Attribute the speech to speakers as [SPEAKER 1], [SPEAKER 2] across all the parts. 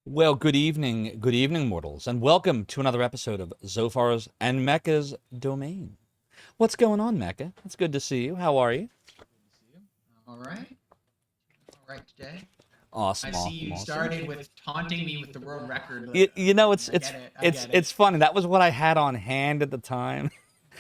[SPEAKER 1] Well, good evening, mortals, and welcome to another episode of Zophar's and Mecca's Domain. What's going on, Mecca? It's good to see you. How are you?
[SPEAKER 2] All right. All right today. I
[SPEAKER 1] Awesome,
[SPEAKER 2] see
[SPEAKER 1] awesome,
[SPEAKER 2] you
[SPEAKER 1] awesome.
[SPEAKER 2] started with taunting me with the world record.
[SPEAKER 1] You know, it's
[SPEAKER 2] I
[SPEAKER 1] it's
[SPEAKER 2] get it. I
[SPEAKER 1] it's
[SPEAKER 2] get
[SPEAKER 1] it's
[SPEAKER 2] it.
[SPEAKER 1] funny. That was what I had on hand at the time.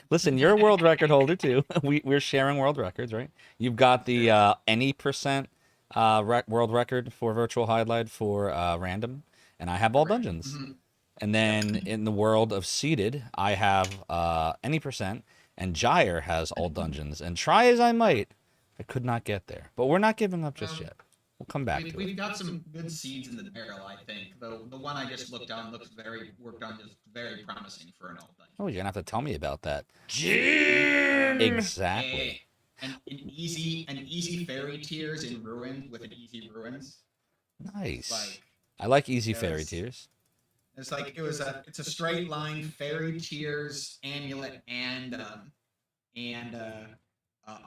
[SPEAKER 1] Listen, you're a world record holder too. We're sharing world records, right? You've got the
[SPEAKER 2] Sure.
[SPEAKER 1] any percent world record for Virtual Hydlide for random, and I have all
[SPEAKER 2] Correct.
[SPEAKER 1] dungeons.
[SPEAKER 2] Mm-hmm.
[SPEAKER 1] And
[SPEAKER 2] Yep.
[SPEAKER 1] then in the world of seeded, I have any percent, and Gyre has all dungeons. And try as I might, I could not get there. But we're not giving up just
[SPEAKER 2] Well,
[SPEAKER 1] yet. We'll come back to it.
[SPEAKER 2] we've got some good seeds in the barrel. I think the one I just looked on looks very worked on, just very promising for an old
[SPEAKER 1] Oh,
[SPEAKER 2] dungeon.
[SPEAKER 1] you're gonna have to tell me about that.
[SPEAKER 2] Eh,
[SPEAKER 1] Exactly.
[SPEAKER 2] an easy fairy tears in ruins with an easy ruins. It's
[SPEAKER 1] Nice.
[SPEAKER 2] like
[SPEAKER 1] I like easy
[SPEAKER 2] it
[SPEAKER 1] fairy
[SPEAKER 2] was.
[SPEAKER 1] tears.
[SPEAKER 2] It's a straight line fairy tears amulet and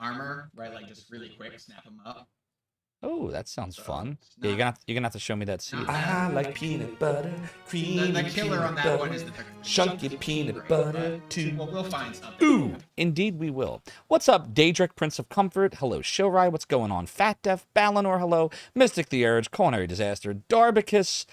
[SPEAKER 2] armor, right? Like just really quick, snap them up.
[SPEAKER 1] Oh, that sounds
[SPEAKER 2] So
[SPEAKER 1] fun.
[SPEAKER 2] it's
[SPEAKER 1] Yeah,
[SPEAKER 2] not
[SPEAKER 1] you're gonna have to show me that seed.
[SPEAKER 2] not bad.
[SPEAKER 3] I like peanut butter, creamy
[SPEAKER 2] The killer
[SPEAKER 3] peanut
[SPEAKER 2] on that
[SPEAKER 3] butter,
[SPEAKER 2] one is the
[SPEAKER 3] chunky peanut butter too.
[SPEAKER 2] Well, we'll find something.
[SPEAKER 1] Ooh, indeed we will. What's up, Daedric, Prince of Comfort? Hello, Showrai. What's going on? Fat Def, Balinor, hello. Mystic the Urge, Culinary Disaster, Darbicus,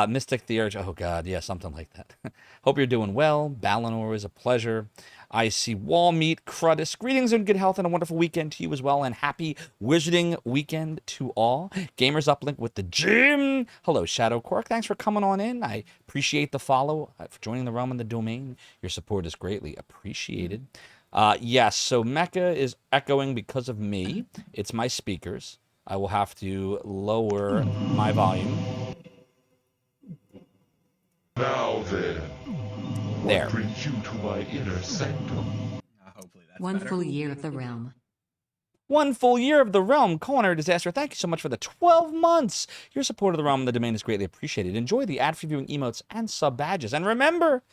[SPEAKER 1] Mystic the Urge. Oh, God, yeah, something like that. Hope you're doing well. Balinor is a pleasure. I see Wall Meat, Crudis. Greetings and good health and a wonderful weekend to you as well. And happy Wizarding weekend to all. Gamers Uplink with the gym. Hello, Shadow Cork. Thanks for coming on in. I appreciate the follow, for joining the realm and the domain. Your support is greatly appreciated. Yes, so Mecca is echoing because of me. It's my speakers. I will have to lower my volume.
[SPEAKER 3] Now then,
[SPEAKER 1] There.
[SPEAKER 3] what brings you to my inner sanctum?
[SPEAKER 2] Hopefully that's
[SPEAKER 4] One
[SPEAKER 2] better.
[SPEAKER 4] full year of the realm.
[SPEAKER 1] One full year of the realm, Culinary Disaster. Thank you so much for the 12 months. Your support of the realm and the domain is greatly appreciated. Enjoy the ad-free viewing emotes and sub badges. And remember,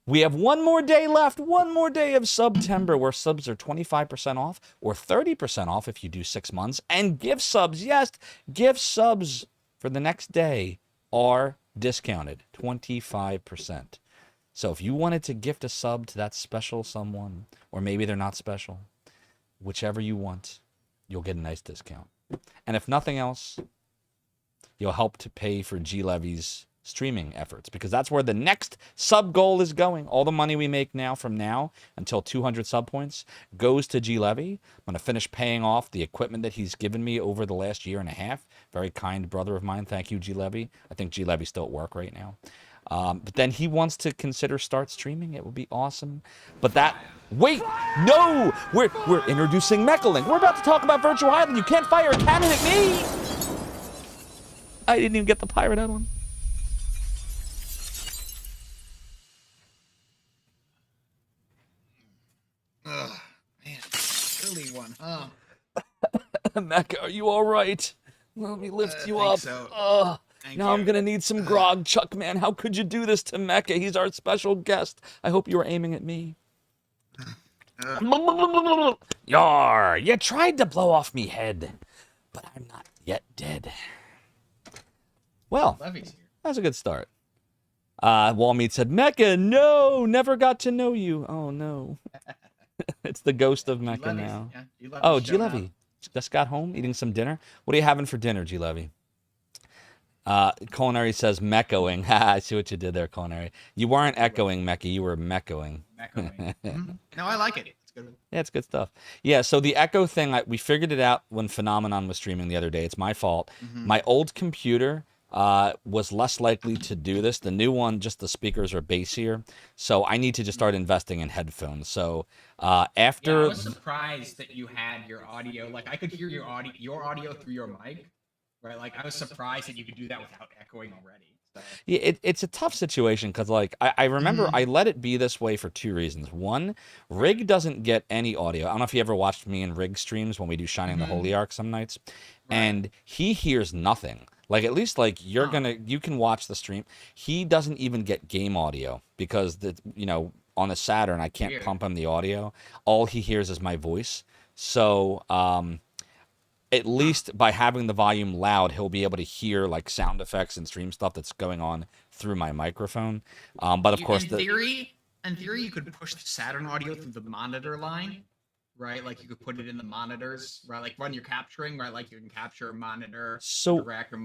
[SPEAKER 1] we have one more day left, one more day of September, where subs are 25% off or 30% off if you do 6 months. And gift subs, yes, gift subs for the next day are discounted 25%. So if you wanted to gift a sub to that special someone, or maybe they're not special, whichever you want, you'll get a nice discount. And if nothing else, you'll help to pay for G Levy's streaming efforts, because that's where the next sub goal is going. All the money we make now from now until 200 sub points goes to G Levy. I'm going to finish paying off the equipment that he's given me over the last year and a half. Very kind brother of mine. Thank you, G Levy. I think G Levy's still at work right now. But then he wants to consider start streaming. It would be awesome. But that, wait, no, we're introducing Mechalink. We're about to talk about Virtual Hydlide. You can't fire a cannon at me. I didn't even get the pirate out on.
[SPEAKER 2] Ugh, man, early one, huh?
[SPEAKER 1] Mecca, are you all right? Let me lift you
[SPEAKER 2] think
[SPEAKER 1] up.
[SPEAKER 2] so. Thank
[SPEAKER 1] Now I'm
[SPEAKER 2] you.
[SPEAKER 1] gonna need some grog, Chuck, man. How could you do this to Mecca? He's our special guest. I hope you were aiming at me. Yar! You tried to blow off me head, but I'm not yet dead. Well,
[SPEAKER 2] Levy's here.
[SPEAKER 1] that's a good start. Walmeat said, Mecca, no, never got to know you. Oh, no. It's the ghost of Mecca
[SPEAKER 2] Levy's-
[SPEAKER 1] now.
[SPEAKER 2] yeah, G-Levy's
[SPEAKER 1] Oh, G
[SPEAKER 2] showing up.
[SPEAKER 1] Levy. Just got home, eating some dinner. What are you having for dinner, G Levy? Culinary says mechoing. I see what you did there, Culinary. You weren't echoing, Mecca. You were mechoing.
[SPEAKER 2] Echoing. No, I like it. It's good.
[SPEAKER 1] Yeah, it's good stuff. Yeah, so the echo thing, we figured it out when Phenomenon was streaming the other day. It's my fault. My old computer was less likely to do this. The new one, just the speakers are bassier. So I need to just start investing in headphones. So
[SPEAKER 2] Yeah,
[SPEAKER 1] after...
[SPEAKER 2] I was surprised that you had your audio. Like I could hear your audio through your mic, right? Like I was surprised that you could do that without echoing already. So,
[SPEAKER 1] Yeah, it's a tough situation because, like, I remember I let it be this way for two reasons. One, Rig doesn't get any audio. I don't know if you ever watched me and Rig streams when we do Shining the Holy Ark some nights. And he hears nothing. Like, at least, like, you can watch the stream. He doesn't even get game audio because, on the Saturn, I can't
[SPEAKER 2] Weird.
[SPEAKER 1] pump him the audio. All he hears is my voice. So, at least by having the volume loud, he'll be able to hear like sound effects and stream stuff that's going on through my microphone. But of course,
[SPEAKER 2] in theory, you could push the Saturn audio through the monitor line, right? Like you could put it in the monitors, right? Like when you're capturing, right? Like you can capture a monitor,
[SPEAKER 1] So
[SPEAKER 2] direct or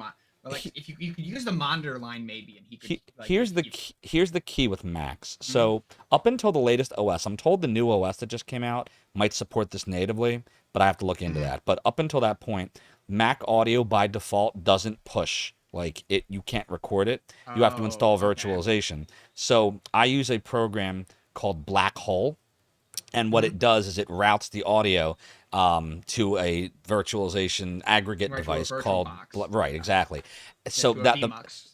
[SPEAKER 2] like if you could use the monitor line maybe, and he could. Like,
[SPEAKER 1] here's the key with Macs. So up until the latest OS, I'm told the new OS that just came out might support this natively, but I have to look into that. But up until that point, Mac Audio by default doesn't push. Like you can't record it. You have to install virtualization. So I use a program called Black Hole, and what it does is it routes the audio to a virtualization aggregate device called right, exactly. So that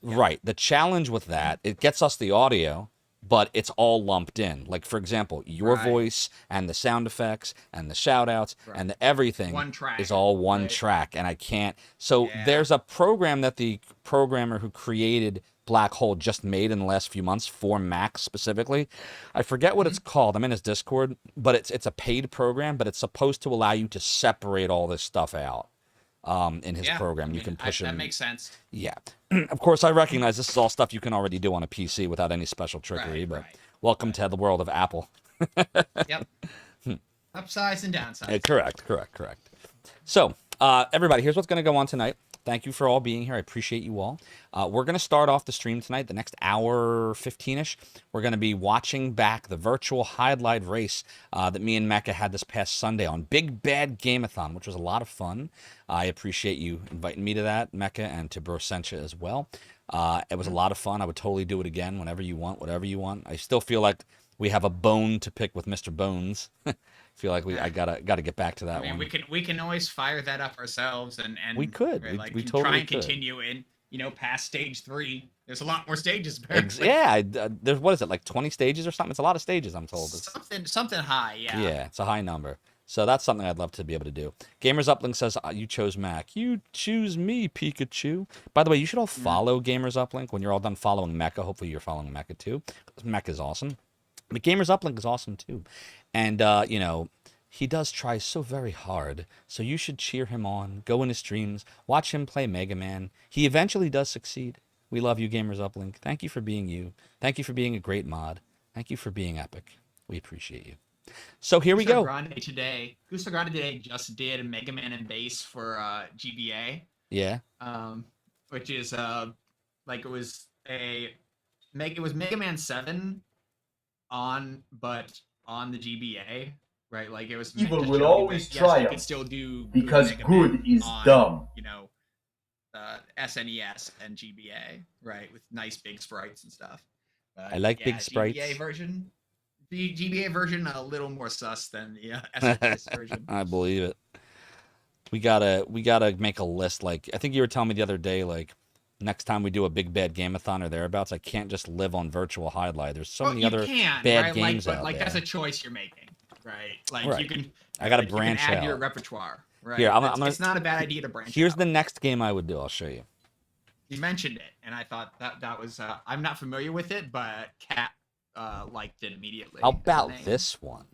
[SPEAKER 1] right, the challenge with that, it gets us the audio, but it's all lumped in. Like for example, your voice and the sound effects and the shout outs and the everything is all one track, and I can't. So there's a program that the programmer who created Black Hole just made in the last few months for Mac specifically. I forget what it's called. I'm in his Discord, but it's a paid program, but it's supposed to allow you to separate all this stuff out in his program. You can push it.
[SPEAKER 2] That makes sense.
[SPEAKER 1] Yeah. Of course, I recognize this is all stuff you can already do on a PC without any special trickery, but welcome to the world of Apple.
[SPEAKER 2] Yep. Upsides and downsides.
[SPEAKER 1] Correct. So, everybody, here's what's going to go on tonight. Thank you for all being here. I appreciate you all. We're going to start off the stream tonight, the next hour 15-ish. We're going to be watching back the Virtual Hydlide race that me and Mecha had this past Sunday on Big Bad Gameathon, which was a lot of fun. I appreciate you inviting me to that, Mecha, and to Brosentia as well. It was a lot of fun. I would totally do it again whenever you want, whatever you want. I still feel like we have a bone to pick with Mr. Bones. Feel like I gotta get back to that one.
[SPEAKER 2] We can always fire that up ourselves and
[SPEAKER 1] we could.
[SPEAKER 2] Right,
[SPEAKER 1] we totally
[SPEAKER 2] try and
[SPEAKER 1] could.
[SPEAKER 2] continue in past stage 3. There's a lot more stages apparently.
[SPEAKER 1] Yeah, there's what is it, like 20 stages or something? It's a lot of stages, I'm told.
[SPEAKER 2] Something high, yeah.
[SPEAKER 1] Yeah, it's a high number. So that's something I'd love to be able to do. Gamers Uplink says you chose Mac. You choose me, Pikachu. By the way, you should all follow Gamers Uplink when you're all done following Mecha. Hopefully you're following Mecha too. Mecha is awesome. But Gamers Uplink is awesome too. And, he does try so very hard, so you should cheer him on, go in his streams, watch him play Mega Man. He eventually does succeed. We love you, Gamers Uplink. Thank you for being you. Thank you for being a great mod. Thank you for being epic. We appreciate you. So here we go.
[SPEAKER 2] Gusto Grande today just did Mega Man and Bass for GBA.
[SPEAKER 1] Yeah.
[SPEAKER 2] Which is it was Mega Man 7 on the GBA. Right, like it was.
[SPEAKER 4] Evil will always triumph.
[SPEAKER 2] You could still do
[SPEAKER 4] because good is dumb.
[SPEAKER 2] SNES and GBA, right, with nice big sprites and stuff.
[SPEAKER 1] I like big sprites.
[SPEAKER 2] The GBA version a little more sus than the SNES version.
[SPEAKER 1] I believe it. We gotta make a list. Like I think you were telling me the other day, like next time we do a Big Bad Gameathon or thereabouts, I can't just live on Virtual Hydlide. There's so many other bad games out there.
[SPEAKER 2] That's a choice you're making. Right, you can.
[SPEAKER 1] I gotta branch
[SPEAKER 2] out.
[SPEAKER 1] Add
[SPEAKER 2] your repertoire. Right.
[SPEAKER 1] Here,
[SPEAKER 2] it's not a bad idea to branch.
[SPEAKER 1] Here's
[SPEAKER 2] out.
[SPEAKER 1] the next game I would do. I'll show you.
[SPEAKER 2] You mentioned it, and I thought that was. I'm not familiar with it, but Kat liked it immediately.
[SPEAKER 1] How about this one?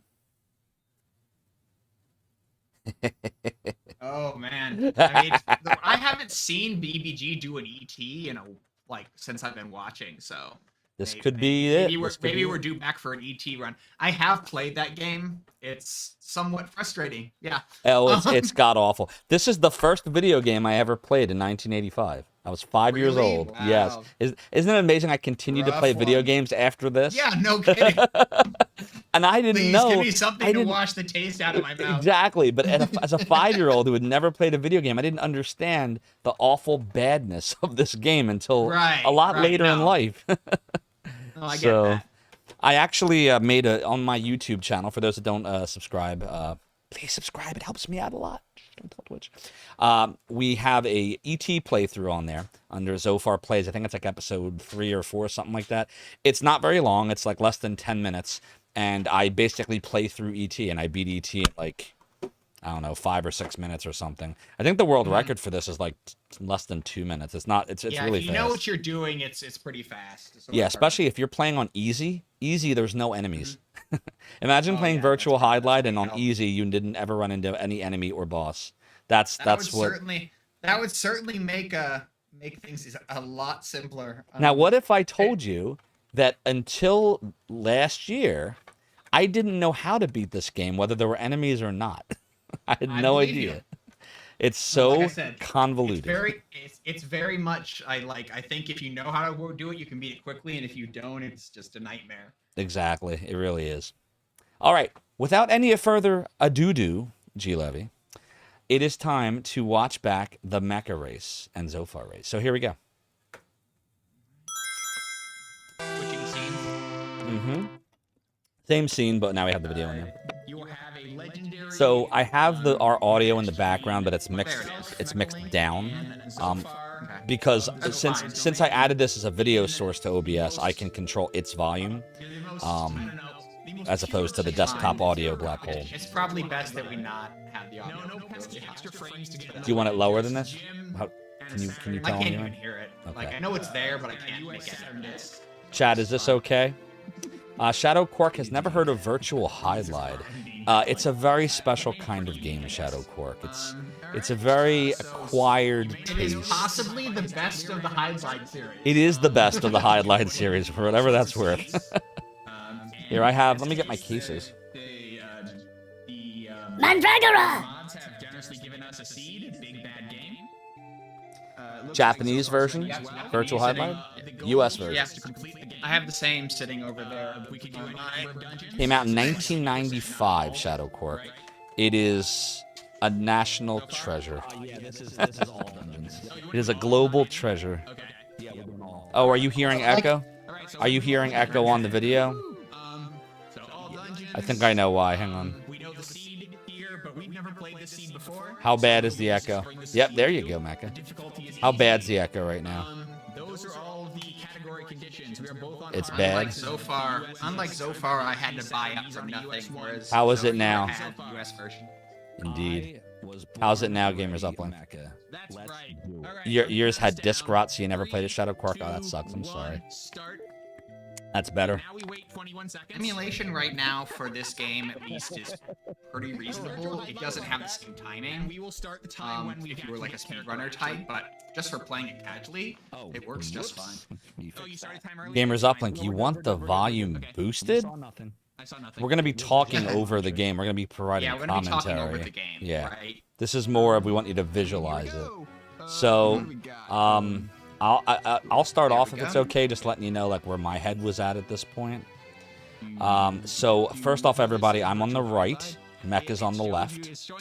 [SPEAKER 2] Oh man, I haven't seen BBG do an ET since I've been watching, so.
[SPEAKER 1] This could be it.
[SPEAKER 2] Maybe we're due back for an ET run. I have played that game. It's somewhat frustrating. Yeah.
[SPEAKER 1] Oh, it's god awful. This is the first video game I ever played in 1985. I was 5 years old.
[SPEAKER 2] Wow.
[SPEAKER 1] Yes. Isn't it amazing? I continued to play video games after this.
[SPEAKER 2] Yeah, no kidding.
[SPEAKER 1] And I didn't know.
[SPEAKER 2] Give me something to wash the taste out of my mouth.
[SPEAKER 1] Exactly. But as a 5-year-old who had never played a video game, I didn't understand the awful badness of this game until a lot later in life.
[SPEAKER 2] Oh, I get that.
[SPEAKER 1] I actually made on my YouTube channel, for those that don't subscribe, please subscribe. It helps me out a lot. Don't tell Twitch. We have a ET playthrough on there under Zophar Plays. I think it's like episode 3 or 4, something like that. It's not very long. It's like less than 10 minutes. And I basically play through ET, and I beat ET in like, I don't know, 5 or 6 minutes or something. I think the world record for this is like less than 2 minutes. It's not. It's really fast.
[SPEAKER 2] If you know what you're doing, it's pretty fast.
[SPEAKER 1] Yeah, especially if you're playing on easy. Easy, there's no enemies. Imagine playing Virtual Hydlide and on easy, you didn't ever run into any enemy or boss. That's
[SPEAKER 2] That would
[SPEAKER 1] what.
[SPEAKER 2] certainly make things a lot simpler.
[SPEAKER 1] Now, what if I told you that until last year, I didn't know how to beat this game, whether there were enemies or not? I had no
[SPEAKER 2] believe you.
[SPEAKER 1] idea. It's
[SPEAKER 2] Like
[SPEAKER 1] so
[SPEAKER 2] I said,
[SPEAKER 1] convoluted.
[SPEAKER 2] It's very much. I think if you know how to do it, you can beat it quickly, and if you don't, it's just a nightmare.
[SPEAKER 1] Exactly. It really is. All right. Without any further ado, G. Levy, it is time to watch back the Mecha race and Zophar race. So here we go.
[SPEAKER 2] Switching scenes.
[SPEAKER 1] Mm-hmm. Same scene, but now we have the video in there.
[SPEAKER 2] You will have a legendary.
[SPEAKER 1] So I have our audio in the background, but it's mixed. It's mixed down. Because since I added this as a video source to OBS, I can control its volume, as opposed to the desktop audio black hole.
[SPEAKER 2] It's probably best that we not have the audio.
[SPEAKER 1] Do you want it lower than this? Can you
[SPEAKER 2] I
[SPEAKER 1] tell
[SPEAKER 2] can't
[SPEAKER 1] me?
[SPEAKER 2] even hear it.
[SPEAKER 1] Okay.
[SPEAKER 2] Like I know it's there, but I can't make it.
[SPEAKER 1] Chad, is this okay? Shadow Quark has never heard of Virtual Hydlide. It's a very special kind of game, Shadow Quark. It's a very acquired
[SPEAKER 2] It is
[SPEAKER 1] taste.
[SPEAKER 2] possibly the best of the Hydlide series.
[SPEAKER 1] It is the best of the Hydlide series, for whatever that's worth. Here I have. Let me get my cases.
[SPEAKER 5] Mandragora!
[SPEAKER 2] Mods have generously given us a seed, big bad game.
[SPEAKER 1] Japanese version, Virtual Hydlide. U.S. version.
[SPEAKER 2] Yes, to complete the game. I have the same sitting over there. We could do
[SPEAKER 1] Came out in 1995, Shadow Quark. It is a national treasure.
[SPEAKER 6] Yeah, this is all dungeons.
[SPEAKER 1] It is a global treasure. Oh, are you hearing echo? Are you hearing echo on the video? I think I know why. Hang on.
[SPEAKER 2] We know the seed here, but we've never played this seed before.
[SPEAKER 1] How bad is the echo? Yep, there you go, Mecha. How bad's the echo right now?
[SPEAKER 2] Those are all the category conditions. We are both on.
[SPEAKER 1] It's bad.
[SPEAKER 2] Unlike Zophar, I had to buy up from nothing. Whereas
[SPEAKER 1] How is it now?
[SPEAKER 2] had the US version.
[SPEAKER 1] Indeed. How's it now, Gamers Uplink?
[SPEAKER 2] That's right. All right.
[SPEAKER 1] Yours had disc rot, so you never played a Shadow Quark. Oh, that sucks. I'm sorry.
[SPEAKER 2] Start.
[SPEAKER 1] That's better.
[SPEAKER 2] Now we wait 21 seconds. Emulation right now for this game at least is pretty reasonable. It doesn't have the same timing. We will start the time when if you were like a speedrunner type, but just for playing it casually, it works just fine. Oh, you started time early?
[SPEAKER 1] Gamers Uplink, you want the volume boosted?
[SPEAKER 2] I saw nothing.
[SPEAKER 1] We're going to be talking over the game. We're going to be providing
[SPEAKER 2] Yeah, we're gonna be
[SPEAKER 1] commentary.
[SPEAKER 2] talking over the game.
[SPEAKER 1] Yeah.
[SPEAKER 2] Right?
[SPEAKER 1] This is more of we want you to visualize it. So, I'll start off if it's okay, just letting you know like where my head was at this point. So first off, everybody, I'm on the right. Mecha's on the left.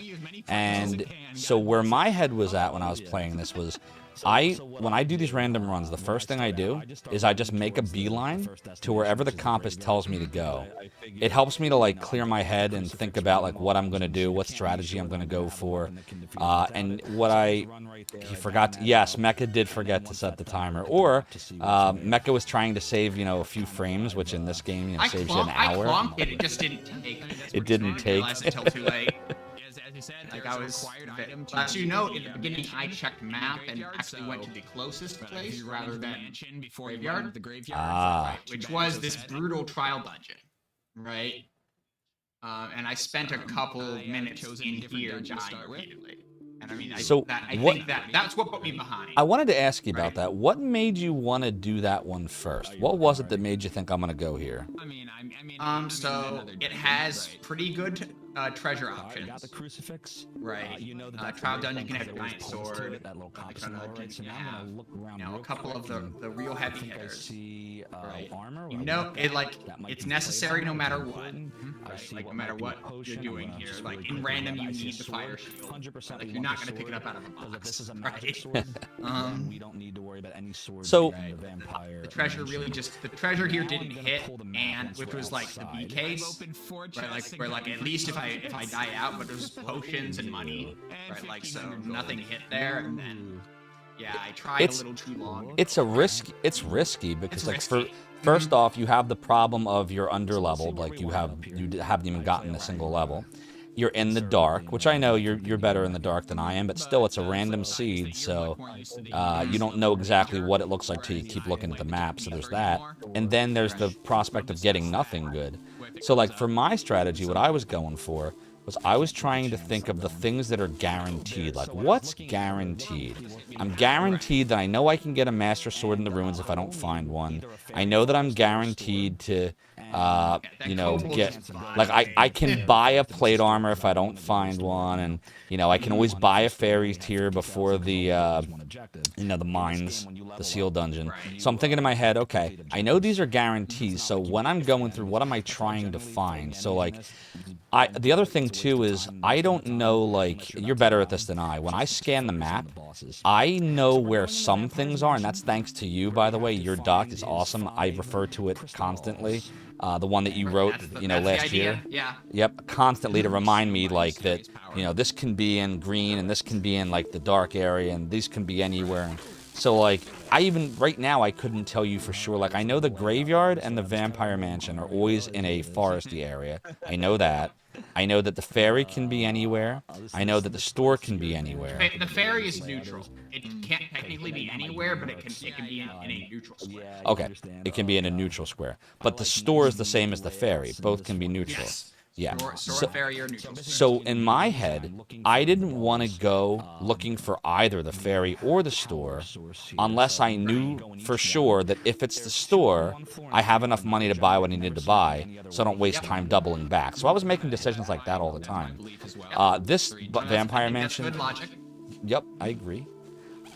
[SPEAKER 1] And so where my head was at when I was playing this was, when I do these random runs, the first thing I do is I just make a beeline to wherever the compass tells me to go. It helps me to like clear my head and think about like what I'm going to do, what strategy I'm going to go for, and what he forgot. Yes, Mecha did forget to set the timer, or Mecha was trying to save a few frames, which in this game saves you an hour.
[SPEAKER 2] I clonked it. It just didn't take.
[SPEAKER 1] It didn't take.
[SPEAKER 2] I realized until too late. Like I was, as you know, in the beginning I checked map and actually went to the closest place rather than graveyard, which was this brutal trial dungeon, right? And I spent a couple minutes in here dying repeatedly. And I mean, I think that's what put me behind.
[SPEAKER 1] I wanted to ask you about that. What made you want to do that one first? What was it that made you think I'm going to go here?
[SPEAKER 2] So it has pretty good treasure options.
[SPEAKER 6] Got the crucifix.
[SPEAKER 2] Right. Trial dungeon can have a giant sword. A couple of the real heavy hitters. Right. It's necessary no matter what. Right? Like no matter what you're doing here. Like in random, you need the fire shield. Like you're not gonna pick it up out of a box.
[SPEAKER 6] This is a
[SPEAKER 2] magic
[SPEAKER 6] sword. We don't need to worry about any sword.
[SPEAKER 1] So
[SPEAKER 2] the treasure the treasure here didn't hit, and which was like the B case. Right. Where at least if I die out, but there's potions and money. Right. Like so nothing hit there, and then. Yeah, I tried a little too long.
[SPEAKER 1] It's risky because first off, you have the problem of you're underleveled, like you haven't even gotten a single level. You're in the dark, which I know you're better in the dark than I am, but still it's a random seed, so you don't know exactly what it looks like till you keep looking at the map, so there's that. And then there's the prospect of getting nothing good. So like for my strategy, what I was going for was I was trying to think of the things that are guaranteed. Like, what's guaranteed? I'm guaranteed that I know I can get a Master Sword in the ruins if I don't find one. I know that I'm guaranteed to, you know, get... Like, I can buy a plate armor if I don't find one, and, you know, I can always buy a fairy tier before the, you know, the mines, the seal dungeon. So I'm thinking in my head, okay, I know these are guarantees, so when I'm going through, what am I trying to find? So, like, the other thing, too, is I don't know, like, you're better at this than I. When I scan the map, I know where some things are, and that's thanks to you, by the way. Your doc is awesome. I refer to it constantly. The one that you wrote, you know, last year.
[SPEAKER 2] Yeah.
[SPEAKER 1] Yep, constantly to remind me, like, that, you know, this can be in green, and this can be in, like, the dark area, and these can be anywhere. So, like, I even, right now, I couldn't tell you for sure. Like, I know the graveyard and the vampire mansion are always in a foresty area. I know that. I know that the ferry can be anywhere. I know that the store can be anywhere.
[SPEAKER 2] The ferry is neutral. It can't technically be anywhere, but it can be in a neutral square.
[SPEAKER 1] Okay, it can be in a neutral square. But the store is the same as the ferry. Both can be neutral.
[SPEAKER 2] Yes.
[SPEAKER 1] Yeah.
[SPEAKER 2] Store, ferry, or neutral.
[SPEAKER 1] So in my head, I didn't want to go looking for either the ferry or the store unless I knew for sure that if it's the store, I have enough money to buy what I need to buy, so I don't waste time doubling back. So I was making decisions like that all the time. This vampire mansion...
[SPEAKER 2] That's good logic.
[SPEAKER 1] Yep, I agree.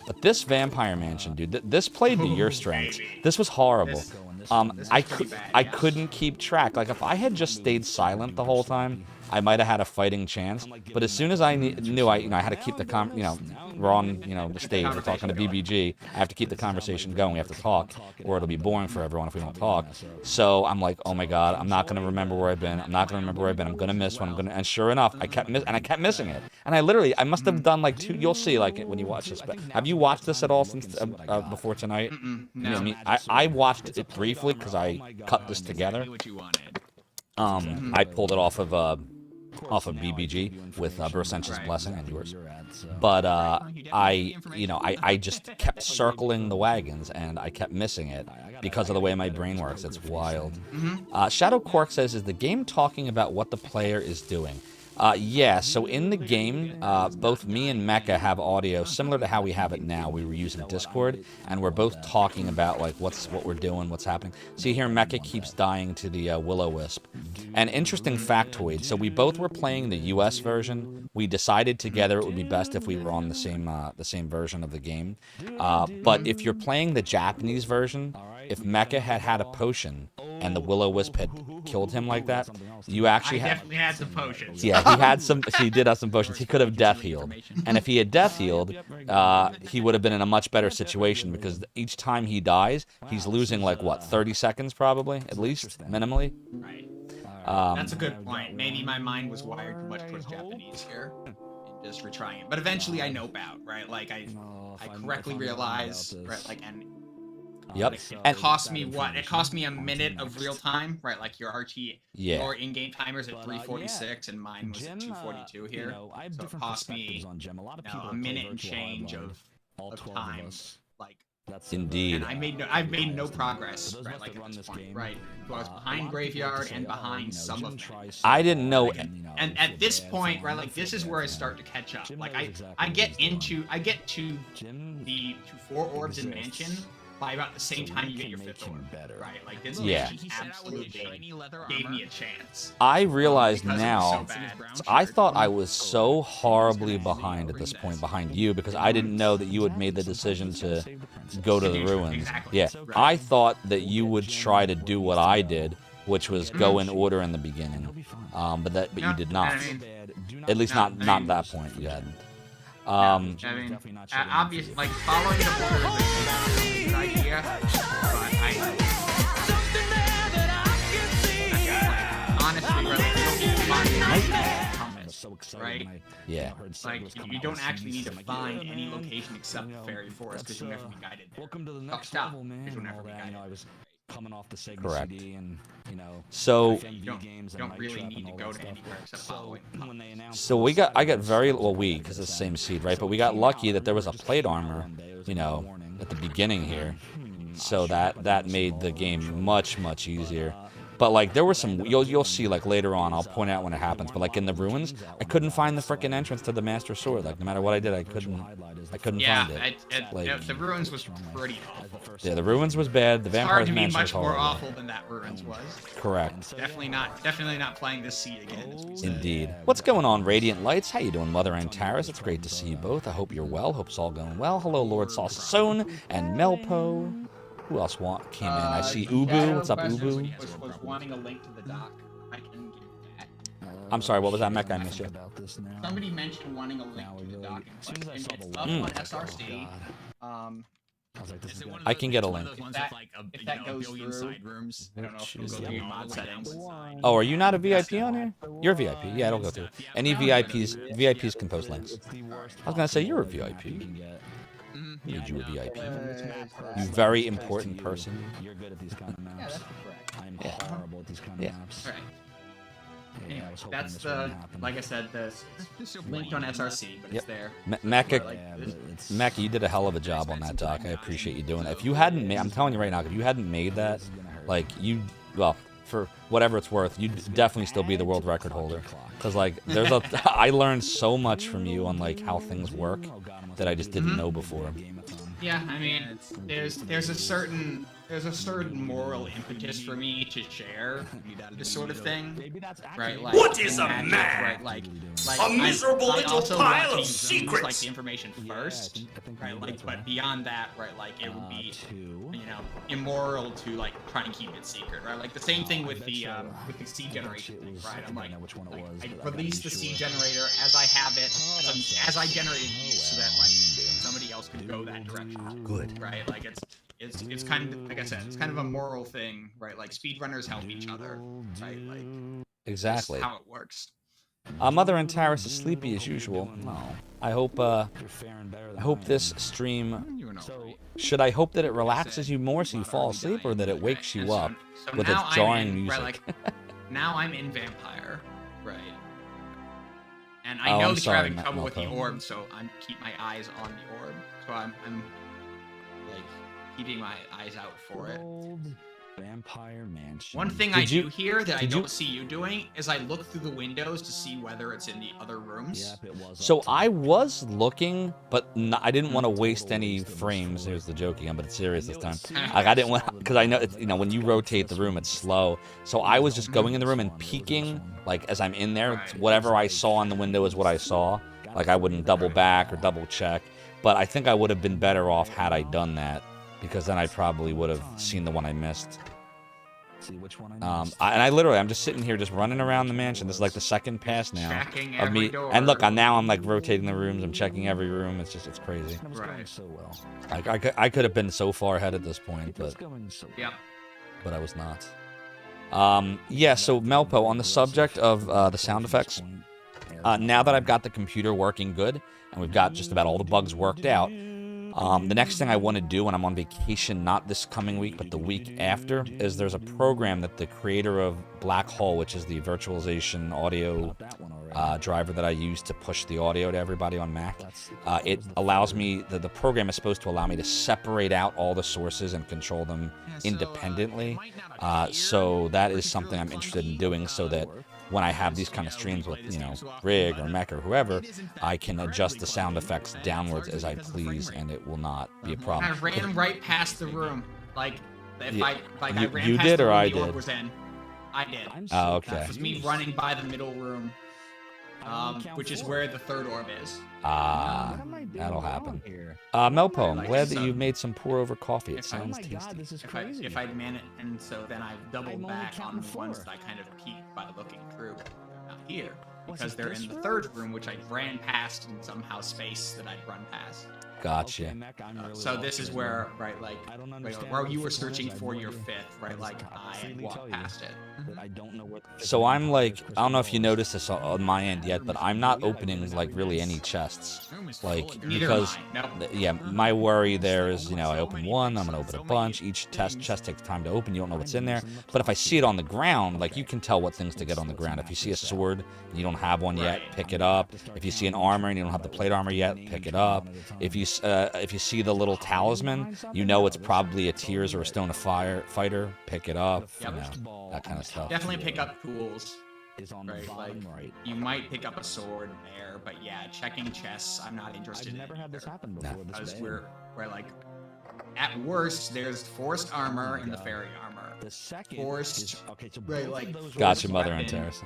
[SPEAKER 1] But this vampire mansion, dude, this played to your strengths. This was horrible. I couldn't keep track. Like, if I had just stayed silent the whole time, I might have had a fighting chance. But as soon as I knew I had to keep the we're on, the stage, we're talking to BBG, I have to keep the conversation going. We have to talk, or it'll be boring for everyone if we don't talk. So I'm like, oh my god, I'm not gonna remember where I've been. I'm not gonna remember where I've been. I'm gonna miss one. And sure enough, I kept missing it. And I must have done like two. You'll see, like, when you watch this. But have you watched this at all since before tonight?
[SPEAKER 2] No.
[SPEAKER 1] I watched it briefly because I cut this together. I pulled it off of BBG with Bersench's blessing and yours. But I just kept circling the wagons and I kept missing it because of the way my brain works. It's wild. Shadow Quark says, is the game talking about what the player is doing? Yeah, so in the game, both me and Mecha have audio similar to how we have it now. We were using Discord, and we're both talking about like what we're doing, what's happening. See here, Mecha keeps dying to the Will-O-Wisp. An interesting factoid, so we both were playing the US version. We decided together it would be best if we were on the same version of the game. But if you're playing the Japanese version, if Mecha had a potion and the Will-O-Wisp had killed him like that, you actually
[SPEAKER 2] definitely had some potions.
[SPEAKER 1] Yeah, he did have some potions. He could have death healed. And if he had death healed, he would have been in a much better situation because each time he dies, he's losing like, what, 30 seconds probably, at least, minimally?
[SPEAKER 2] Right. That's a good point. Maybe my mind was wired too much towards Japanese here. Just retrying it. But eventually I nope out, right? Like, I correctly realize, right, like, and...
[SPEAKER 1] Yep.
[SPEAKER 2] It cost me what? It cost me a minute of real time, right? Like your RT, your in-game timer's at 346, and mine was at 242 here. So it cost me a minute and change of time. Like,
[SPEAKER 1] indeed.
[SPEAKER 2] And I've made no progress, right? Like at this point, right? So I was behind Graveyard and behind some of them.
[SPEAKER 1] I didn't know.
[SPEAKER 2] And at this point, right? Like this is where I start to catch up. Like I get to the 4 orbs in Mansion by about the same time you get your 5th orb, right? Like this absolutely gave me a chance.
[SPEAKER 1] I realize now, I thought I was so horribly behind at this point, behind you, because I didn't know that you had made the decision to go to the ruins.
[SPEAKER 2] Exactly.
[SPEAKER 1] Yeah, I thought that you would try to do what I did, which was go in order in the beginning, but you did not. At least not at that point you hadn't.
[SPEAKER 2] I mean, obviously, like following the order is a good idea, but honestly, right?
[SPEAKER 1] Yeah.
[SPEAKER 2] Like, you don't actually need to find any location except the fairy forest because you'll never be guided there.
[SPEAKER 6] Welcome to the next level, man.
[SPEAKER 2] You'll never be guided.
[SPEAKER 6] I was coming off the Sega
[SPEAKER 1] Correct.
[SPEAKER 6] CD and,
[SPEAKER 1] so
[SPEAKER 2] you don't really need to go to anywhere except following.
[SPEAKER 1] So I got very, well, because it's the same seed, right? But we got lucky that there was a plate armor, at the beginning here. So that made the game much, much easier. But like there were some you'll see like later on. I'll point out when it happens. But like in the ruins, I couldn't find the frickin' entrance to the Master Sword. Like no matter what I did, I couldn't
[SPEAKER 2] Yeah,
[SPEAKER 1] find it. Like
[SPEAKER 2] the ruins was pretty awful.
[SPEAKER 1] yeah, the ruins was bad. The
[SPEAKER 2] It's hard
[SPEAKER 1] Vampire's
[SPEAKER 2] to be
[SPEAKER 1] Mansion was
[SPEAKER 2] much more
[SPEAKER 1] horrible.
[SPEAKER 2] awful than that ruins was.
[SPEAKER 1] Correct.
[SPEAKER 2] Definitely not playing this seed again. As we said.
[SPEAKER 1] Indeed. What's going on, Radiant Lights? How you doing, Mother and Taris? It's great to see you both. I hope you're well. Hope it's all going well. Hello, Lord Salsasone and Melpo. Who else came in? I see Ubu. What's up, Ubu?
[SPEAKER 2] Was wanting a link to the doc. I can give that.
[SPEAKER 1] I'm sorry, what was that, Mech? I missed you.
[SPEAKER 2] Somebody mentioned wanting a link to the doc. It's up on SRC.
[SPEAKER 1] I can get a link.
[SPEAKER 2] If that goes through, rooms, I don't know if it'll go through mod settings.
[SPEAKER 1] Oh, are you not a VIP on here? You're a VIP. Yeah, it'll go through. Any VIPs can post links. I was gonna say you're a VIP. Made you a VIP. You very important person.
[SPEAKER 6] You're good at these kind of maps.
[SPEAKER 2] Yeah, that's correct.
[SPEAKER 6] I'm horrible at these kind of
[SPEAKER 1] Yeah.
[SPEAKER 6] maps.
[SPEAKER 2] Right.
[SPEAKER 6] Yeah,
[SPEAKER 2] Anyway,
[SPEAKER 6] I was hoping
[SPEAKER 2] that's
[SPEAKER 6] this
[SPEAKER 2] the,
[SPEAKER 6] wouldn't happen.
[SPEAKER 2] like I said, the linked on SRC, but
[SPEAKER 1] Yep.
[SPEAKER 2] it's there.
[SPEAKER 1] Mecca,
[SPEAKER 2] Like,
[SPEAKER 6] Yeah, but it's
[SPEAKER 1] Mecca, you did a hell of a job on that doc. I appreciate you doing it. If you hadn't made, I'm telling you right now, if you hadn't made that, like well, for whatever it's worth, you'd definitely still be the world record holder. Cause like there's a, I learned so much from you on like how things work that I just didn't know before.
[SPEAKER 2] Yeah, I mean, there's a certain moral impetus for me to share this sort of thing, right? Like,
[SPEAKER 3] What is a
[SPEAKER 2] magic,
[SPEAKER 3] man?
[SPEAKER 2] Right? Like
[SPEAKER 3] A miserable
[SPEAKER 2] I
[SPEAKER 3] little
[SPEAKER 2] also
[SPEAKER 3] pile
[SPEAKER 2] want
[SPEAKER 3] of
[SPEAKER 2] to use,
[SPEAKER 3] secrets.
[SPEAKER 2] like the information first, right? Like, but beyond that, right? Like it would be, you know, immoral to like try and keep it secret, right? Like the same thing with the seed generation thing, right? I'm like, I release the seed generator as I have it, as I generated these, so that like somebody else could go that direction.
[SPEAKER 1] Good.
[SPEAKER 2] Right? Like it's kind of, like I said, it's kind of a moral thing, right? Like speedrunners help each other, right? Like
[SPEAKER 1] Exactly.
[SPEAKER 2] that's how it works.
[SPEAKER 1] Mother and Taris is sleepy as usual. No. I hope this stream. Should I hope that it relaxes you more so you fall asleep, or that it wakes you up with its
[SPEAKER 2] now
[SPEAKER 1] jarring
[SPEAKER 2] I'm in,
[SPEAKER 1] music?
[SPEAKER 2] Right, like, now I'm in Vampire, right? And
[SPEAKER 1] Oh,
[SPEAKER 2] I know
[SPEAKER 1] I'm
[SPEAKER 2] that
[SPEAKER 1] sorry,
[SPEAKER 2] you're having trouble with the
[SPEAKER 1] Malpo.
[SPEAKER 2] orb, so I'm keep my eyes on the orb. So I'm like keeping my eyes out for it.
[SPEAKER 6] Vampire Mansion.
[SPEAKER 2] One thing I
[SPEAKER 1] Did you-
[SPEAKER 2] do here that I
[SPEAKER 1] did you-
[SPEAKER 2] don't see you doing is I look through the windows to see whether it's in the other rooms.
[SPEAKER 6] Yep, it was.
[SPEAKER 1] So I was looking, but I didn't want to waste any frames. There's the joke again, but it's serious this time. Like I didn't want, because I know it's, you know, when you rotate the room, it's slow. So I was just going in the room and peeking, like as I'm in there, whatever I saw in the window is what I saw. Like I wouldn't double back or double check. But I think I would have been better off had I done that, because then I probably would have seen the one I missed.
[SPEAKER 6] See which one
[SPEAKER 1] I'm just sitting here, just running around the mansion. This is like the second pass now
[SPEAKER 2] Checking
[SPEAKER 1] of me.
[SPEAKER 2] every door.
[SPEAKER 1] And look, now I'm like rotating the rooms. I'm checking every room. It's crazy.
[SPEAKER 6] It was going
[SPEAKER 2] Right.
[SPEAKER 6] so well.
[SPEAKER 1] Like I could have been so far ahead at this point,
[SPEAKER 6] It was
[SPEAKER 1] but
[SPEAKER 6] going so well.
[SPEAKER 2] Yep.
[SPEAKER 1] I was not. Yeah. So Melpo, on the subject of the sound effects, now that I've got the computer working good and we've got just about all the bugs worked out, the next thing I want to do when I'm on vacation, not this coming week, but the week after, is there's a program that the creator of Black Hole, which is the virtualization audio driver that I use to push the audio to everybody on Mac, it allows me, the program is supposed to allow me to separate out all the sources and control them independently. So that is something I'm interested in doing, so that when I have these kind of streams with, you know, Rig or Mech or whoever, I can adjust the sound effects downwards as I please, and it will not be a
[SPEAKER 2] I
[SPEAKER 1] problem.
[SPEAKER 2] ran right past the room. Like if
[SPEAKER 1] Yeah.
[SPEAKER 2] I
[SPEAKER 1] You-
[SPEAKER 2] ran
[SPEAKER 1] you
[SPEAKER 2] past
[SPEAKER 1] did
[SPEAKER 2] the
[SPEAKER 1] or
[SPEAKER 2] room
[SPEAKER 1] I
[SPEAKER 2] the orb
[SPEAKER 1] did?
[SPEAKER 2] was in. I did.
[SPEAKER 1] Oh, okay.
[SPEAKER 2] That was me running by the middle room, which is where the third orb is.
[SPEAKER 1] That'll happen. Melpo, I'm
[SPEAKER 2] Like,
[SPEAKER 1] glad that
[SPEAKER 2] so-
[SPEAKER 1] you made some pour over coffee. It
[SPEAKER 2] If I-
[SPEAKER 1] sounds
[SPEAKER 6] Oh my
[SPEAKER 1] tasty.
[SPEAKER 6] god, this is
[SPEAKER 2] If
[SPEAKER 6] crazy.
[SPEAKER 2] I'd managed, and so then I doubled
[SPEAKER 6] I'm only
[SPEAKER 2] back on
[SPEAKER 6] counting
[SPEAKER 2] the ones
[SPEAKER 6] 4.
[SPEAKER 2] that I kind of peeked by looking through. Not here,
[SPEAKER 6] Was
[SPEAKER 2] because
[SPEAKER 6] it
[SPEAKER 2] they're
[SPEAKER 6] this
[SPEAKER 2] in the
[SPEAKER 6] room?
[SPEAKER 2] third room, which I ran past in somehow space that I'd run past.
[SPEAKER 1] Gotcha.
[SPEAKER 6] Okay, Mech, I'm really
[SPEAKER 2] So this
[SPEAKER 6] lost
[SPEAKER 2] is
[SPEAKER 6] right
[SPEAKER 2] where,
[SPEAKER 6] now.
[SPEAKER 2] right, like,
[SPEAKER 6] I don't
[SPEAKER 2] right,
[SPEAKER 6] understand
[SPEAKER 2] where
[SPEAKER 6] what
[SPEAKER 2] you were
[SPEAKER 6] the four is,
[SPEAKER 2] searching
[SPEAKER 6] I have
[SPEAKER 2] for
[SPEAKER 6] no
[SPEAKER 2] your
[SPEAKER 6] idea.
[SPEAKER 2] fifth, right,
[SPEAKER 6] But
[SPEAKER 2] like,
[SPEAKER 6] it's
[SPEAKER 2] I
[SPEAKER 6] completely
[SPEAKER 2] walked
[SPEAKER 6] tell you
[SPEAKER 2] past it.
[SPEAKER 6] that I don't know what the
[SPEAKER 1] So I'm like,
[SPEAKER 6] crystal
[SPEAKER 1] I don't know if you
[SPEAKER 6] ball is.
[SPEAKER 1] noticed this on my end yet, but I'm not opening like really any chests. Like,
[SPEAKER 2] Neither
[SPEAKER 1] because
[SPEAKER 2] am I. Nope.
[SPEAKER 1] yeah, my worry there is, you know, I open one, I'm gonna open a bunch. Each chest takes time to open. You don't know what's in there. But if I see it on the ground, like you can tell what things to get on the ground. If you see a sword and you don't have one yet, pick it up. If you see an armor and you don't have the plate armor yet, pick it up. If you if you see the little talisman, you know it's probably a tears or a stone of fire fighter. Pick it up, you know, that kind of stuff.
[SPEAKER 2] Definitely pick up tools.
[SPEAKER 6] Is on the
[SPEAKER 2] Right,
[SPEAKER 6] bottom
[SPEAKER 2] like
[SPEAKER 6] right.
[SPEAKER 2] you might pick up a sword there, but yeah, checking chests, I'm not interested
[SPEAKER 6] I've
[SPEAKER 2] in.
[SPEAKER 6] never had this happen before. This
[SPEAKER 2] Because
[SPEAKER 6] bad.
[SPEAKER 2] we're like, at worst, there's forced armor and the fairy armor.
[SPEAKER 6] The second
[SPEAKER 2] Forced,
[SPEAKER 6] is, okay, so
[SPEAKER 2] right,
[SPEAKER 6] both
[SPEAKER 2] like,
[SPEAKER 6] of those
[SPEAKER 1] Gotcha,
[SPEAKER 2] forced
[SPEAKER 1] Mother and
[SPEAKER 2] weapon.
[SPEAKER 1] Terrace.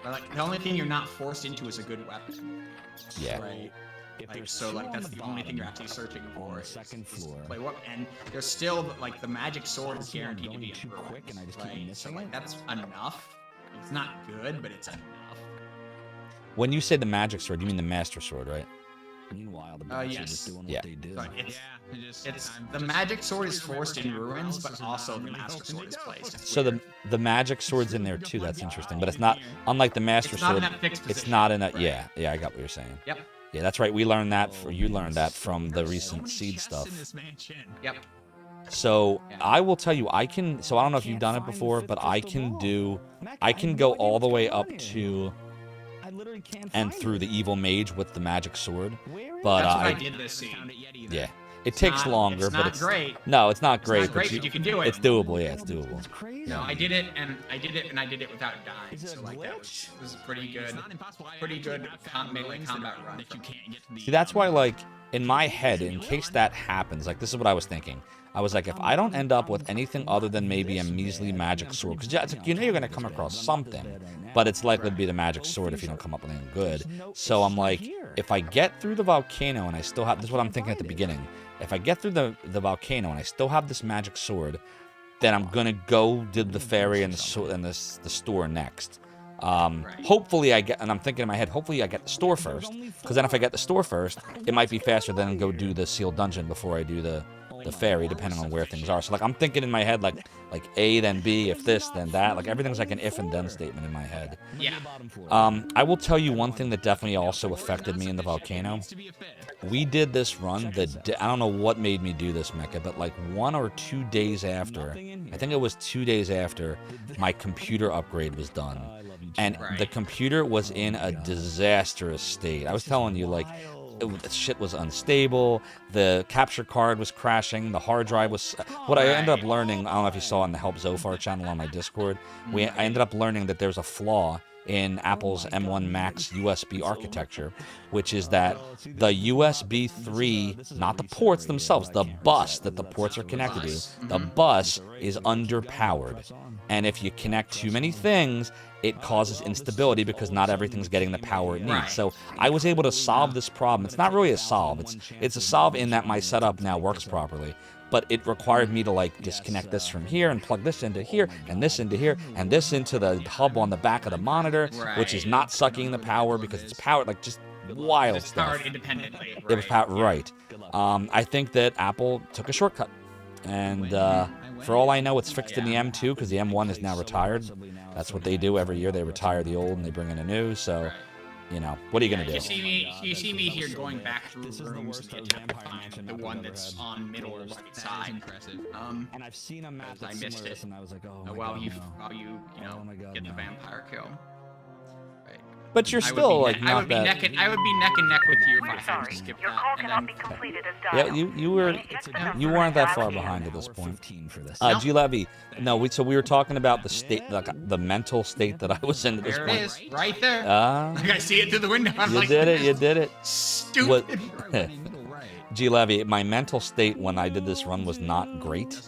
[SPEAKER 2] But like, the only thing you're not forced into is a good weapon.
[SPEAKER 1] Yeah.
[SPEAKER 2] Right.
[SPEAKER 6] If
[SPEAKER 2] Like,
[SPEAKER 6] there's
[SPEAKER 2] so
[SPEAKER 6] two
[SPEAKER 2] like
[SPEAKER 6] on
[SPEAKER 2] that's
[SPEAKER 6] the
[SPEAKER 2] the only thing you're
[SPEAKER 6] bottom,
[SPEAKER 2] actually searching
[SPEAKER 6] on
[SPEAKER 2] for.
[SPEAKER 6] the
[SPEAKER 2] is-
[SPEAKER 6] second
[SPEAKER 2] is
[SPEAKER 6] floor.
[SPEAKER 2] play what? And there's still like the magic sword is
[SPEAKER 6] Honestly, I'm
[SPEAKER 2] guaranteed to
[SPEAKER 6] going
[SPEAKER 2] be
[SPEAKER 6] too
[SPEAKER 2] in
[SPEAKER 6] quick and I just keep
[SPEAKER 2] right?
[SPEAKER 6] missing
[SPEAKER 2] So like
[SPEAKER 6] it.
[SPEAKER 2] that's enough. It's not good, but it's enough.
[SPEAKER 1] When you say the magic sword, you mean the master sword, right?
[SPEAKER 6] Meanwhile, the bats are
[SPEAKER 2] yes.
[SPEAKER 6] just doing
[SPEAKER 1] Yeah.
[SPEAKER 6] what they do.
[SPEAKER 2] So it's the magic sword is forced in ruins, but also the master sword is placed. It's
[SPEAKER 1] So
[SPEAKER 2] weird.
[SPEAKER 1] the magic sword's in there too. That's interesting, but it's not unlike the master
[SPEAKER 2] It's not in
[SPEAKER 1] sword.
[SPEAKER 2] that fixed
[SPEAKER 1] It's
[SPEAKER 2] position.
[SPEAKER 1] not in a
[SPEAKER 2] Right.
[SPEAKER 1] yeah. I got what you're saying.
[SPEAKER 2] Yep.
[SPEAKER 1] Yeah, that's right. We learned that. You learned that from the recent seed stuff.
[SPEAKER 2] Yep.
[SPEAKER 1] So
[SPEAKER 2] Yeah.
[SPEAKER 1] I will tell you, I can. So I don't know if you've done it before, but I can do. I can go all the way up to
[SPEAKER 6] I literally can't
[SPEAKER 1] and
[SPEAKER 6] find
[SPEAKER 1] through
[SPEAKER 6] it.
[SPEAKER 1] the evil mage with the magic sword.
[SPEAKER 6] Where is
[SPEAKER 1] But
[SPEAKER 2] That's what
[SPEAKER 1] I
[SPEAKER 2] I did this scene.
[SPEAKER 1] yeah, it takes longer,
[SPEAKER 2] it's
[SPEAKER 1] but
[SPEAKER 2] not great.
[SPEAKER 1] no, it's not
[SPEAKER 2] It's
[SPEAKER 1] great.
[SPEAKER 2] not great,
[SPEAKER 1] but
[SPEAKER 2] but you can do it.
[SPEAKER 1] It's doable. Yeah, it's doable.
[SPEAKER 6] It's crazy.
[SPEAKER 2] No, I did it, and I did it without dying.
[SPEAKER 6] Is it a
[SPEAKER 2] So like that
[SPEAKER 6] glitch?
[SPEAKER 2] was pretty good. Pretty good melee combat run.
[SPEAKER 1] See, that's why, like, in my head, in case that happens, like, this is what I was thinking. I was like, if I don't end up with anything other than maybe a measly magic sword, because you know you're going to come across something, but it's likely to be the magic sword if you don't come up with anything good. So I'm like, if I get through the volcano and I still have, this is what I'm thinking at the beginning, if I get through the volcano and I still have this magic sword, then I'm going to go do the fairy and the store next. Hopefully I get, and I'm thinking in my head, hopefully I get the store first, because then if I get the store first, it might be faster than go do the sealed dungeon before I do the fairy, depending on where things are. So like I'm thinking in my head like A then B, if this then that, like everything's like an if and then statement in my head.
[SPEAKER 2] Yeah.
[SPEAKER 1] I will tell you one thing that definitely also affected me in the volcano. We did this run I don't know what made me do this, Mecha, but like 1 or 2 days after, I think it was 2 days after, my computer upgrade was done. And the computer was in a disastrous state. I was telling you, like, shit was unstable. The capture card was crashing. The hard drive was. What I ended up learning, I don't know if you saw on the Help Zophar channel on my Discord, I ended up learning that there's a flaw in Apple's M1 Max USB architecture, which is that the USB 3, not the ports themselves, the bus that the ports are connected to, the bus is underpowered. And if you connect too many things, it causes instability because not everything's getting the power it needs.
[SPEAKER 2] Right.
[SPEAKER 1] So I was able to solve this problem. It's not really a solve. It's a solve in that my setup now works properly. But it required me to like disconnect this from here and plug this into here and this into here and this into the hub on the back of the monitor, which is not sucking the power because it's powered, like just wild
[SPEAKER 2] It's
[SPEAKER 1] stuff.
[SPEAKER 2] powered independently.
[SPEAKER 1] It was powered, right. I think that Apple took a shortcut. And for all I know, it's fixed in the M2 because the M1 is now retired. That's what they do every year. They retire the old and they bring in a new. So, you know, what are you going to
[SPEAKER 2] You
[SPEAKER 1] do?
[SPEAKER 2] see me here going back through rooms in the attempt to find the one that's on middle right side.
[SPEAKER 6] And I've seen a map
[SPEAKER 2] I
[SPEAKER 6] that's
[SPEAKER 2] missed
[SPEAKER 6] similar to
[SPEAKER 2] it.
[SPEAKER 6] this, and I was like, oh my
[SPEAKER 2] While
[SPEAKER 6] god,
[SPEAKER 2] you
[SPEAKER 6] no. Oh my God,
[SPEAKER 2] get the
[SPEAKER 6] no.
[SPEAKER 2] vampire kill. Right.
[SPEAKER 1] But you're
[SPEAKER 2] I would
[SPEAKER 1] still
[SPEAKER 2] be
[SPEAKER 1] like
[SPEAKER 2] ne- I
[SPEAKER 1] not
[SPEAKER 2] would be
[SPEAKER 1] that.
[SPEAKER 2] neck and I would be neck and neck with you if I
[SPEAKER 5] We're
[SPEAKER 2] had
[SPEAKER 5] sorry.
[SPEAKER 2] to skip
[SPEAKER 5] Your
[SPEAKER 2] that.
[SPEAKER 5] call
[SPEAKER 2] And
[SPEAKER 5] cannot
[SPEAKER 2] then
[SPEAKER 5] be completed as
[SPEAKER 1] Yeah,
[SPEAKER 5] dialed.
[SPEAKER 1] you were. You weren't that far behind at this point. G Levy, no, so we were talking about the state, like the mental state that I was in at this
[SPEAKER 2] there it
[SPEAKER 1] point.
[SPEAKER 2] is, right there.
[SPEAKER 1] Ah,
[SPEAKER 2] I see it through the window. I'm
[SPEAKER 1] you
[SPEAKER 2] like,
[SPEAKER 1] did it. You did it.
[SPEAKER 2] Stupid.
[SPEAKER 1] G Levy, my mental state when I did this run was not great.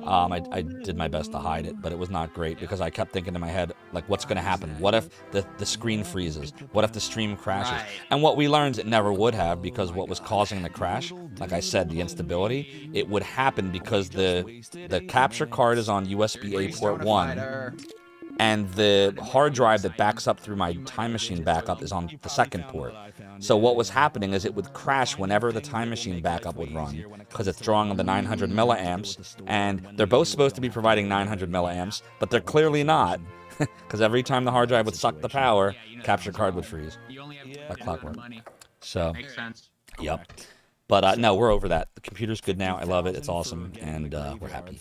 [SPEAKER 1] I did my best to hide it, but it was not great because I kept thinking in my head, like, what's going to happen? What if the screen freezes? What if the stream crashes?
[SPEAKER 2] Right.
[SPEAKER 1] And what we learned, it never would have because what was causing the crash, like I said, the instability, it would happen because the capture card is on USB-A port 1, and the hard drive that backs up through my time machine backup is on the second port. So what was happening is it would crash whenever the time machine backup would run because it's drawing on the 900 milliamps, and they're both supposed to be providing 900 milliamps, but they're clearly not because every time the hard drive would suck the power, capture card would freeze like clockwork. So,
[SPEAKER 2] Makes sense.
[SPEAKER 1] yep. But no, we're over that. The computer's good now. I love it. It's awesome, and we're happy.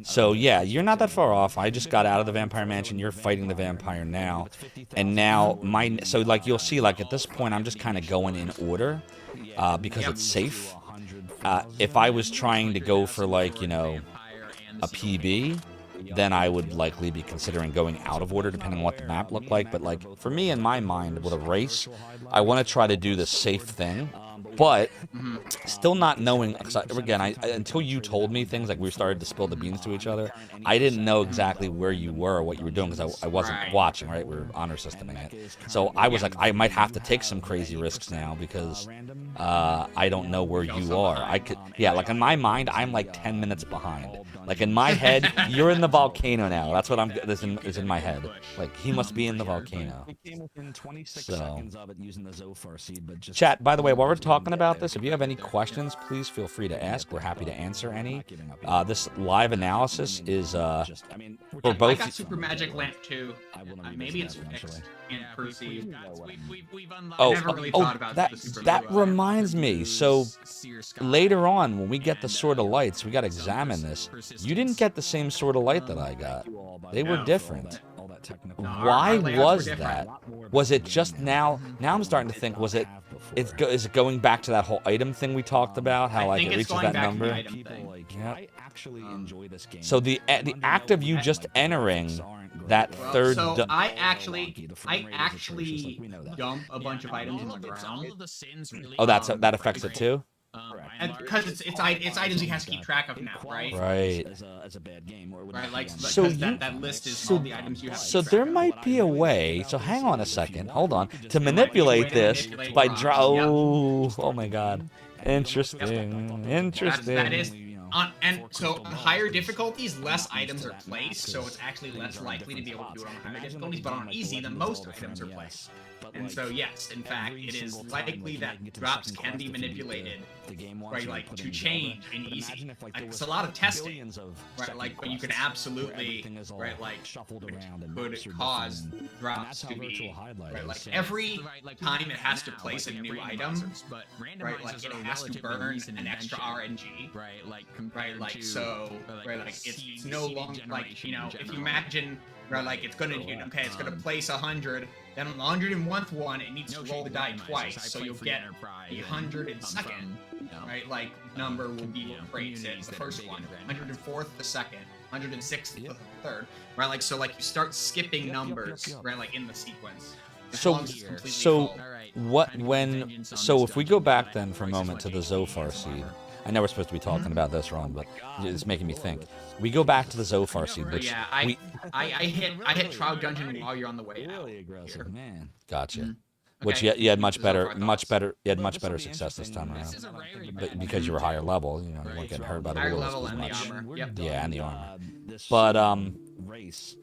[SPEAKER 1] So yeah, you're not that far off. I just got out of the vampire mansion. You're fighting the vampire now, and now so like you'll see, like at this point, I'm just kind of going in order because it's safe. If I was trying to go for like a PB, then I would likely be considering going out of order depending on what the map looked like. But like for me in my mind with a race, I want to try to do the safe thing. But still not knowing, again, until you told me things, like we started to spill the beans to each other, I didn't know exactly where you were or what you were doing because I wasn't watching, right? We were honor systeming it. So I was like, I might have to take some crazy risks now because I don't know where you are. Like in my mind, I'm like 10 minutes behind. Like in my head, you're in the volcano now. That's what is in my head. Like he must be in the volcano. So, chat, by the way, while we're talking about this, if you have any questions, please feel free to ask. We're happy to answer any. This live analysis is for both.
[SPEAKER 2] I got Super Magic Lamp too. Maybe it's fixed and perceived.
[SPEAKER 1] Oh,
[SPEAKER 2] never really thought about
[SPEAKER 1] that reminds me. So later on, when we get the Sword of Lights, we got to examine this. You didn't get the same Sword of Light that I got. They were different. Why was that? Was it just now? Now I'm starting to think, is it going back to that whole item thing we talked about? How like it reaches that number? Yeah. So the act of you just entering that third.
[SPEAKER 2] So I actually dump a bunch of items in the ground.
[SPEAKER 1] Oh, that affects it too.
[SPEAKER 2] Because it's items he has to keep track of now, right?
[SPEAKER 1] Right.
[SPEAKER 2] Right, like so that list is all the items you have.
[SPEAKER 1] So there might be a way. So hang on a second. Hold on. To manipulate this by Oh my God. Interesting.
[SPEAKER 2] That is. And so on higher difficulties, less items are placed, so it's actually less likely to be able to do it on higher difficulties. But on easy, then most items are placed. And so yes, in fact, it is likely that drops can be manipulated, right? Like to change in easy. It's a lot of testing, right? Like, but you can absolutely, right? Like, could cause drops to be, right? Like every time it has to place a new item, right? Like it has to burn an extra RNG, right? Like so, right? Like it's no longer like if you imagine. Right, like it's gonna place 100. Then on the 101th one, it needs to roll the die twice, so you'll get the 102nd, right? Like number will be praised the first one, 104th the second, 106th the third, right? Like so, like you start skipping numbers, right? Like in the sequence. So
[SPEAKER 1] if we go back then for a moment to the Zophar seed. I know we're supposed to be talking about this, Ron, but it's making me think. We go back to the Zophar seed, which
[SPEAKER 2] I hit Trial Dungeon while you're on the way out.
[SPEAKER 6] Really aggressive, man.
[SPEAKER 1] Gotcha. Which you had much better success this time around. But because you were higher level, you weren't getting hurt by the wolves as much. Yeah, and the armor. But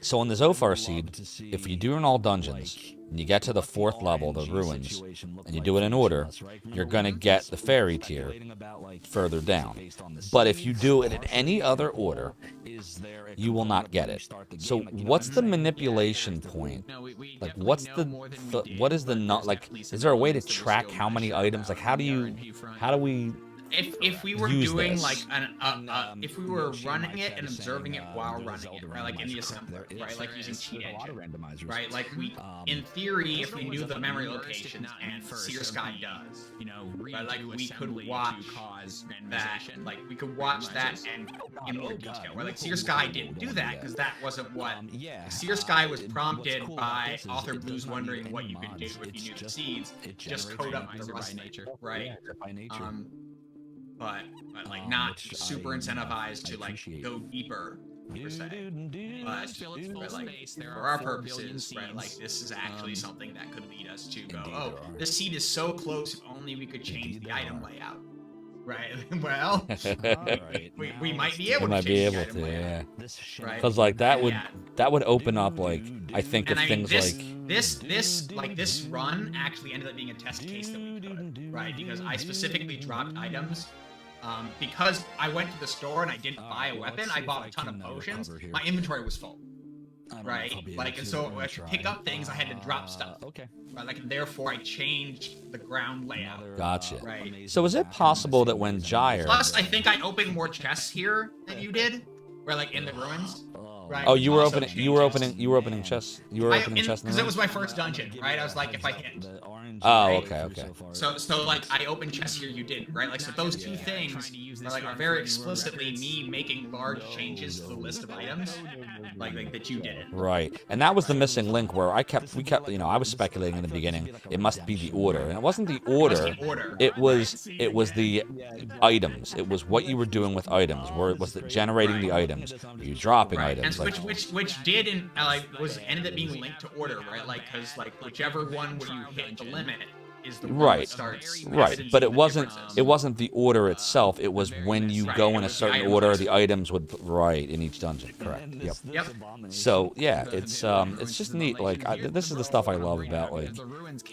[SPEAKER 1] so on the Zophar seed, if you do in all dungeons, and you get to the 4th level, the ruins, and you do it in order, you're gonna get the fairy tier further down. But if you do it in any other order, you will not get it. So what's the manipulation point? Like what's what is the like? Is there a way to track how many items? Like how do we?
[SPEAKER 2] If we were doing this, like if we were running it and observing it while running it, right, like in the assembler, right, like using cheat engine, right, like we, in theory, if we knew the memory locations, and Seer Sky does, right, like we could watch that, and in more detail, right, like Seer Sky didn't do that because that wasn't what Seer Sky was prompted by Author Blues wondering what you could do if you knew the seeds, just code up the rust nature, right? But like not super incentivized to like go deeper per se. But like for our purposes, right, like this is actually something that could lead us to go, oh, this seed is so close, if only we could change the item layout. Right. Well, we might be able to change the item layout. Right.
[SPEAKER 1] Because like that would open up like I think of things
[SPEAKER 2] like this run actually ended up being a test case that we could, right? Because I specifically dropped items. Because I went to the store and I didn't buy a weapon, I bought a ton of potions. My inventory was full. right? Like, and so to pick up things, I had to drop stuff.
[SPEAKER 6] Okay.
[SPEAKER 2] Right? Like, therefore, I changed the ground layout.
[SPEAKER 1] Gotcha.
[SPEAKER 2] Right.
[SPEAKER 1] So is it possible that when Gyre...
[SPEAKER 2] Plus, I think I opened more chests here than you did, where like in the ruins. Right.
[SPEAKER 1] Oh, you were
[SPEAKER 2] Also
[SPEAKER 1] opening.
[SPEAKER 2] changes.
[SPEAKER 1] You were opening chests. You were opening chests.
[SPEAKER 2] Because it was my first dungeon, right? I was like, if I hit.
[SPEAKER 1] Oh, okay.
[SPEAKER 2] So like I opened chests here, you did, right? Like, so those two things are very explicitly me making large changes to the list of items, like that you did it.
[SPEAKER 1] Right, and that was the missing link where we kept, you know, I was speculating in the beginning it must be the order, and it wasn't the order. It was the items. It was what you were doing with items. Where it was generating the items. Were you dropping items?
[SPEAKER 2] And which did ended up being linked to order, right? Like, because like whichever one where you hit the limit is the one that starts.
[SPEAKER 1] Right, but it wasn't the order itself. It was when you go in a certain order, the items would in each dungeon. Correct. Yep. So yeah, it's just neat. Like this is the stuff I love about, like,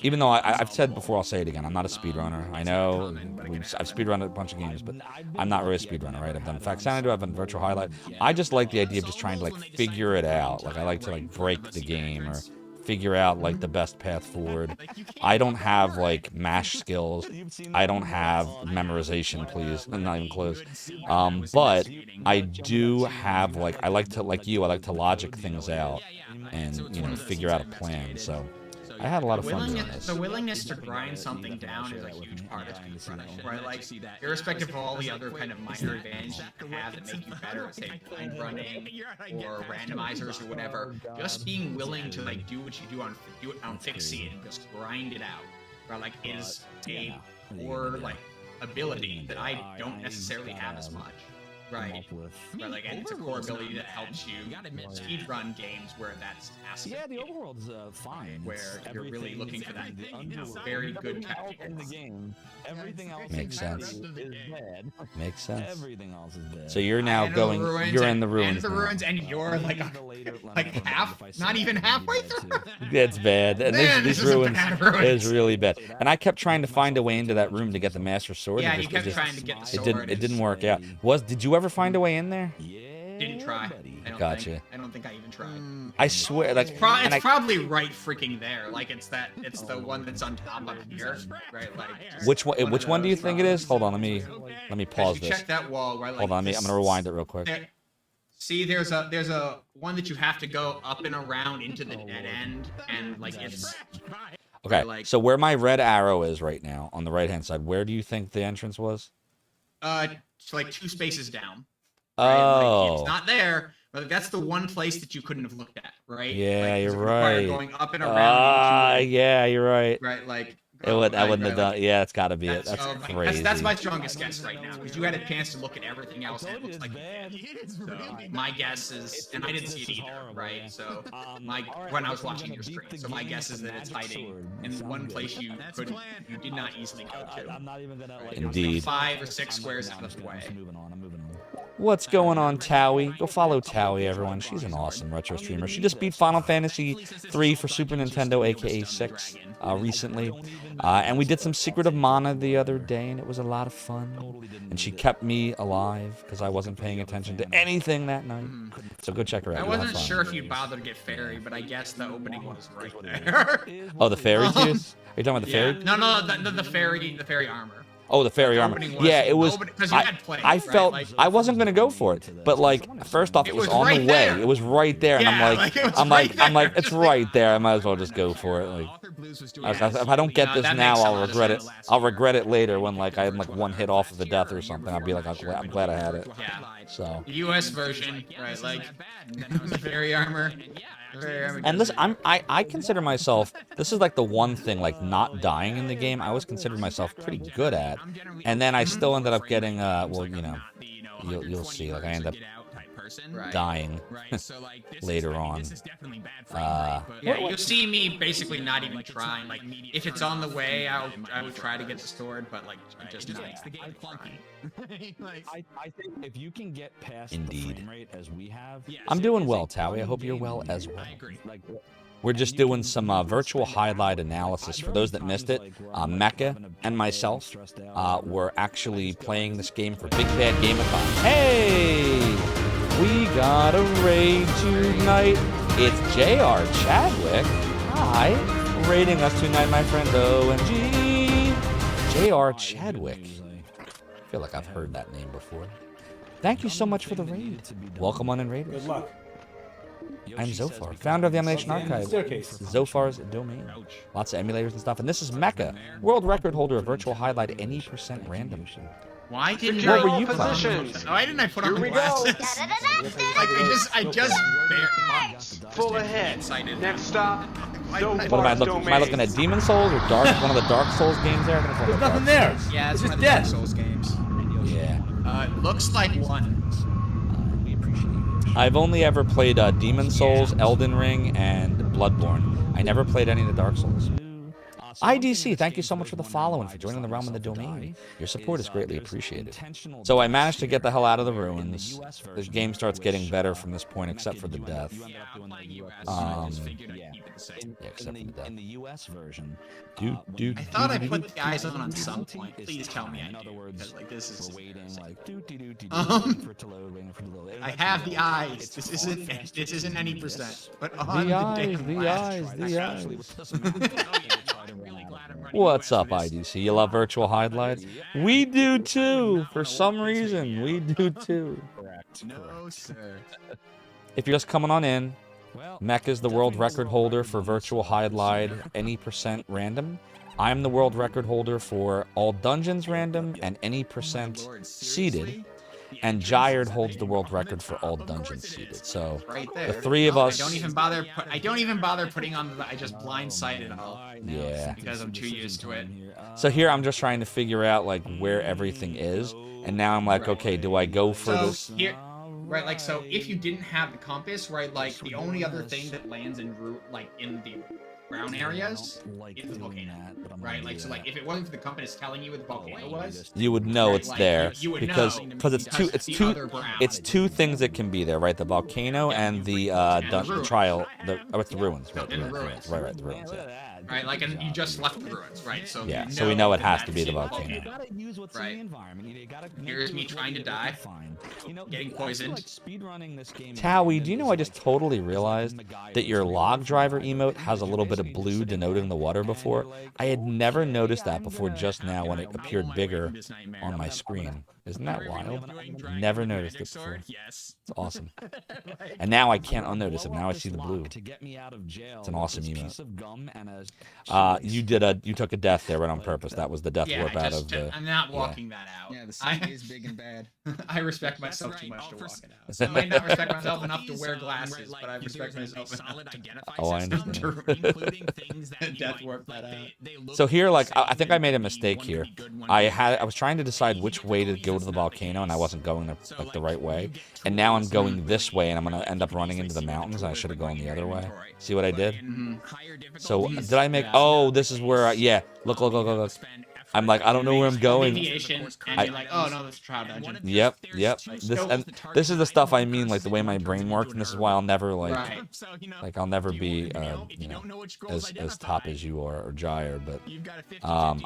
[SPEAKER 1] even though I've said before, I'll say it again. I'm not a speedrunner. I know I've speedrun a bunch of games, but I'm not really a speedrunner, right? I've done Faxanadu, I've done Virtual Hydlide. I just like the idea of just trying to like figure it out. Like I like to like break the game or figure out like the best path forward. I don't have like mash skills. I don't have memorization, please. I'm not even close. But I do have like I like to logic things out and, you know, figure out a plan. So I had a lot of fun doing this.
[SPEAKER 2] The willingness to grind something down is a huge part of speedrunning, right? Like, irrespective of all the other kind of minor advantages you have that make you better at, say, blind running or randomizers or whatever, just being willing to like do what you do on Fixie and just grind it out, right? Like, is a core like ability that I don't necessarily have as much. Right, like, and it's a core ability that helps you speedrun games where that's aspect.
[SPEAKER 6] Yeah, the overworld is fine.
[SPEAKER 2] Where you're really looking for that very good tactics.
[SPEAKER 6] In the game, everything else
[SPEAKER 1] Makes sense.
[SPEAKER 6] is bad.
[SPEAKER 1] Makes sense.
[SPEAKER 6] Everything else is bad.
[SPEAKER 1] So you're now going. You're in the ruins.
[SPEAKER 2] And you're like half, not even halfway through.
[SPEAKER 1] It's bad. And these ruins is really bad. And I kept trying to find a way into that room to get the Master Sword.
[SPEAKER 2] Yeah, you kept trying to get the sword.
[SPEAKER 1] It didn't work out. Did you ever find a way in there?
[SPEAKER 2] Didn't try.
[SPEAKER 1] Gotcha.
[SPEAKER 2] I don't think I even tried.
[SPEAKER 1] I swear, like,
[SPEAKER 2] it's probably right freaking there. Like, it's the one that's on top up here, right? Like,
[SPEAKER 1] which one do you think it is? Hold on, let me pause this.
[SPEAKER 2] Check that wall, right? Like,
[SPEAKER 1] hold on, I'm gonna rewind it real quick.
[SPEAKER 2] See, there's a one that you have to go up and around into the dead end, and like it's.
[SPEAKER 1] Okay,
[SPEAKER 2] like,
[SPEAKER 1] so where my red arrow is right now on the right hand side, where do you think the entrance was?
[SPEAKER 2] It's like 2 spaces down.
[SPEAKER 1] Right? Oh.
[SPEAKER 2] Like, it's not there, but that's the one place that you couldn't have looked at, right?
[SPEAKER 1] Yeah,
[SPEAKER 2] like,
[SPEAKER 1] you're right.
[SPEAKER 2] Going up and around.
[SPEAKER 1] Yeah, you're right.
[SPEAKER 2] Right, like.
[SPEAKER 1] I wouldn't have done. Yeah, it's got to be it. That's crazy.
[SPEAKER 2] That's my strongest guess right now, because you had a chance to look at everything else, and it looks like so my guess is, and I didn't see it either, right? So when I was watching your screen, so my guess is that it's hiding in one place you did not easily go to.
[SPEAKER 1] Indeed.
[SPEAKER 2] 5 or 6 squares out of the way.
[SPEAKER 1] What's going on, Towie? Go follow Towie, everyone. She's an awesome retro streamer. She just beat Final Fantasy 3 for Super Nintendo, aka 6, recently. And we did some Secret of Mana the other day, and it was a lot of fun. And she kept me alive because I wasn't paying attention to anything that night. So go check her out.
[SPEAKER 2] I wasn't sure if you'd bother to get Fairy, but I guess the opening was right there.
[SPEAKER 1] Oh, the Fairy juice? Are you talking about the Fairy?
[SPEAKER 2] No, the Fairy armor.
[SPEAKER 1] Oh, the fairy armor. Yeah, it was. I felt I wasn't gonna go for it, but like first off, it was on the way. It was right there, and I'm like, it's right there. I might as well just go for it. Like, if I don't get this now, I'll regret it. I'll regret it later when like I had like one hit off of the death or something. I'll be like, I'm glad I had it.
[SPEAKER 2] Yeah.
[SPEAKER 1] So.
[SPEAKER 2] The U.S. version, right? Like the fairy armor.
[SPEAKER 1] And listen, I consider myself, this is like the one thing, like not dying in the game, I always considered myself pretty good at. And then I still ended up getting, well, you know, you'll see, like I end up dying later on.
[SPEAKER 2] Yeah, you'll see me basically not even trying. Like, if it's on the way, I would try to get the sword, but like, just not trying.
[SPEAKER 6] I think if you can get past
[SPEAKER 1] Indeed.
[SPEAKER 6] the frame rate as we have,
[SPEAKER 1] I'm doing well, Towie. I hope you're well as well. We're just doing some Virtual Hydlide analysis. For those that missed it, Mecha and myself were actually playing this game for Big Bad Game-a-thon. Hey! We got a raid tonight. It's J.R. Chadwick. Hi. Rating us tonight, my friend. OMG. J.R. Chadwick. I feel like I've heard that name before. Thank you so much for the raid. Welcome on in, Raiders.
[SPEAKER 5] Good luck.
[SPEAKER 1] I'm Zophar, founder of the Emulation Archive.
[SPEAKER 5] Staircase.
[SPEAKER 1] Zophar's domain. Lots of emulators and stuff. And this is Mecha, world record holder of Virtual Hydlide any % random.
[SPEAKER 2] Why didn't
[SPEAKER 1] What
[SPEAKER 2] you?
[SPEAKER 1] were you playing?
[SPEAKER 2] Why didn't I put on the glasses? Like I just
[SPEAKER 7] Full ahead. Next stop.
[SPEAKER 1] What am I looking? Am I looking at Demon Souls or Dark? One of the Dark Souls games there?
[SPEAKER 5] There's nothing there.
[SPEAKER 2] Yeah, it's
[SPEAKER 5] It's
[SPEAKER 2] one
[SPEAKER 5] just
[SPEAKER 2] of the Dark
[SPEAKER 5] dead.
[SPEAKER 2] Souls games.
[SPEAKER 1] Yeah.
[SPEAKER 2] Looks like one.
[SPEAKER 1] I've only ever played Demon Souls, Elden Ring, and Bloodborne. I never played any of the Dark Souls. IDC, thank you so much for the follow and for joining the realm and the domain. Your support is greatly appreciated. So I managed to get the hell out of the ruins. The game starts getting better from this point, except for the death.
[SPEAKER 6] Yeah,
[SPEAKER 1] except for the death.
[SPEAKER 6] in the US version.
[SPEAKER 2] I thought I put the eyes on some point.
[SPEAKER 6] is
[SPEAKER 2] Please tell me
[SPEAKER 6] time.
[SPEAKER 2] I
[SPEAKER 6] In other
[SPEAKER 2] do,
[SPEAKER 6] words,
[SPEAKER 2] because like this is
[SPEAKER 6] we're waiting
[SPEAKER 2] embarrassing.
[SPEAKER 6] like waiting for it to load, waiting for it to load.
[SPEAKER 2] I have the eyes. This isn't any percent. But on
[SPEAKER 1] The
[SPEAKER 2] the
[SPEAKER 1] eyes,
[SPEAKER 2] damn
[SPEAKER 1] the
[SPEAKER 2] flash
[SPEAKER 1] eyes,
[SPEAKER 2] drive.
[SPEAKER 1] the
[SPEAKER 6] Actually,
[SPEAKER 1] eyes.
[SPEAKER 6] with this amount of time,
[SPEAKER 1] What's up, IDC? You love Virtual Hydlide? We do too. For some reason, we do too.
[SPEAKER 6] Correct.
[SPEAKER 2] No, sir.
[SPEAKER 1] If you're just coming on in,
[SPEAKER 6] Well,
[SPEAKER 1] Mech is the world record holder for Virtual Hydlide any % random. I'm the world record holder for all dungeons random and any % seeded. And Jyard holds the world record for all dungeons seeded. So
[SPEAKER 2] Right there.
[SPEAKER 1] the three of us.
[SPEAKER 2] I don't even bother putting on the. I just blindsided all.
[SPEAKER 1] Yeah.
[SPEAKER 2] Because I'm too used to it.
[SPEAKER 1] So here I'm just trying to figure out like where everything is, and now I'm like, okay, do I go for
[SPEAKER 2] So
[SPEAKER 1] this?
[SPEAKER 2] here, right? Like so, if you didn't have the compass, right? Like the only other thing that lands in in the brown areas is the volcano, right? Like so, like if it wasn't for the compass telling you where the volcano was,
[SPEAKER 1] You would know it's
[SPEAKER 2] like,
[SPEAKER 1] there
[SPEAKER 2] you would
[SPEAKER 1] because
[SPEAKER 2] know
[SPEAKER 1] it's
[SPEAKER 2] other brown.
[SPEAKER 1] it's two things that can be there, right? The volcano and the
[SPEAKER 2] the
[SPEAKER 1] the
[SPEAKER 2] ruins.
[SPEAKER 1] trial. It's the ruins, right?
[SPEAKER 2] And the
[SPEAKER 1] The
[SPEAKER 2] ruins.
[SPEAKER 1] Right, the ruins. Yeah.
[SPEAKER 2] Right, like, and you just left the ruins, right? So
[SPEAKER 1] Yeah,
[SPEAKER 2] you
[SPEAKER 1] so we know it
[SPEAKER 2] that
[SPEAKER 1] has
[SPEAKER 2] that
[SPEAKER 1] to be the
[SPEAKER 2] shit
[SPEAKER 1] volcano.
[SPEAKER 6] You gotta use what's in
[SPEAKER 2] Right.
[SPEAKER 6] the environment. You gotta make
[SPEAKER 2] Here's
[SPEAKER 6] do
[SPEAKER 2] me
[SPEAKER 6] with
[SPEAKER 2] trying
[SPEAKER 6] what
[SPEAKER 2] to
[SPEAKER 6] you
[SPEAKER 2] die.
[SPEAKER 6] find. You know,
[SPEAKER 2] Getting
[SPEAKER 6] I feel
[SPEAKER 2] poisoned.
[SPEAKER 6] like speedrunning this game.
[SPEAKER 1] Towie, do you know I just totally realized that your log driver emote has a little bit of blue denoting the water before? I had never noticed that before just now when it appeared bigger on my screen. Isn't that wild? Never noticed it before.
[SPEAKER 2] Yes.
[SPEAKER 1] It's awesome. And now I can't unnotice it. Now I see the blue.
[SPEAKER 6] To get me out of jail.
[SPEAKER 1] It's an awesome
[SPEAKER 6] this
[SPEAKER 1] emote.
[SPEAKER 6] piece of gum and a
[SPEAKER 1] You took a death there right on purpose. That was the death
[SPEAKER 2] Yeah,
[SPEAKER 1] warp out of the.
[SPEAKER 2] I'm not walking that out.
[SPEAKER 8] Yeah, the city is big and bad.
[SPEAKER 2] I respect myself too much to walk it out. I might not respect myself enough to wear glasses, but I respect myself enough to
[SPEAKER 1] Oh, I understand.
[SPEAKER 2] including things that death warp that out.
[SPEAKER 1] So here, like, I think I made a mistake here. I was trying to decide which way to go to the volcano, and I wasn't going like the right way. And now I'm going this way, and I'm gonna end up running into the mountains. And I should have gone the other way. See what I did? So did I make? Oh, this is where. Yeah. Look. I'm like, I don't know where I'm going.
[SPEAKER 2] Deviation, and you're like, oh no, that's a trial dungeon.
[SPEAKER 1] Yep. This is the stuff I mean, like the way my brain works, and this is why I'll never
[SPEAKER 2] Right.
[SPEAKER 1] I'll never be as top as you are or Jyard, but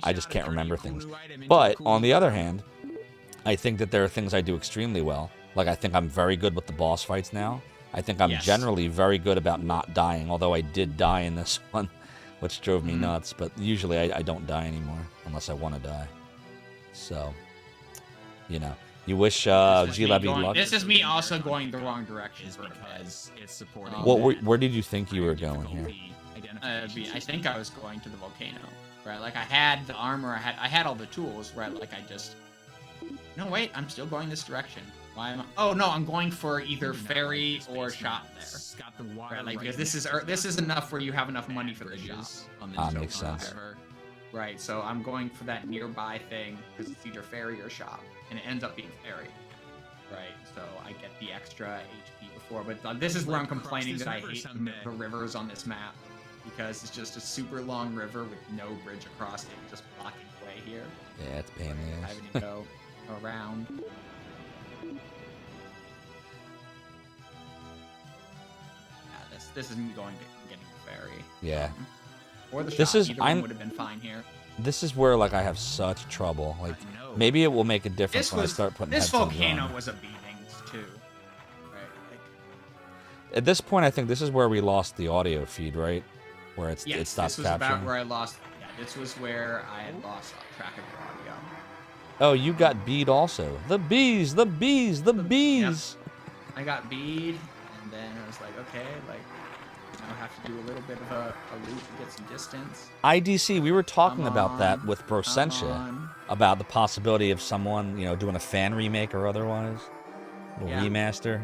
[SPEAKER 1] I just can't remember things. But on the other hand, I think that there are things I do extremely well. Like I think I'm very good with the boss fights now. I think I'm generally very good about not dying, although I did die in this one, which drove me nuts. But usually I don't die anymore unless I want to die. So, you wish G-Levy luck.
[SPEAKER 2] This is me also going the wrong direction because
[SPEAKER 8] it's supporting.
[SPEAKER 1] Where did you think you were going here?
[SPEAKER 2] I think I was going to the volcano, right? Like I had the armor, I had all the tools, right? Like I just. No, wait, I'm still going this direction. Why am I? Oh no, I'm going for either ferry or shop there. Right, like because this is enough where you have enough money for the shop.
[SPEAKER 1] Makes sense.
[SPEAKER 2] Right, so I'm going for that nearby thing because it's either ferry or shop, and it ends up being ferry. Right, so I get the extra HP before, but this is where I'm complaining that I hate the rivers on this map because it's just a super long river with no bridge across it, just blocking the way here.
[SPEAKER 1] Yeah, it's a pain in the ass.
[SPEAKER 2] Having to go around. Yeah, this is me getting the ferry.
[SPEAKER 1] Yeah.
[SPEAKER 2] Or the shop.
[SPEAKER 1] This is-
[SPEAKER 2] Either one
[SPEAKER 1] I'm-
[SPEAKER 2] would have been fine here.
[SPEAKER 1] This is where like I have such trouble. Like maybe it will make a difference when I start putting
[SPEAKER 2] this
[SPEAKER 1] headsets
[SPEAKER 2] volcano
[SPEAKER 1] on.
[SPEAKER 2] was a beating too. Right.
[SPEAKER 1] At this point, I think this is where we lost the audio feed, right? Where it
[SPEAKER 2] Yes,
[SPEAKER 1] stopped
[SPEAKER 2] this was
[SPEAKER 1] capturing.
[SPEAKER 2] about where I lost. Yeah, this was where I had lost track of your audio.
[SPEAKER 1] Oh, you got bead also. The bees, the bees, the bees.
[SPEAKER 2] Yep. I got bead, and then I was like, okay, like I'll have to do a little bit of a loop to get some distance.
[SPEAKER 1] IDC, we were talking
[SPEAKER 2] Come
[SPEAKER 1] about that
[SPEAKER 2] on,
[SPEAKER 1] with
[SPEAKER 2] come
[SPEAKER 1] Brosentia,
[SPEAKER 2] on.
[SPEAKER 1] about the possibility of someone, doing a fan remake or otherwise, a
[SPEAKER 2] Yeah.
[SPEAKER 1] remaster.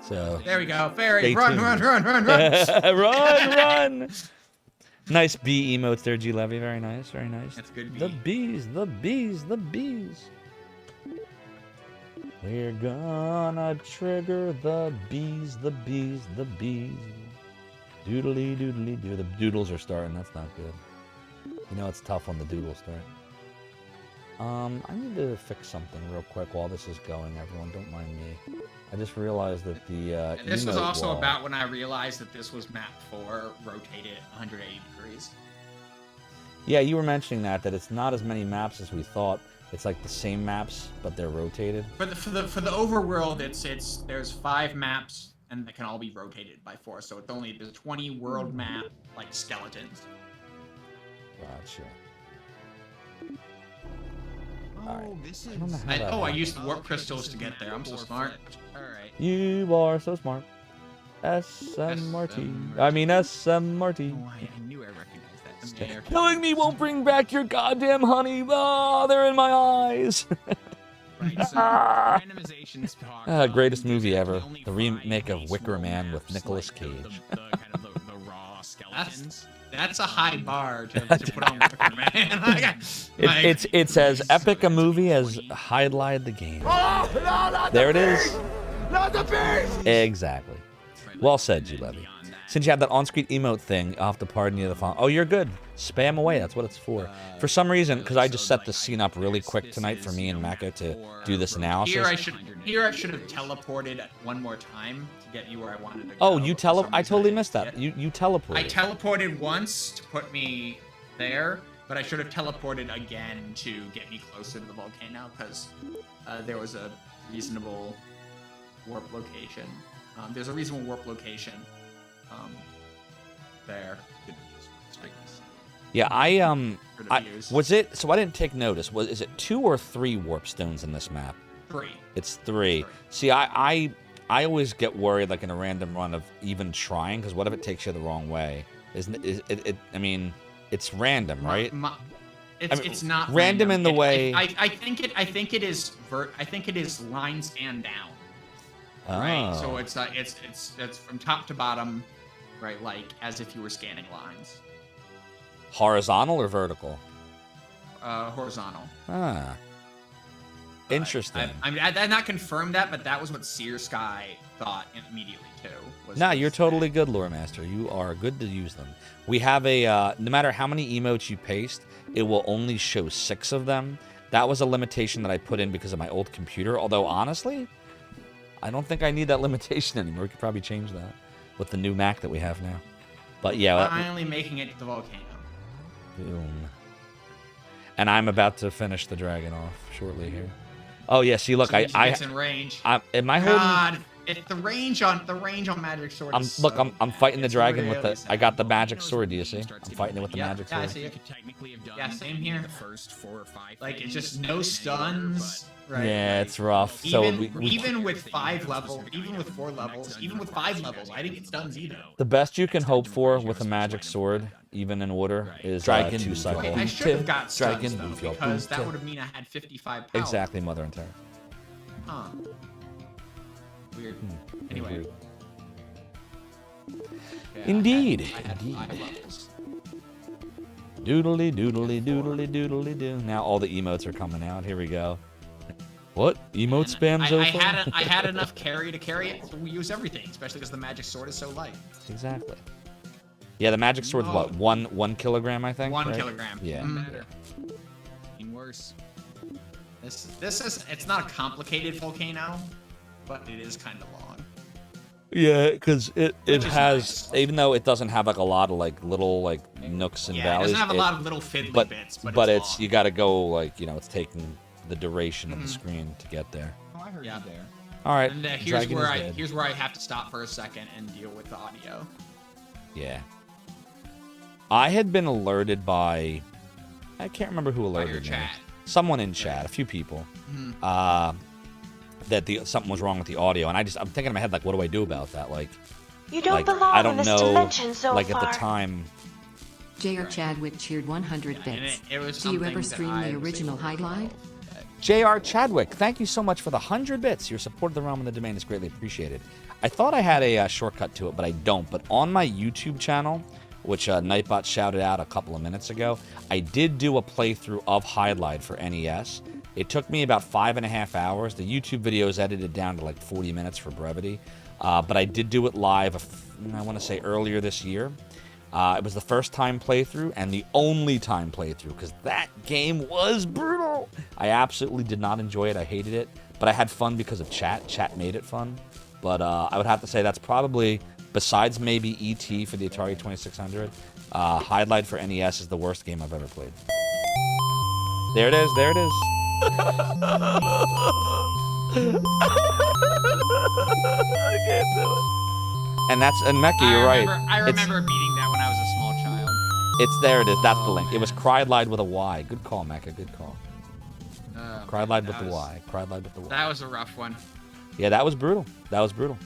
[SPEAKER 1] So
[SPEAKER 2] There we go, fairy,
[SPEAKER 1] stay
[SPEAKER 2] run,
[SPEAKER 1] tuned.
[SPEAKER 2] run.
[SPEAKER 1] run. Nice bee emotes there, G Levy. Very nice, very nice.
[SPEAKER 2] That's good.
[SPEAKER 1] The bees, the bees, the bees. We're gonna trigger the bees, the bees, the bees. Doodly doodly doo. The doodles are starting. That's not good. You know it's tough when the doodles start. I need to fix something real quick while this is going. Everyone, don't mind me. I just realized that the
[SPEAKER 2] And this was
[SPEAKER 1] emote
[SPEAKER 2] also
[SPEAKER 1] wall-
[SPEAKER 2] about when I realized that this was map 4 rotated 180 degrees.
[SPEAKER 1] Yeah, you were mentioning that it's not as many maps as we thought. It's like the same maps, but they're rotated.
[SPEAKER 2] For the overworld, there's 5 maps and they can all be rotated by 4. So there's 20 world map like skeletons.
[SPEAKER 1] Gotcha.
[SPEAKER 5] Oh,
[SPEAKER 1] Alright.
[SPEAKER 5] this
[SPEAKER 1] I don't know
[SPEAKER 5] is.
[SPEAKER 1] how that
[SPEAKER 2] I
[SPEAKER 1] happened.
[SPEAKER 2] used warp crystals to get there. I'm so smart.
[SPEAKER 5] All right.
[SPEAKER 1] You are so smart. SMRT. I mean SMRT.
[SPEAKER 5] Oh, I knew I recognized that.
[SPEAKER 2] Yeah.
[SPEAKER 1] Killing me won't bring back your goddamn honey. Oh, they're in my eyes.
[SPEAKER 5] Right, so randomization's talk.
[SPEAKER 1] Greatest
[SPEAKER 5] there's
[SPEAKER 1] movie ever.
[SPEAKER 5] only
[SPEAKER 1] The
[SPEAKER 5] 5
[SPEAKER 1] remake of
[SPEAKER 5] base
[SPEAKER 1] Wicker
[SPEAKER 5] world
[SPEAKER 1] Man with
[SPEAKER 5] maps,
[SPEAKER 1] Nicolas
[SPEAKER 5] like
[SPEAKER 1] Cage.
[SPEAKER 5] The kind of the raw skeletons.
[SPEAKER 2] That's a high bar to put on Wicker Man.
[SPEAKER 1] It's as epic a movie as Hydlide the game.
[SPEAKER 7] Oh, no, not
[SPEAKER 1] There it
[SPEAKER 7] the
[SPEAKER 1] is.
[SPEAKER 7] bees! Not the bees!
[SPEAKER 1] Exactly. Well said, G Levy. Since you have that on-screen emote thing, I'll have to pardon you the phone. Oh, you're good. Spam away. That's what it's for. For some reason, because I just set the scene up really quick tonight for me and Mecca to do this analysis.
[SPEAKER 2] Here I should have teleported one more time to get you where I wanted to go.
[SPEAKER 1] Oh,
[SPEAKER 2] but for some
[SPEAKER 1] I
[SPEAKER 2] reason
[SPEAKER 1] totally
[SPEAKER 2] didn't
[SPEAKER 1] missed that.
[SPEAKER 2] get-
[SPEAKER 1] You teleported.
[SPEAKER 2] I teleported once to put me there, but I should have teleported again to get me closer to the volcano because there was a reasonable warp location. There's a reasonable warp location there.
[SPEAKER 1] Yeah,
[SPEAKER 2] For the views.
[SPEAKER 1] was it, so I didn't take notice. Is it 2 or 3 warp stones in this map?
[SPEAKER 2] 3.
[SPEAKER 1] It's 3. See, I always get worried, like in a random run, of even trying, because what if it takes you the wrong way? Isn't it? I mean, it's random, right?
[SPEAKER 2] It's not
[SPEAKER 1] random in the way.
[SPEAKER 2] I think it is line stand down. Right. So
[SPEAKER 1] Oh.
[SPEAKER 2] it's from top to bottom, right? Like as if you were scanning lines.
[SPEAKER 1] Horizontal or vertical?
[SPEAKER 2] Horizontal.
[SPEAKER 1] Ah. Interesting.
[SPEAKER 2] I not confirmed that, but that was what Seer Sky thought immediately too.
[SPEAKER 1] Nah, you're totally good, Lore Master. You are good to use them. We have a, no matter how many emotes you paste, it will only show 6 of them. That was a limitation that I put in because of my old computer, although honestly, I don't think I need that limitation anymore. We could probably change that with the new Mac that we have now. But yeah.
[SPEAKER 2] Finally making it to the volcano.
[SPEAKER 1] Boom. And I'm about to finish the dragon off shortly here. Oh yeah, see, look,
[SPEAKER 2] It's in range.
[SPEAKER 1] am I holding?
[SPEAKER 2] God, the range on Magic Sword.
[SPEAKER 1] I'm fighting the
[SPEAKER 2] it's
[SPEAKER 1] dragon with
[SPEAKER 2] really
[SPEAKER 1] the. I got the
[SPEAKER 2] sad.
[SPEAKER 1] magic sword. Do you see? I'm fighting it with the
[SPEAKER 2] Yeah,
[SPEAKER 1] magic
[SPEAKER 2] yeah, I
[SPEAKER 1] sword.
[SPEAKER 2] see it.
[SPEAKER 5] could technically have done
[SPEAKER 2] Yeah, same here.
[SPEAKER 5] the first 4 or 5
[SPEAKER 2] Like it's
[SPEAKER 5] things
[SPEAKER 2] just no stuns. Right.
[SPEAKER 1] Yeah,
[SPEAKER 2] like,
[SPEAKER 1] it's rough. So
[SPEAKER 2] even with 5 levels, even with 4 levels, even with 5 levels, I didn't get stuns either.
[SPEAKER 1] the best you can hope for with a magic sword, even in order, is
[SPEAKER 3] Dragon
[SPEAKER 1] 2 cycle.
[SPEAKER 2] Okay, I should have got stuns
[SPEAKER 3] Dragon,
[SPEAKER 2] though,
[SPEAKER 3] move your
[SPEAKER 2] because that
[SPEAKER 3] boot.
[SPEAKER 2] would have mean I had 55 power.
[SPEAKER 1] Exactly, Mother and Terra.
[SPEAKER 2] Huh. Weird. Anyway. Yeah,
[SPEAKER 1] Indeed.
[SPEAKER 2] I had 5 levels.
[SPEAKER 1] Doodly doodly doodly doodly doo. Now all the emotes are coming out. Here we go. What? Emote spam
[SPEAKER 2] I
[SPEAKER 1] Zophar?
[SPEAKER 2] had enough carry to carry it, so we use everything, especially because the magic sword is so light.
[SPEAKER 1] Exactly. Yeah, the magic sword's what? 1 kilogram, I think.
[SPEAKER 2] 1
[SPEAKER 1] right?
[SPEAKER 2] kilogram.
[SPEAKER 1] Yeah.
[SPEAKER 5] better. Even worse.
[SPEAKER 2] This is it's not a complicated volcano, but it is kind of long.
[SPEAKER 1] Yeah, because it
[SPEAKER 2] Which is
[SPEAKER 1] has,
[SPEAKER 2] nice.
[SPEAKER 1] even though it doesn't have like a lot of like little like nooks and
[SPEAKER 2] Yeah, it
[SPEAKER 1] valleys.
[SPEAKER 2] doesn't have a lot of little fiddly
[SPEAKER 1] but
[SPEAKER 2] bits,
[SPEAKER 1] but it's
[SPEAKER 2] long.
[SPEAKER 1] you got to go like it's taking the duration
[SPEAKER 2] Mm-hmm.
[SPEAKER 1] of the screen to get there.
[SPEAKER 5] Oh, I heard
[SPEAKER 2] Yeah.
[SPEAKER 5] you there.
[SPEAKER 1] All right.
[SPEAKER 2] And
[SPEAKER 1] Dragon is dead.
[SPEAKER 2] here's where I have to stop for a second and deal with the audio.
[SPEAKER 1] Yeah. I had been alerted by, I can't remember who
[SPEAKER 2] By your
[SPEAKER 1] alerted me.
[SPEAKER 2] chat.
[SPEAKER 1] Someone in chat, a few people, that something was wrong with the audio, and I'm thinking in my head, like, what do I do about that? Like,
[SPEAKER 8] You don't belong
[SPEAKER 1] I don't
[SPEAKER 8] in this
[SPEAKER 1] know.
[SPEAKER 8] dimension so
[SPEAKER 1] Like
[SPEAKER 8] far.
[SPEAKER 1] at the time,
[SPEAKER 9] J.R. Chadwick cheered 100
[SPEAKER 2] And
[SPEAKER 9] bits.
[SPEAKER 2] it was
[SPEAKER 9] Do you
[SPEAKER 2] something
[SPEAKER 9] ever
[SPEAKER 2] that
[SPEAKER 9] stream
[SPEAKER 2] I
[SPEAKER 9] the
[SPEAKER 2] was
[SPEAKER 9] original
[SPEAKER 2] able to
[SPEAKER 9] Hydlide?
[SPEAKER 1] J.R. Chadwick, thank you so much for the 100 bits. Your support of the realm and the domain is greatly appreciated. I thought I had a shortcut to it, but I don't. But on my YouTube channel, which Nightbot shouted out a couple of minutes ago, I did do a playthrough of Hydlide for NES. It took me about 5.5 hours. The YouTube video is edited down to like 40 minutes for brevity. But I did do it live, I want to say earlier this year. It was the first time playthrough and the only time playthrough because that game was brutal. I absolutely did not enjoy it. I hated it. But I had fun because of chat. Chat made it fun. But I would have to say that's probably, besides maybe E.T. for the Atari 2600, Hydlide for NES is the worst game I've ever played. There it is. There it is. I can't do it. And Mecca, you're right.
[SPEAKER 2] I remember beating that when I was a small child.
[SPEAKER 1] There it is. That's the link. It was Crydlide with a Y. Good call, Mecca. Good call. Crydlide with the Y. Crydlide with the Y.
[SPEAKER 2] That was a rough one.
[SPEAKER 1] Yeah, that was brutal. That was brutal.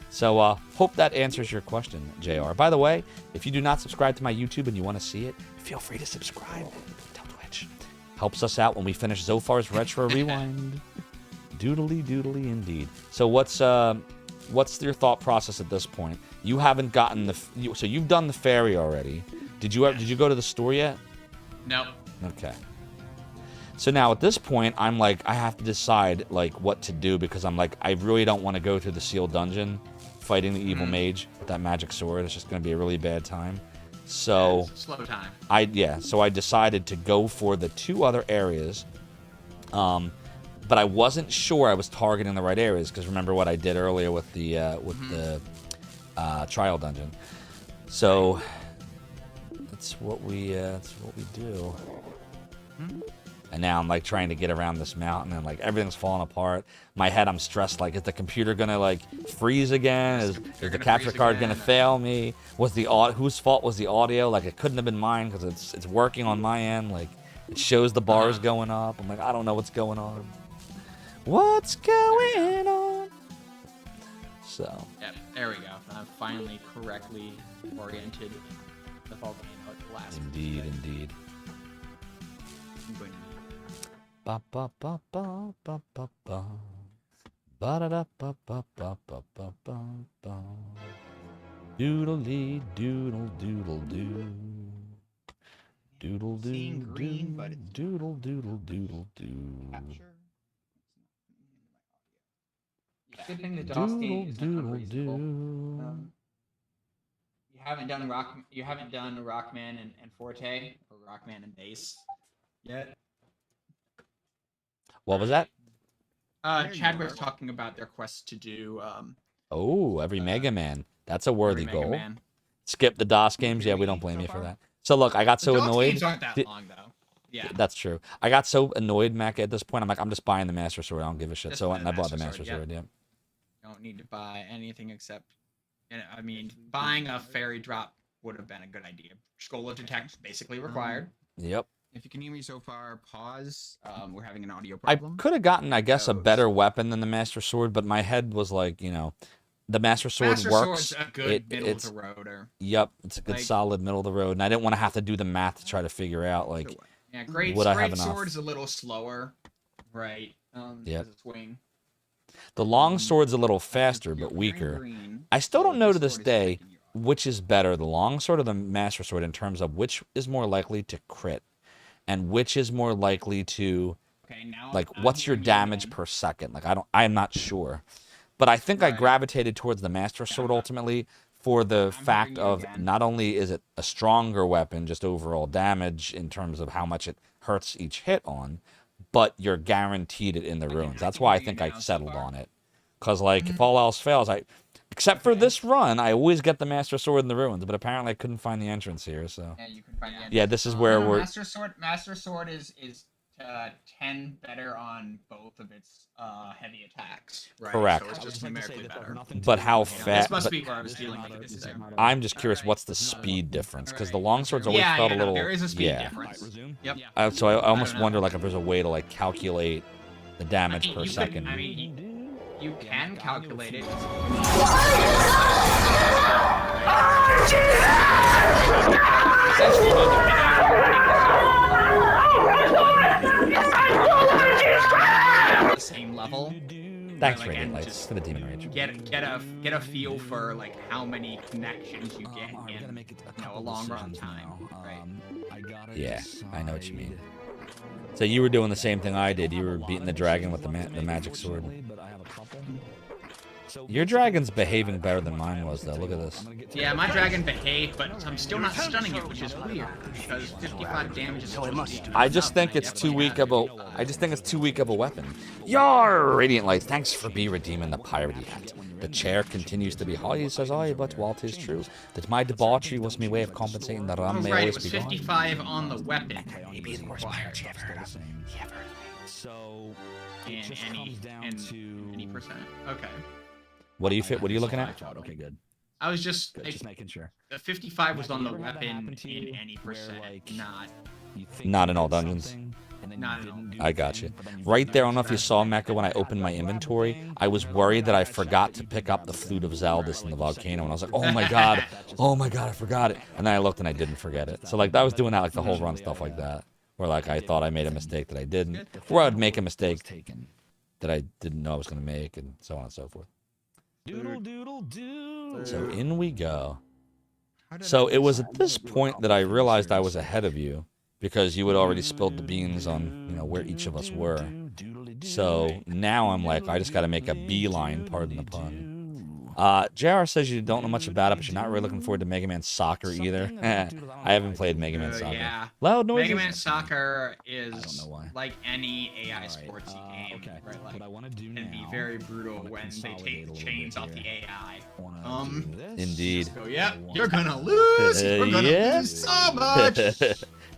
[SPEAKER 1] So, hope that answers your question, JR. By the way, if you do not subscribe to my YouTube and you want to see it, feel free to subscribe. Tell Twitch. Helps us out when we finish Zophar's Retro Rewind. Doodly doodly indeed. So what's your thought process at this point? You haven't gotten so you've done the ferry already. Did you go to the store yet?
[SPEAKER 2] Nope.
[SPEAKER 1] Okay. So now at this point, I'm like, I have to decide like what to do because I'm like, I really don't want to go through the sealed dungeon, fighting the evil mage with that magic sword. It's just going to be a really bad time. So
[SPEAKER 2] slow time.
[SPEAKER 1] So I decided to go for the two other areas. But I wasn't sure I was targeting the right areas because remember what I did earlier with the trial dungeon. So that's what we do. And now I'm like trying to get around this mountain and like everything's falling apart. My head, I'm stressed. Like, is the computer gonna like freeze again? Is the capture card gonna fail me? Whose fault was the audio? Like, it couldn't have been mine because it's working on my end. Like, it shows the bars going up. I'm like, I don't know what's going on. What's going on? So.
[SPEAKER 2] Yep, there we go. I've finally correctly oriented the volcano at the last.
[SPEAKER 1] Indeed.
[SPEAKER 2] I'm going to
[SPEAKER 1] Ba ba ba ba ba ba ba. Ba da da ba ba ba ba ba ba ba. Doodle-dee doodle doodle doo. Doodle
[SPEAKER 2] Seeing
[SPEAKER 1] doodle
[SPEAKER 2] green, but it's
[SPEAKER 1] doodle doodle doodle doo.
[SPEAKER 2] Good thing the DOS game is not
[SPEAKER 1] Doodle
[SPEAKER 2] unreasonable.
[SPEAKER 1] doo.
[SPEAKER 2] You haven't done Rockman and Forte or Rockman and Bass yet.
[SPEAKER 1] What was that?
[SPEAKER 2] Chadwick's talking about their quest to do
[SPEAKER 1] Every Mega Man. That's a worthy
[SPEAKER 2] every Mega
[SPEAKER 1] goal.
[SPEAKER 2] Man.
[SPEAKER 1] Skip the DOS games. Yeah, we don't blame you for that. So look, I got so
[SPEAKER 2] The DOS
[SPEAKER 1] annoyed.
[SPEAKER 2] games aren't that long though. Yeah.
[SPEAKER 1] That's true. I got so annoyed, Mac, at this point. I'm like, I'm just buying the Master Sword. I don't give a shit.
[SPEAKER 2] Just
[SPEAKER 1] So
[SPEAKER 2] buy
[SPEAKER 1] and
[SPEAKER 2] the
[SPEAKER 1] I bought the
[SPEAKER 2] Master
[SPEAKER 1] Master
[SPEAKER 2] Sword,
[SPEAKER 1] Sword. Yeah.
[SPEAKER 2] You don't need to buy anything except, I mean, buying a fairy drop would have been a good idea. Schola Detect basically required.
[SPEAKER 1] Yep.
[SPEAKER 5] If you can hear me so far, pause. We're having an audio
[SPEAKER 1] I
[SPEAKER 5] problem.
[SPEAKER 1] could have gotten, I guess, a
[SPEAKER 5] Oh,
[SPEAKER 1] better weapon than the Master Sword, but my head was like, the Master Sword
[SPEAKER 2] Master
[SPEAKER 1] works.
[SPEAKER 2] Sword's a good middle of the roader.
[SPEAKER 1] Yep, it's a good
[SPEAKER 2] Like-
[SPEAKER 1] solid middle of the road, and I didn't want to have to do the math to try to figure out like
[SPEAKER 2] Yeah, great.
[SPEAKER 1] would I have
[SPEAKER 2] Great
[SPEAKER 1] enough?
[SPEAKER 2] Sword is a little slower, right?
[SPEAKER 1] Yep.
[SPEAKER 2] As a swing.
[SPEAKER 1] the long sword's a little faster
[SPEAKER 5] You're
[SPEAKER 1] but
[SPEAKER 5] wearing
[SPEAKER 1] weaker.
[SPEAKER 5] green,
[SPEAKER 1] I still don't
[SPEAKER 5] so
[SPEAKER 1] know to
[SPEAKER 5] the
[SPEAKER 1] this
[SPEAKER 5] sword is
[SPEAKER 1] day
[SPEAKER 5] affecting you.
[SPEAKER 1] which is better, the long sword or the Master Sword, in terms of which is more likely to crit, and which is more likely to
[SPEAKER 2] Okay, now
[SPEAKER 1] like
[SPEAKER 2] I'm
[SPEAKER 1] what's your
[SPEAKER 2] hearing you
[SPEAKER 1] damage
[SPEAKER 2] again.
[SPEAKER 1] per second. Like I'm not sure, but I think I
[SPEAKER 2] Right.
[SPEAKER 1] gravitated towards the Master Sword
[SPEAKER 2] not-
[SPEAKER 1] ultimately for the fact
[SPEAKER 2] hearing you
[SPEAKER 1] of
[SPEAKER 2] again.
[SPEAKER 1] not only is it a stronger weapon, just overall damage in terms of how much it hurts each hit on, but you're guaranteed it in the runes. That's why I
[SPEAKER 2] hear you
[SPEAKER 1] think I
[SPEAKER 2] now so
[SPEAKER 1] settled
[SPEAKER 2] far.
[SPEAKER 1] on it. Because like if all else fails, except for this run, I always get the Master Sword in the ruins, but apparently I couldn't find the entrance here. So
[SPEAKER 2] Yeah, you can find the
[SPEAKER 1] yeah, this is where
[SPEAKER 2] no,
[SPEAKER 1] we're
[SPEAKER 2] Master Sword is to 10 better on both of its heavy attacks. Right?
[SPEAKER 1] Correct.
[SPEAKER 2] So it's just numerically better.
[SPEAKER 1] But how
[SPEAKER 2] This
[SPEAKER 1] fast?
[SPEAKER 2] must be where I was dealing with this there.
[SPEAKER 1] I'm just curious, what's the speed difference? Because the longswords always
[SPEAKER 2] Yeah,
[SPEAKER 1] felt a
[SPEAKER 2] no,
[SPEAKER 1] little.
[SPEAKER 2] there is a speed
[SPEAKER 1] yeah.
[SPEAKER 2] difference. Yep.
[SPEAKER 1] So I almost
[SPEAKER 2] don't know.
[SPEAKER 1] wonder like if there's a way to like calculate the damage per
[SPEAKER 2] you
[SPEAKER 1] second.
[SPEAKER 2] Could, you can calculate it. The same level.
[SPEAKER 1] Thanks,
[SPEAKER 2] like,
[SPEAKER 1] Radiant
[SPEAKER 2] and
[SPEAKER 1] Lights,
[SPEAKER 2] just
[SPEAKER 1] for the Demon Rage.
[SPEAKER 2] Get a feel for like how many connections you get in a long run time. Right.
[SPEAKER 1] Yeah, I know what you mean. So you were doing the same thing I did. You were beating the dragon with the magic sword. Your dragon's behaving better than mine was, though. Look at this.
[SPEAKER 2] Yeah, my dragon behaved, but I'm still not stunning it, which is weird because 55 damage is
[SPEAKER 1] I just think it's too weak of a. I just think it's too weak of a weapon. Yar! Radiant Lights, thanks for redeeming the piratey hat. The chair continues to be high, says I, but while 'tis true that my debauchery was my way of compensating the rum may
[SPEAKER 2] right, it
[SPEAKER 1] always
[SPEAKER 2] was
[SPEAKER 1] be gone.
[SPEAKER 2] 55 on the weapon.
[SPEAKER 1] Maybe the worst pirate you ever heard of.
[SPEAKER 6] So
[SPEAKER 2] In any percent. Okay.
[SPEAKER 1] What do you fit? What are you looking at?
[SPEAKER 6] Okay, good.
[SPEAKER 2] I was just
[SPEAKER 6] Just making sure.
[SPEAKER 2] the 55 was on the weapon in any percent,
[SPEAKER 1] Not in all dungeons.
[SPEAKER 2] not at all.
[SPEAKER 1] I got you. Right there, I don't know if you saw, Mecca, when I opened my inventory, I was worried that I forgot to pick up the Flute of Zaldis in the volcano, and I was like, oh my god, I forgot it. And then I looked and I didn't forget it. So, like, I was doing that, like, the whole run stuff like that, where, like, I thought I made a mistake that I didn't, or I'd make a mistake that I didn't know I was going to make, and so on and so forth.
[SPEAKER 6] Doodle doodle doo.
[SPEAKER 1] So in we go. So it was at this point that I realized I was ahead of you, because you had already spilled the beans on, you know, where each of us were. So now I'm like, I just got to make a beeline, pardon the pun. JR says you don't know much about it, but you're not really looking forward to Mega Man Soccer either. I haven't played Mega Man Soccer.
[SPEAKER 2] Yeah.
[SPEAKER 1] Loud noises.
[SPEAKER 2] Mega Man Soccer is
[SPEAKER 1] don't know why.
[SPEAKER 2] like any AI sportsy game,
[SPEAKER 6] Okay.
[SPEAKER 2] right? Like,
[SPEAKER 6] What I want to do
[SPEAKER 2] can be
[SPEAKER 6] now,
[SPEAKER 2] very brutal
[SPEAKER 6] I'm gonna
[SPEAKER 2] when they
[SPEAKER 6] consolidate
[SPEAKER 2] take
[SPEAKER 6] a
[SPEAKER 2] the
[SPEAKER 6] little
[SPEAKER 2] chains
[SPEAKER 6] bit
[SPEAKER 2] off the
[SPEAKER 6] here.
[SPEAKER 2] AI.
[SPEAKER 6] Wanna do this.
[SPEAKER 1] Indeed.
[SPEAKER 2] So yeah, you're gonna lose. We're gonna
[SPEAKER 1] yeah.
[SPEAKER 2] lose so much.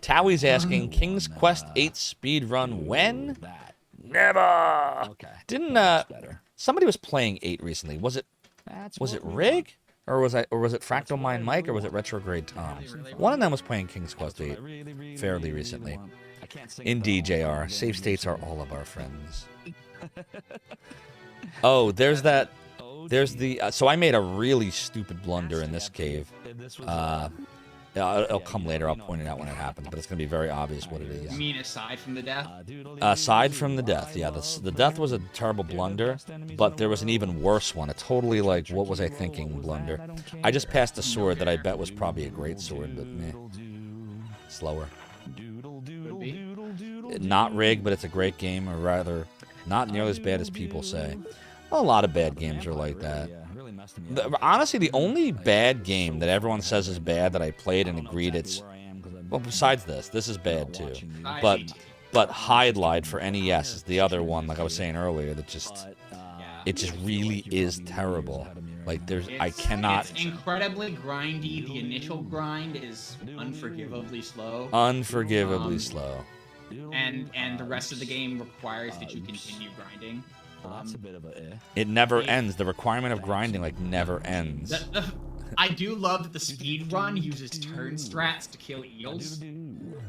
[SPEAKER 1] Towie's asking, King's Quest 8 speedrun when?
[SPEAKER 6] That.
[SPEAKER 1] Never.
[SPEAKER 6] Okay.
[SPEAKER 1] Didn't
[SPEAKER 6] Better.
[SPEAKER 1] somebody was playing 8 recently? Was it Rig? Or was it Fractal Mind Mike, or was it Retrograde Tom? One of them was playing King's Quest 8 fairly recently. Indeed, JR. Safe states are all of our friends. Oh, there's that. There's the. So I made a really stupid blunder in this cave. It'll come later. I'll point it out when it happens, but it's going to be very obvious what it is.
[SPEAKER 2] You mean aside from the death?
[SPEAKER 1] Aside from the death, yeah, the death was a terrible blunder, but there was an even worse one. A totally, like, what was I thinking blunder. I just passed a sword that I bet was probably a great sword, but meh. Slower. Not rigged, but it's a great game, or rather, not nearly as bad as people say. A lot of bad games are like that. Honestly, the only bad game that everyone says is bad that I played and agreed it's... Well, besides this is bad too. But Hydlide for NES is the other one, like I was saying earlier, that just... It just really is terrible. Like, I cannot...
[SPEAKER 2] It's incredibly grindy. The initial grind is unforgivably slow.
[SPEAKER 1] Unforgivably slow.
[SPEAKER 2] And the rest of the game requires that you continue grinding.
[SPEAKER 6] That's a bit of a
[SPEAKER 1] It never ends. The requirement of grinding, like, never ends.
[SPEAKER 2] I do love that the speed run uses turn strats to kill eels.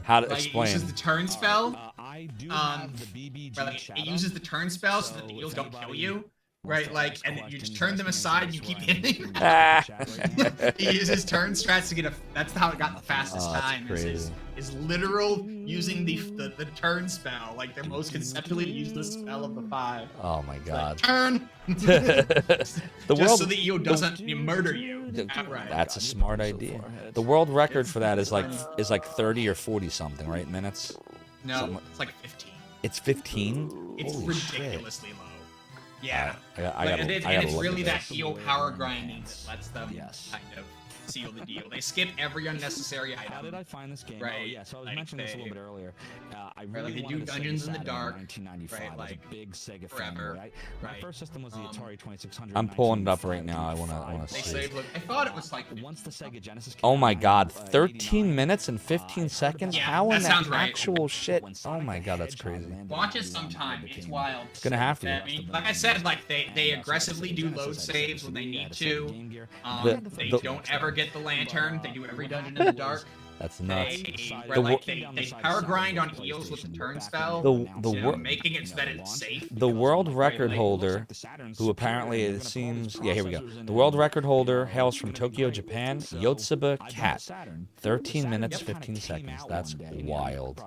[SPEAKER 1] How to
[SPEAKER 2] Like,
[SPEAKER 1] explain?
[SPEAKER 2] it uses the turn spell.
[SPEAKER 6] I do have the BBG
[SPEAKER 2] Like,
[SPEAKER 6] shadow.
[SPEAKER 2] it uses the turn spell so that the eels don't kill you. Right, like, and you just turn them aside and you keep hitting. He uses turn strats to get that's how it got the fastest time. Is literal using the turn spell. Like, they're most conceptually useless spell of the 5.
[SPEAKER 1] Oh my god.
[SPEAKER 2] Turn!
[SPEAKER 1] The
[SPEAKER 2] Just
[SPEAKER 1] world...
[SPEAKER 2] so the eel doesn't murder you. Outright.
[SPEAKER 1] That's a smart idea. The world record for that is like 30 or 40 something, right? Minutes?
[SPEAKER 2] No, it's like 15.
[SPEAKER 1] It's 15?
[SPEAKER 2] It's
[SPEAKER 1] Holy shit.
[SPEAKER 2] ridiculously low. Yeah.
[SPEAKER 1] I gotta
[SPEAKER 2] And it's
[SPEAKER 1] look
[SPEAKER 2] really
[SPEAKER 1] at
[SPEAKER 2] that
[SPEAKER 1] this.
[SPEAKER 2] eel power grinding that lets them kind of seal the deal. They skip every unnecessary item.
[SPEAKER 6] How did I find this game?
[SPEAKER 2] Right.
[SPEAKER 6] Oh, yeah, so I was
[SPEAKER 2] Like,
[SPEAKER 6] mentioning this a little bit earlier. I really
[SPEAKER 2] they do
[SPEAKER 6] wanted a Sega
[SPEAKER 2] Dungeons in the
[SPEAKER 6] Saturn
[SPEAKER 2] Dark,
[SPEAKER 6] 1995.
[SPEAKER 2] right,
[SPEAKER 6] I was
[SPEAKER 2] like,
[SPEAKER 6] a big Sega
[SPEAKER 2] forever,
[SPEAKER 6] fan. My first system was the Atari 2600.
[SPEAKER 1] I'm pulling it up right now. I wanna
[SPEAKER 2] They
[SPEAKER 1] see.
[SPEAKER 2] say, look, I thought it was like.
[SPEAKER 6] Once the Sega Genesis came
[SPEAKER 1] Oh my
[SPEAKER 6] out,
[SPEAKER 1] God,
[SPEAKER 6] 89,
[SPEAKER 1] 13 minutes and 15 seconds?
[SPEAKER 2] Yeah,
[SPEAKER 1] How in
[SPEAKER 2] that sounds
[SPEAKER 1] the
[SPEAKER 2] right.
[SPEAKER 1] actual shit?
[SPEAKER 6] when
[SPEAKER 1] Oh
[SPEAKER 6] Sonic
[SPEAKER 1] my
[SPEAKER 6] the
[SPEAKER 1] God, that's
[SPEAKER 6] Hedgehog
[SPEAKER 1] crazy.
[SPEAKER 6] landed
[SPEAKER 2] Watch
[SPEAKER 6] on
[SPEAKER 2] it
[SPEAKER 6] the
[SPEAKER 2] sometime.
[SPEAKER 6] became
[SPEAKER 2] It's wild.
[SPEAKER 1] Gonna have to.
[SPEAKER 2] I mean, like I said, like they aggressively do load saves when they need to. They don't ever get the lantern. They do every dungeon in the dark.
[SPEAKER 1] That's nuts.
[SPEAKER 2] They power grind on heals with the turn spell, making it so that it's safe.
[SPEAKER 1] The world record holder, who apparently it seems, yeah, here we go. The world record holder hails from Tokyo, Japan, Yotsuba Cat. 13 minutes, 15 seconds. That's wild.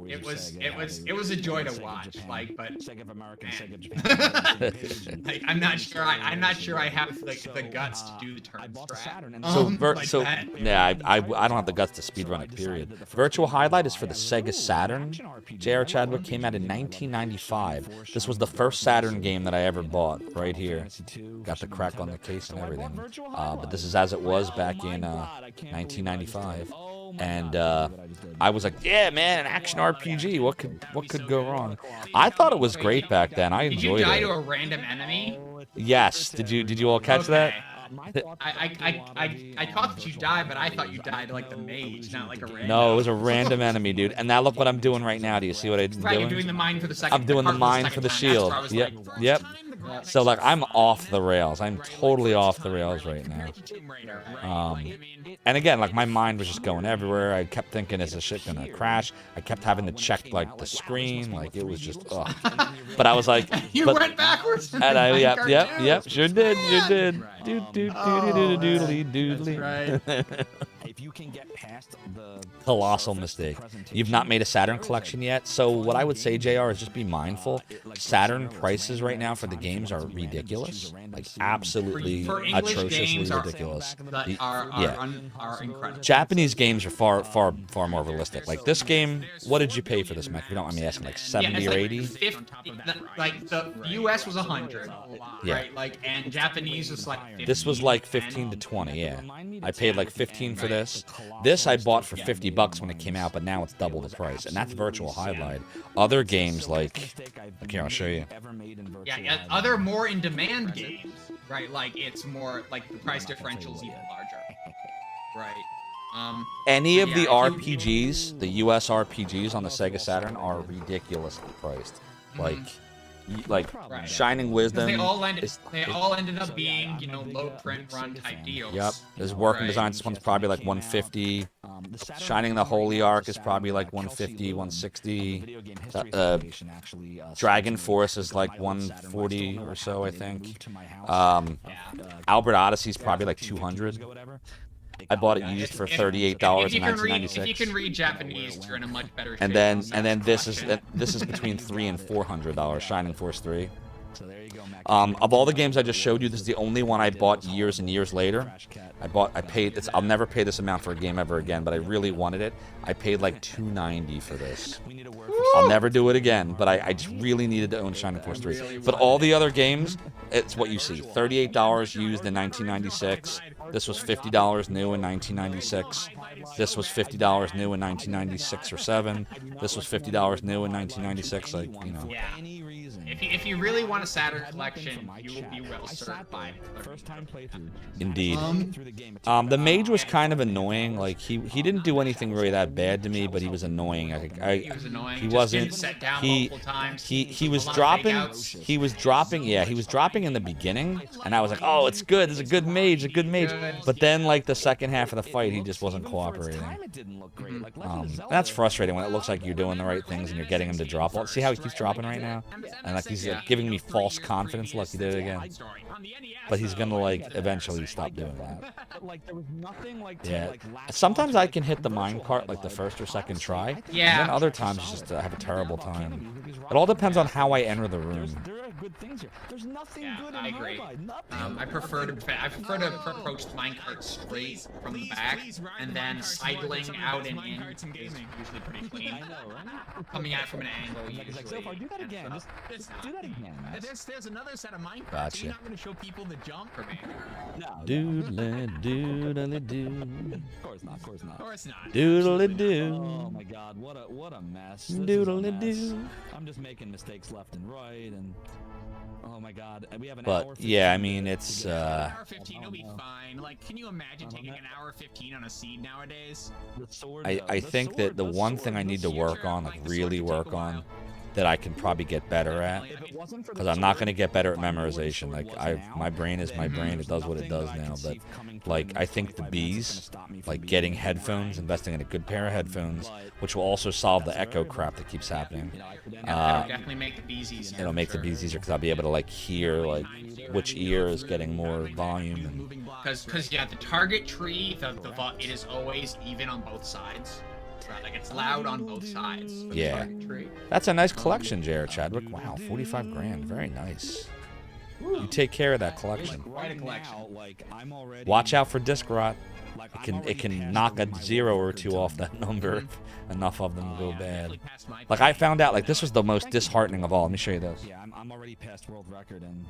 [SPEAKER 2] It was a joy to watch. Like, but man. Like, I'm not sure I have the guts to do the turn strat.
[SPEAKER 1] Yeah, I don't have the guts to speedrun it, period. Virtual Hydlide is for the Sega Saturn. J.R. Chadwick came out in 1995. This was the first Saturn game that I ever bought, right here. Got the crack on the case and everything. But this is as it was back in 1995. And I was like, yeah, man, an action RPG. What could go wrong? I thought it was great back then. I enjoyed it.
[SPEAKER 2] Did you die to a random enemy?
[SPEAKER 1] Yes. Did you all catch that?
[SPEAKER 2] I caught that you died, but I thought you died like the mage, not like a random.
[SPEAKER 1] No, it was a random enemy, dude. And now look what I'm doing right now. Do you see what I'm doing?
[SPEAKER 2] You're doing the mine for the second.
[SPEAKER 1] I'm doing the mine for the shield. Yep, yep. So like I'm off the rails. I'm totally off the rails right now. And again, like my mind was just going everywhere. I kept thinking, is this shit gonna crash? I kept having to check like the screen. Like it was just, ugh. But I was like,
[SPEAKER 2] you went backwards.
[SPEAKER 1] And I, yep, sure did. Doodly.
[SPEAKER 6] If you can get past the
[SPEAKER 1] Colossal mistake. You've not made a Saturn collection yet, so what I would say, JR, is just be mindful. Saturn prices right now for the games are ridiculous, like absolutely atrociously ridiculous.
[SPEAKER 2] Are incredible.
[SPEAKER 1] Japanese games are far more realistic. Like this game, what did you pay for this, Mech? If you don't mind me asking, like 70 or 80?
[SPEAKER 2] 50, like the US was 100,
[SPEAKER 1] yeah.
[SPEAKER 2] Right? Like, and Japanese was like 50.
[SPEAKER 1] This was like 15 to 20, yeah. I paid like 15 for this. This I bought for $50 when it came out, but now it's double the price, and that's Virtual Hydlide. Other games like, okay, I'll show you.
[SPEAKER 2] Yeah, other more in demand games, right? Like it's more like the price differential is even larger, right?
[SPEAKER 1] Any of the RPGs, the US RPGs on the Sega Saturn are ridiculously priced. Like Shining Wisdom.
[SPEAKER 2] They all ended up being, low print run type deals.
[SPEAKER 1] Yep. There's Working Designs. This one's probably like 150. Shining the Holy Ark is probably like 150, 160. Dragon Force is like 140 or so, I think. Albert Odyssey is probably like 200. I bought it used for $38 in 1996.
[SPEAKER 2] If you can read Japanese, you're in a much better shape.
[SPEAKER 1] And then this is between $300 and $400. Shining Force 3. Of all the games I just showed you, this is the only one I bought years and years later. I paid. I'll never pay this amount for a game ever again, but I really wanted it. I paid like $290 for this. I'll never do it again, but I just really needed to own Shining Force 3. But all the other games, it's what you see. $38 used in 1996. This was $50 new in 1996. This was $50 new in 1996 or 7. This was $50 new in 1996. Like,
[SPEAKER 2] Yeah. If you really want a Saturn collection, you will be well served by
[SPEAKER 6] first time playthrough.
[SPEAKER 1] Indeed. The mage was kind of annoying. Like he didn't do anything really that bad to me, but he was annoying.
[SPEAKER 2] He was annoying.
[SPEAKER 1] He wasn't.
[SPEAKER 2] Set down multiple times.
[SPEAKER 1] He was dropping. He was dropping. Yeah, he was dropping in the beginning, and I was like, oh, it's good. It's a good mage. A good mage. But then like the second half of the fight, he just wasn't cooperating. That's frustrating when it looks like you're doing the right things and you're getting him to drop. See how he keeps dropping right now? And like he's like giving me false confidence. Look, he did it again. But he's gonna like eventually stop doing that. Yeah. Sometimes I can hit the minecart like the first or second try.
[SPEAKER 2] Yeah.
[SPEAKER 1] And then other times just have a terrible time. It all depends on how I enter the room.
[SPEAKER 6] good things here. There's nothing
[SPEAKER 2] Yeah,
[SPEAKER 6] good in
[SPEAKER 2] I agree.
[SPEAKER 6] Hydlide. Nothing.
[SPEAKER 2] I prefer to approach the minecart straight from the back, and then sidling out and in is usually pretty clean.
[SPEAKER 6] I know, right?
[SPEAKER 2] Coming at it from an angle
[SPEAKER 6] Like,
[SPEAKER 2] usually.
[SPEAKER 6] so far, do that
[SPEAKER 2] ends
[SPEAKER 6] again.
[SPEAKER 2] up-
[SPEAKER 6] Just do that again.
[SPEAKER 5] There's another set of Minecraft.
[SPEAKER 1] Gotcha.
[SPEAKER 5] You're not going to show people the jump for me.
[SPEAKER 6] No.
[SPEAKER 1] Doodly doodly doo.
[SPEAKER 6] Of course not. Of course not.
[SPEAKER 5] Of course not.
[SPEAKER 1] Doodly doo.
[SPEAKER 6] Oh my God! What a mess. This is a
[SPEAKER 1] Doodly
[SPEAKER 6] mess.
[SPEAKER 1] doo.
[SPEAKER 6] I'm just making mistakes left and right, and oh my God, we have an
[SPEAKER 1] But,
[SPEAKER 6] hour.
[SPEAKER 1] yeah, I
[SPEAKER 6] 15
[SPEAKER 1] mean,
[SPEAKER 6] to
[SPEAKER 1] it's,
[SPEAKER 6] get-
[SPEAKER 5] Hour 15, it'll be
[SPEAKER 6] Oh, no.
[SPEAKER 5] fine. Like, can you imagine
[SPEAKER 6] I don't
[SPEAKER 5] taking
[SPEAKER 6] know.
[SPEAKER 5] an hour 15 on a seed nowadays?
[SPEAKER 6] The sword,
[SPEAKER 1] I
[SPEAKER 6] though, the
[SPEAKER 1] think that
[SPEAKER 6] sword,
[SPEAKER 1] the
[SPEAKER 6] the
[SPEAKER 1] one
[SPEAKER 6] sword,
[SPEAKER 1] thing I
[SPEAKER 6] the
[SPEAKER 1] need to
[SPEAKER 6] sword.
[SPEAKER 1] work on, like really work on, that I can probably get better at,
[SPEAKER 6] If it wasn't for the
[SPEAKER 1] because I'm not
[SPEAKER 6] sword,
[SPEAKER 1] going to get better at
[SPEAKER 6] if I knew where the
[SPEAKER 1] memorization.
[SPEAKER 6] sword
[SPEAKER 1] Like
[SPEAKER 6] was now,
[SPEAKER 1] my brain is my
[SPEAKER 6] then
[SPEAKER 1] brain. It
[SPEAKER 6] there's
[SPEAKER 1] does what it
[SPEAKER 6] nothing
[SPEAKER 1] does
[SPEAKER 6] that I
[SPEAKER 1] now.
[SPEAKER 6] can
[SPEAKER 1] But
[SPEAKER 6] see coming through
[SPEAKER 1] like
[SPEAKER 6] in the
[SPEAKER 1] I
[SPEAKER 6] next
[SPEAKER 1] think the
[SPEAKER 6] 25 minutes that's
[SPEAKER 1] bees,
[SPEAKER 6] gonna stop me from
[SPEAKER 1] like
[SPEAKER 6] being
[SPEAKER 1] getting
[SPEAKER 6] able to
[SPEAKER 1] headphones,
[SPEAKER 6] grind.
[SPEAKER 1] investing in a good pair of headphones,
[SPEAKER 6] But
[SPEAKER 1] which will also solve the
[SPEAKER 6] that's
[SPEAKER 1] echo
[SPEAKER 6] very-
[SPEAKER 1] crap that keeps happening.
[SPEAKER 6] You know, I could end
[SPEAKER 2] Yeah,
[SPEAKER 6] up-
[SPEAKER 2] that'll definitely make the bees easier.
[SPEAKER 1] It'll make the bees easier because I'll be able to like hear like which ear is getting more volume and
[SPEAKER 2] Because yeah, the target tree, it is always even on both sides. Right, like it's loud on both sides. For
[SPEAKER 1] Yeah.
[SPEAKER 2] The target tree.
[SPEAKER 1] that's a nice collection, Jared Chadwick. Wow, 45 grand, very nice. You take care of that collection.
[SPEAKER 2] Quite a collection.
[SPEAKER 6] Now, like, I'm already,
[SPEAKER 1] Watch out for disc rot.
[SPEAKER 6] like,
[SPEAKER 1] It
[SPEAKER 6] I'm
[SPEAKER 1] can
[SPEAKER 6] already
[SPEAKER 1] it can
[SPEAKER 6] past
[SPEAKER 1] knock
[SPEAKER 6] where
[SPEAKER 1] a
[SPEAKER 6] my
[SPEAKER 1] 0 or
[SPEAKER 6] world
[SPEAKER 1] 2
[SPEAKER 6] records
[SPEAKER 1] off
[SPEAKER 6] are.
[SPEAKER 1] that number if enough of them go bad.
[SPEAKER 5] Past my
[SPEAKER 1] Like I found out, like this was the most disheartening of all. Let me show you this.
[SPEAKER 6] Yeah, I'm already past world record, and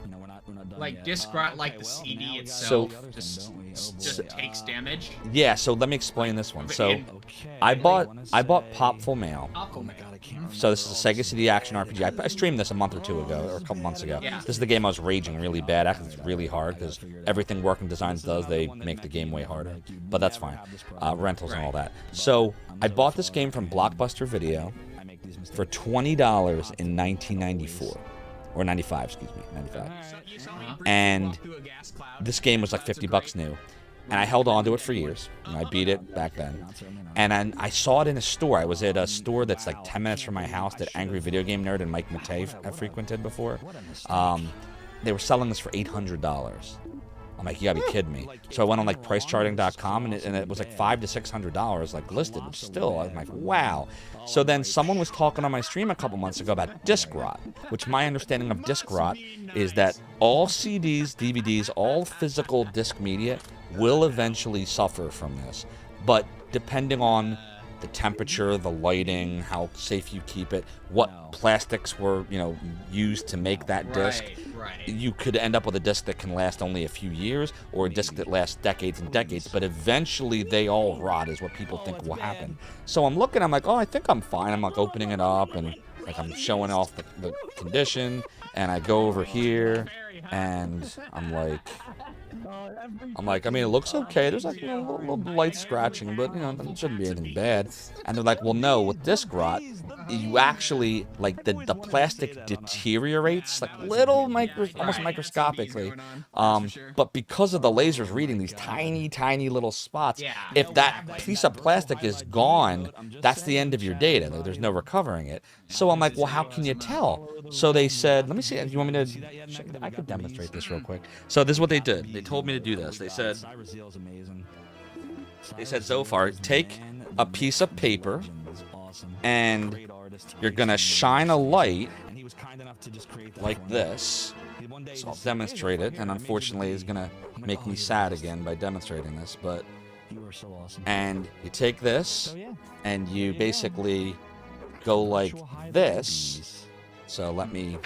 [SPEAKER 6] you know we're not done
[SPEAKER 2] Like
[SPEAKER 6] yet.
[SPEAKER 2] disc rot, like
[SPEAKER 6] okay,
[SPEAKER 2] the
[SPEAKER 6] well,
[SPEAKER 2] CD
[SPEAKER 6] now we gotta
[SPEAKER 2] itself,
[SPEAKER 6] do the other
[SPEAKER 2] just,
[SPEAKER 6] thing, don't we? Oh,
[SPEAKER 2] just
[SPEAKER 6] boy.
[SPEAKER 2] takes damage.
[SPEAKER 1] Yeah, so let me explain this one. So
[SPEAKER 2] And-
[SPEAKER 6] Okay,
[SPEAKER 1] I bought
[SPEAKER 6] wanna
[SPEAKER 1] Pop
[SPEAKER 6] say-
[SPEAKER 1] Full Mail.
[SPEAKER 6] Oh my God, I can't remember.
[SPEAKER 1] So this is a Sega CD action RPG. I streamed this a month or two ago, or a couple months ago.
[SPEAKER 2] Yeah.
[SPEAKER 1] This is the game I was raging really bad at. 'Cause it's really hard because everything Working Designs does, they make the game way harder. But that's fine. Rentals and all that. So I bought this game from Blockbuster Video
[SPEAKER 6] I make these mistakes.
[SPEAKER 1] for $20 in 1994. Or 95, excuse me, 95.
[SPEAKER 5] You saw me briefly
[SPEAKER 1] And
[SPEAKER 5] walk through a gas cloud.
[SPEAKER 1] this game was like 50 bucks new. And I held on to it for years. And I beat it back then. And then I saw it in a store. I was at a store that's like 10 minutes from my house that Angry Video Game Nerd and Mike Matei have frequented before. They were selling this for $800. I'm like, you gotta be kidding me. So I went on like pricecharting.com and it was like $500 to $600 like listed, which still, I'm like, wow. So then someone was talking on my stream a couple months ago about disc rot, which my understanding of disc rot is that all CDs, DVDs, all physical disc media will eventually suffer from this. But depending on the temperature, the lighting, how safe you keep it, what plastics were, used to make that disc,
[SPEAKER 2] Right.
[SPEAKER 1] you could end up with a disc that can last only a few years or a disc that lasts decades and decades, but eventually they all rot is what people think will happen. So I'm looking, I'm like, oh, I think I'm fine. I'm like opening it up and like I'm showing off the condition, and I go over here and I'm like, I mean, it looks okay. There's like a little light scratching, but it shouldn't be anything bad. And they're like, well, no, with disc rot, you actually like the plastic deteriorates like almost microscopically. But because of the lasers reading these tiny little spots, if that piece of plastic is gone, that's the end of your data. There's no recovering it. So I'm like, well, how can you tell? So they said, let me see. Do you want me to? I could demonstrate this real quick. So this is what they did. They told me to do this. They said, Zophar, take a piece of paper and you're gonna shine a light like this. So I'll demonstrate it, and unfortunately it's gonna make me sad again by demonstrating this, but and you take this and you basically go like this. So let me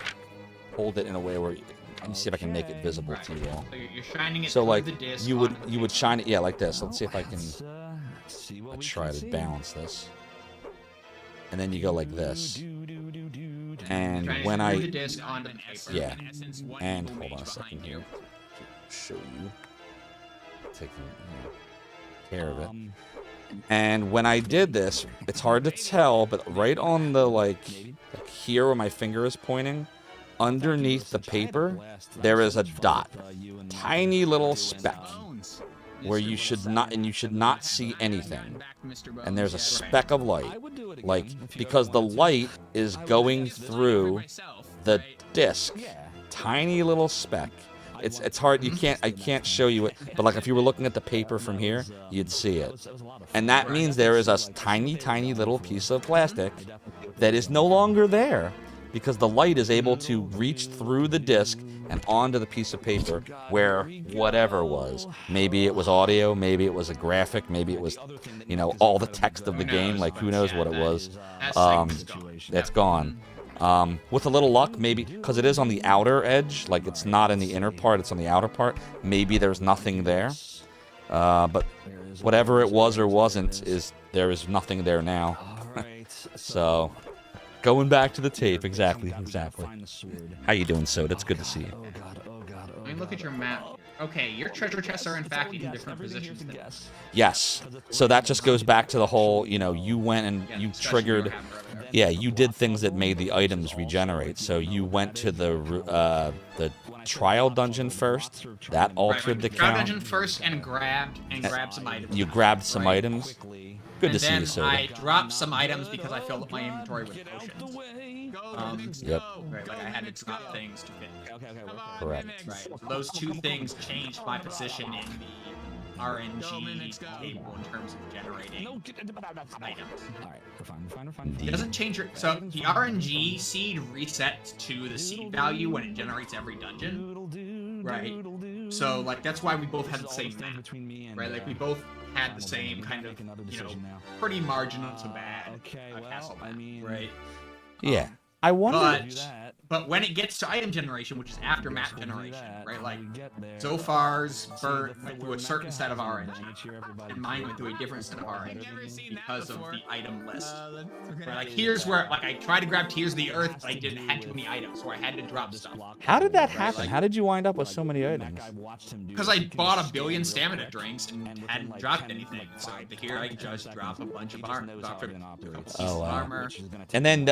[SPEAKER 1] hold it in a way where let me see if I can make it visible to you all.
[SPEAKER 2] So you're shining it
[SPEAKER 1] So
[SPEAKER 2] through
[SPEAKER 1] like
[SPEAKER 2] the disc
[SPEAKER 1] you
[SPEAKER 2] onto the
[SPEAKER 1] would
[SPEAKER 2] paper.
[SPEAKER 1] shine it like this. Let's see if I can try to balance this. And then you go like this. And
[SPEAKER 2] Trying to
[SPEAKER 1] when
[SPEAKER 2] screw the
[SPEAKER 1] I
[SPEAKER 2] disc onto the paper.
[SPEAKER 1] yeah,
[SPEAKER 5] In essence, what
[SPEAKER 1] and
[SPEAKER 5] evil
[SPEAKER 1] hold on a
[SPEAKER 5] mage
[SPEAKER 1] second
[SPEAKER 5] behind
[SPEAKER 1] here. Show you. Taking care of it. And when I did this, it's hard to tell, but right on the like here where my finger is pointing, underneath the paper, there is a dot, tiny little speck, where you should not see anything. And there's a speck of light, like because the light is going through the disc, tiny little speck. It's hard. I can't show you it, but like if you were looking at the paper from here, you'd see it. And that means there is a tiny little piece of plastic that is no longer there. because the light is able to reach through the disc and onto the piece of paper where whatever was. Maybe it was audio, maybe it was a graphic, maybe it was, you know, all the text of the game. Like, who knows what it was. It's gone. With a little luck, maybe, because it is on the outer edge, like it's not in the inner part, it's on the outer part. Maybe there's nothing there. But whatever it was or wasn't, there is nothing there now. So, going back to the tape, exactly. How you doing, Soda? It's good to see you.
[SPEAKER 2] Let me look at your map. Okay, your treasure chests are in fact in different positions.
[SPEAKER 1] Yes. So that just goes back to the whole, you know, you went and you triggered. Yeah, you did things that made the items regenerate. So you went to the trial dungeon first. That altered the
[SPEAKER 2] trial
[SPEAKER 1] count.
[SPEAKER 2] Dungeon first and grabbed some items.
[SPEAKER 1] You grabbed some items. Good to see you, Soda.
[SPEAKER 2] I dropped some items because I filled up my inventory with potions.
[SPEAKER 1] Yep.
[SPEAKER 2] Right, like I had to drop things to fit.
[SPEAKER 1] Correct.
[SPEAKER 2] Right. Those two things changed my position in the RNG table in terms of generating items.
[SPEAKER 6] Alright, we're fine.
[SPEAKER 2] It doesn't change your... So, the RNG seed resets to the seed value when it generates every dungeon. Right. So, like, that's why we both had the same map. Right, like, we both had the same kind of, you know, pretty marginal to bad castle map, right?
[SPEAKER 1] Yeah. I wonder...
[SPEAKER 2] But when it gets to item generation, which is after map generation, right? Like, Zophar's burnt through a certain set of RNG, and mine went through a different set of RNG because of the item list. Right? Like, here's where, like, I tried to grab Tears of the Earth, but I didn't have too many items, so I had to drop stuff.
[SPEAKER 1] How did that happen? How did you wind up with so many items?
[SPEAKER 2] Because I bought 1 billion stamina drinks and hadn't dropped anything. So here I just drop a bunch of armor.
[SPEAKER 1] Oh, wow. And then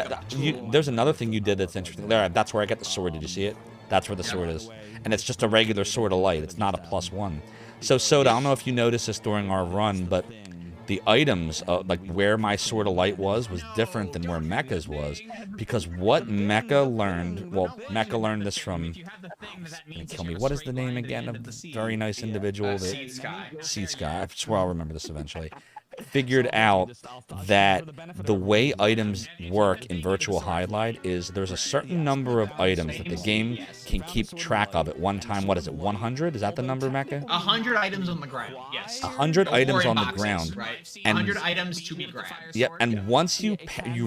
[SPEAKER 1] there's another thing you did that's interesting. That's where I got the sword. Did you see it? That's where the sword is. And it's just a regular sword of light. It's not a +1. So, Soda, I don't know if you noticed this during our run, but the items, like where my sword of light was different than where Mecha's was. Because what Mecha learned, well, Mecha learned this from, kill me, what is the name again of the very nice individual?
[SPEAKER 2] Seed Sky.
[SPEAKER 1] Seed Sky. I swear I'll remember this eventually. Figured out that the way items work in Virtual Hydlide is there's a certain number of items that the game can keep track of at one time. What is it, 100? Is that the number, Mecha?
[SPEAKER 2] 100 items on the ground, yes.
[SPEAKER 1] 100 items on the
[SPEAKER 2] boxes,
[SPEAKER 1] ground.
[SPEAKER 2] Right?
[SPEAKER 1] And
[SPEAKER 2] 100 items to be grabbed.
[SPEAKER 1] Yep, and once you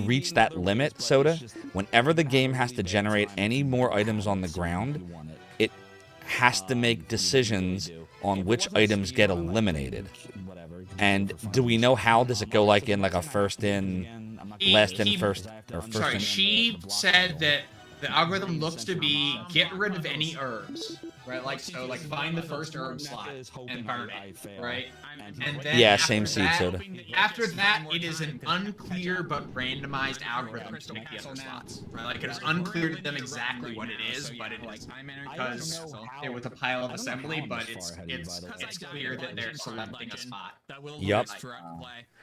[SPEAKER 1] reach that limit, Soda, whenever the game has to generate any more items on the ground, it has to make decisions on which items get eliminated. And do we know how? Does it go like in like a first in, last in, first, or first
[SPEAKER 2] sorry,
[SPEAKER 1] in?
[SPEAKER 2] she said that the algorithm looks to be get rid of any herbs, right? Like, so, like, find the first herb slot and burn it, right? And then
[SPEAKER 1] Yeah, same seed, Soda.
[SPEAKER 2] After that, it is an unclear but randomized algorithm to make the other slots, right? Like, it is unclear to them exactly what it is, but it is because it was a pile of assembly, but it's clear that they're selecting a spot.
[SPEAKER 1] Yep.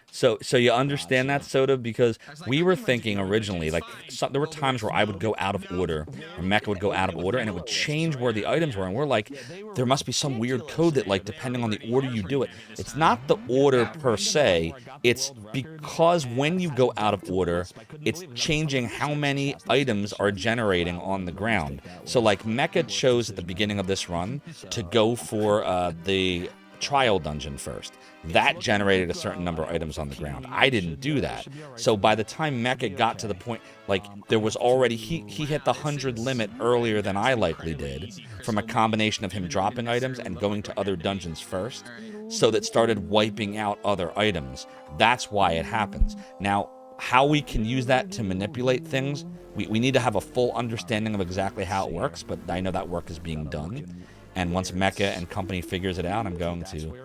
[SPEAKER 1] So you understand that, Soda? Because we were thinking originally, like, there were times where I would go out of order, or Mecha would go out of order, and it would change where the items were, and we're like, there must be some weird code that, like, depending on the order you do it. It's not the order per se, it's because when you go out of order, it's changing how many items are generating on the ground. So, like, Mecha chose at the beginning of this run to go for the trial dungeon first. That generated a certain number of items on the ground. I didn't do that. So by the time Mecha got to the point, like, there was already, he hit the 100 limit earlier than I likely did, from a combination of him dropping items and going to other dungeons first, so that started wiping out other items. That's why it happens. Now, how we can use that to manipulate things, we need to have a full understanding of exactly how it works, but I know that work is being done. And once Mecha and company figures it out, I'm going to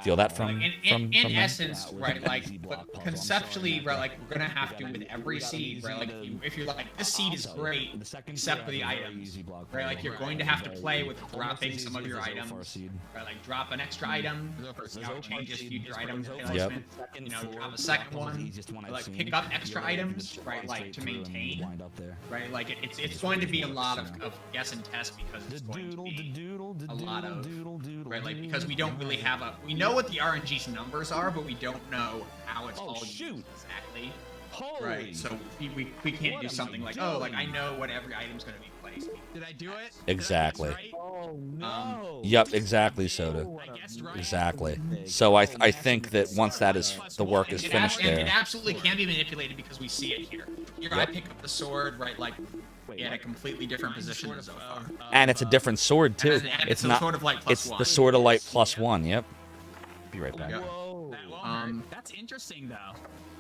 [SPEAKER 1] steal that from
[SPEAKER 2] in essence, right? Like, but conceptually, right? Like, we're gonna have to with every seed, right? Like, if you're like, this seed is great, except for the items, right? Like, you're going to have to play with dropping some of your items, right? Like, drop an extra item, see how it changes future item placement. You know, drop a second one, like, pick up extra items, right? Like, to maintain, right? Like, it's going to be a lot of guess and test, because it's going to be a lot of, right? Like, because we don't really have we know what the RNG's numbers are, but we don't know how it's all used exactly. Right. So we can't do something like, oh, like I know what every item's gonna be placed.
[SPEAKER 5] Did I do it?
[SPEAKER 1] Exactly.
[SPEAKER 5] Right?
[SPEAKER 6] Oh no.
[SPEAKER 1] Yep, exactly, Soda.
[SPEAKER 5] I guessed right.
[SPEAKER 1] Exactly. So I think that once that is the work is finished
[SPEAKER 2] And it
[SPEAKER 1] there.
[SPEAKER 2] absolutely can be manipulated because we see it here. Here I
[SPEAKER 1] Yep.
[SPEAKER 2] pick up the sword, right, like in a completely different position than Zophar.
[SPEAKER 1] And it's a different sword too.
[SPEAKER 2] And
[SPEAKER 1] It's
[SPEAKER 2] the
[SPEAKER 1] not.
[SPEAKER 2] Sword of Light plus
[SPEAKER 1] It's
[SPEAKER 2] one.
[SPEAKER 1] the Sword of Light +1. Yep. Be right back.
[SPEAKER 2] Yeah.
[SPEAKER 6] Whoa.
[SPEAKER 5] That's interesting though.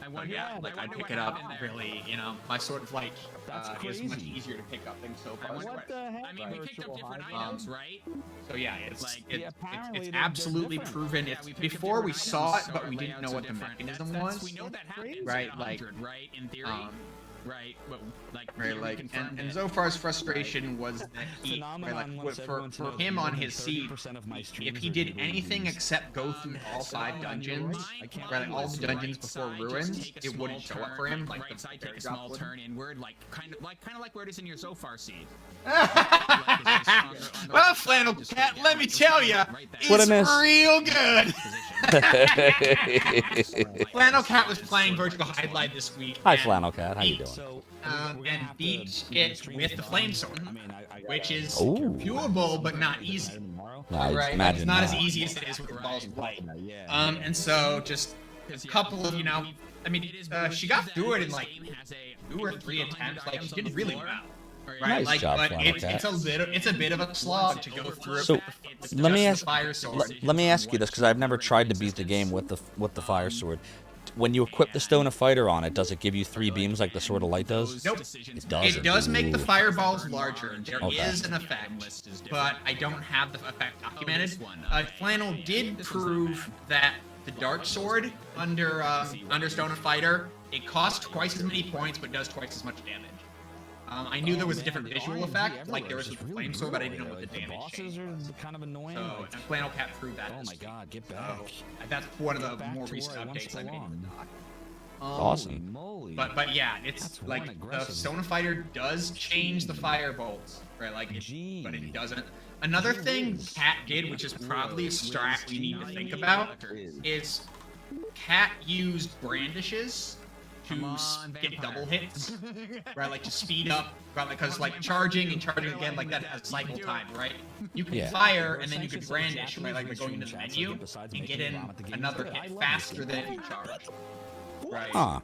[SPEAKER 5] I
[SPEAKER 2] But
[SPEAKER 5] wonder.
[SPEAKER 2] yeah, like I
[SPEAKER 5] wonder
[SPEAKER 2] pick
[SPEAKER 5] what
[SPEAKER 2] it up
[SPEAKER 5] happened there.
[SPEAKER 2] really, my Sword of Light
[SPEAKER 6] That's
[SPEAKER 2] is much
[SPEAKER 6] crazy.
[SPEAKER 2] easier to pick up than Zophar's.
[SPEAKER 6] What the heck?
[SPEAKER 5] I mean, we picked up different
[SPEAKER 6] Virtual
[SPEAKER 5] items,
[SPEAKER 6] Hydlide?
[SPEAKER 5] right?
[SPEAKER 2] So yeah, it's
[SPEAKER 5] Like,
[SPEAKER 6] apparently
[SPEAKER 2] it's
[SPEAKER 6] they're
[SPEAKER 2] absolutely
[SPEAKER 6] different.
[SPEAKER 2] proven.
[SPEAKER 5] Yeah,
[SPEAKER 2] It's
[SPEAKER 5] we picked up
[SPEAKER 2] before we
[SPEAKER 5] different
[SPEAKER 2] saw
[SPEAKER 5] items,
[SPEAKER 2] it,
[SPEAKER 5] so
[SPEAKER 2] but
[SPEAKER 5] our
[SPEAKER 2] we didn't
[SPEAKER 5] layouts
[SPEAKER 2] know
[SPEAKER 5] are
[SPEAKER 2] what the
[SPEAKER 5] different.
[SPEAKER 2] mechanism
[SPEAKER 5] That's-
[SPEAKER 2] was.
[SPEAKER 5] We know that happens.
[SPEAKER 2] Right,
[SPEAKER 5] at
[SPEAKER 2] like,
[SPEAKER 5] 100, right? In theory, right? But like,
[SPEAKER 2] Right,
[SPEAKER 5] here we
[SPEAKER 2] like,
[SPEAKER 5] confirmed
[SPEAKER 2] and
[SPEAKER 5] it.
[SPEAKER 2] Zophar's frustration was that he,
[SPEAKER 6] Phenomenon
[SPEAKER 2] right, like,
[SPEAKER 6] wants everyone to
[SPEAKER 2] for
[SPEAKER 6] know that
[SPEAKER 2] him
[SPEAKER 6] more
[SPEAKER 2] on
[SPEAKER 6] than
[SPEAKER 2] his seed,
[SPEAKER 6] 30% of my
[SPEAKER 2] if
[SPEAKER 6] streams
[SPEAKER 2] he
[SPEAKER 6] are
[SPEAKER 2] did
[SPEAKER 6] due to
[SPEAKER 2] anything
[SPEAKER 6] reviews.
[SPEAKER 2] except go through all 5 dungeons, right, like all the dungeons before ruins, it wouldn't show up for him. Like
[SPEAKER 5] right
[SPEAKER 2] the
[SPEAKER 5] side,
[SPEAKER 2] fairy
[SPEAKER 5] take a
[SPEAKER 2] drop
[SPEAKER 5] small
[SPEAKER 2] would.
[SPEAKER 5] turn inward, like kind of like where it is in your Zophar seed.
[SPEAKER 2] Well, Flannel Cat, let me tell ya,
[SPEAKER 1] What
[SPEAKER 2] it's
[SPEAKER 1] I miss.
[SPEAKER 2] real good. Flannel Cat was playing Virtual Hydlide this week.
[SPEAKER 1] Hi,
[SPEAKER 2] and
[SPEAKER 1] Flannel Cat. How you
[SPEAKER 2] beat-
[SPEAKER 1] doing?
[SPEAKER 6] So,
[SPEAKER 2] and beat it with the Flame Sword, which is
[SPEAKER 1] Ooh.
[SPEAKER 2] viewable but not easy.
[SPEAKER 1] No, I
[SPEAKER 2] Right, like,
[SPEAKER 1] imagine
[SPEAKER 2] it's not as
[SPEAKER 1] not.
[SPEAKER 2] easy as it is with the Balls of Light.
[SPEAKER 6] Yeah.
[SPEAKER 2] And so just a couple of, I mean, she got through it in like 2 or 3 attempts. Like she did really well. Right,
[SPEAKER 1] Nice
[SPEAKER 2] like,
[SPEAKER 1] job,
[SPEAKER 2] but
[SPEAKER 1] Flannel
[SPEAKER 2] it's
[SPEAKER 1] Cat.
[SPEAKER 2] it's a bit of a slog to go through.
[SPEAKER 1] So,
[SPEAKER 2] it with
[SPEAKER 1] let me
[SPEAKER 2] just
[SPEAKER 1] ask-
[SPEAKER 2] the Fire Sword.
[SPEAKER 1] Let me ask you this, because I've never tried to beat the game with the Fire Sword. When you equip the Stone of Fighter on it, does it give you 3 beams like the Sword of Light does?
[SPEAKER 2] Nope.
[SPEAKER 1] It doesn't.
[SPEAKER 2] It does make the
[SPEAKER 1] Ooh.
[SPEAKER 2] fireballs larger. There
[SPEAKER 1] Okay.
[SPEAKER 2] is an effect, but I don't have the effect documented. Flannel did prove that the Dark Sword under Stone of Fighter, it costs twice as many points but does twice as much damage. I knew there was a different visual effect, like there was with the Flame Sword, but I didn't know what the damage
[SPEAKER 6] bosses
[SPEAKER 2] changed.
[SPEAKER 6] are kind of annoying.
[SPEAKER 2] So,
[SPEAKER 6] like,
[SPEAKER 2] and Flannel Cat proved that.
[SPEAKER 6] oh
[SPEAKER 2] this
[SPEAKER 6] my
[SPEAKER 2] week.
[SPEAKER 6] god, get
[SPEAKER 2] So,
[SPEAKER 6] back.
[SPEAKER 2] that's one of
[SPEAKER 6] Get
[SPEAKER 2] the
[SPEAKER 6] back
[SPEAKER 2] more
[SPEAKER 6] to
[SPEAKER 2] recent
[SPEAKER 6] where I once
[SPEAKER 2] updates I made.
[SPEAKER 6] belonged.
[SPEAKER 1] Awesome.
[SPEAKER 6] Holy moly.
[SPEAKER 2] But yeah, it's
[SPEAKER 6] That's one
[SPEAKER 2] like the
[SPEAKER 6] aggressive.
[SPEAKER 2] Stone of Fighter does change the fire bolts, right? Like,
[SPEAKER 6] Gee.
[SPEAKER 2] but it doesn't. Another thing Cat did, which is probably a strat we need to think about, is Cat used brandishes to get double hits, right? Like to speed up, right? Because like charging and charging again, like that has cycle time, right? You can
[SPEAKER 1] Yeah.
[SPEAKER 2] fire and then you can brandish, right? Like by going into the menu and get in another hit faster than you charge, right?
[SPEAKER 1] Huh.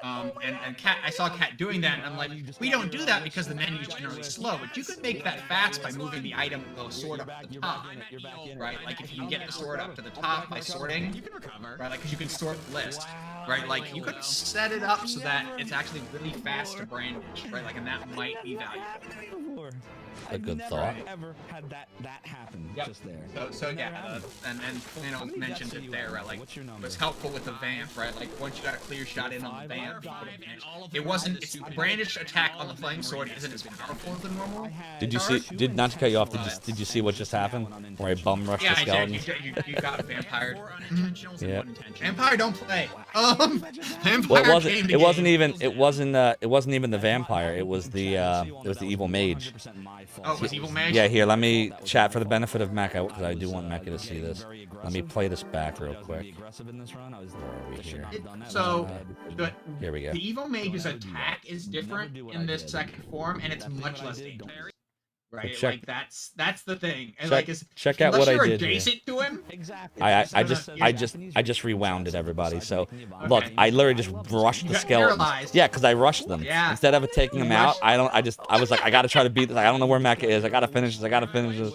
[SPEAKER 2] And Cat, I saw Cat doing that, and I'm like, we don't do that because the menu's generally slow, but you could make that fast by moving the item, the sword up to the top, right? Like if you can get the sword up to the top by sorting,
[SPEAKER 5] You can recover.
[SPEAKER 2] right? Like because you can sort the list, right? Like you could set it up so that it's actually really fast to brandish, right? Like and that might be valuable.
[SPEAKER 1] A good
[SPEAKER 6] never,
[SPEAKER 1] thought.
[SPEAKER 6] Ever had that happen
[SPEAKER 2] Yep.
[SPEAKER 6] just there.
[SPEAKER 2] So
[SPEAKER 6] Never
[SPEAKER 2] yeah,
[SPEAKER 6] happened.
[SPEAKER 2] and mentioned it there, right? Like
[SPEAKER 6] What's your
[SPEAKER 2] it
[SPEAKER 6] number?
[SPEAKER 2] was helpful with the vamp, right? Like once you got a clear shot in on the vamp, it
[SPEAKER 5] It
[SPEAKER 2] wasn't. It's the brandish attack on the flame sword isn't as powerful as the normal.
[SPEAKER 1] Did you see? Not to cut you off. Did you see what just happened? Where I bum rushed
[SPEAKER 2] Yeah,
[SPEAKER 1] the
[SPEAKER 2] I
[SPEAKER 1] skeleton?
[SPEAKER 2] did. You got vampired.
[SPEAKER 1] Yeah.
[SPEAKER 2] Vampire don't play. Vampire
[SPEAKER 1] Well, it
[SPEAKER 2] came to
[SPEAKER 1] wasn't
[SPEAKER 2] game.
[SPEAKER 1] even. It wasn't even the vampire. It was the evil mage.
[SPEAKER 2] Oh, it was evil mage.
[SPEAKER 1] Yeah, here. Let me chat for the benefit of Mecha, because I do want Mecha to see this. Let me play this back real quick. Here.
[SPEAKER 2] So the
[SPEAKER 1] Here we go.
[SPEAKER 2] the evil mage's attack is different in this second form, and it's much less dangerous. Right,
[SPEAKER 1] Check-
[SPEAKER 2] like that's the thing, and
[SPEAKER 1] check-
[SPEAKER 2] like it's
[SPEAKER 1] check out
[SPEAKER 2] unless
[SPEAKER 1] what I
[SPEAKER 2] you're
[SPEAKER 1] did here.
[SPEAKER 2] adjacent to him.
[SPEAKER 6] Exactly.
[SPEAKER 1] I just rewound it, everybody. So look,
[SPEAKER 2] Okay.
[SPEAKER 1] I literally just brushed
[SPEAKER 2] You
[SPEAKER 1] the
[SPEAKER 2] got
[SPEAKER 1] skeleton.
[SPEAKER 2] paralyzed.
[SPEAKER 1] Yeah, because I rushed them.
[SPEAKER 2] Yeah.
[SPEAKER 1] Instead of taking them out, I was like, I gotta try to beat this. I don't know where Mecha is. I gotta finish this.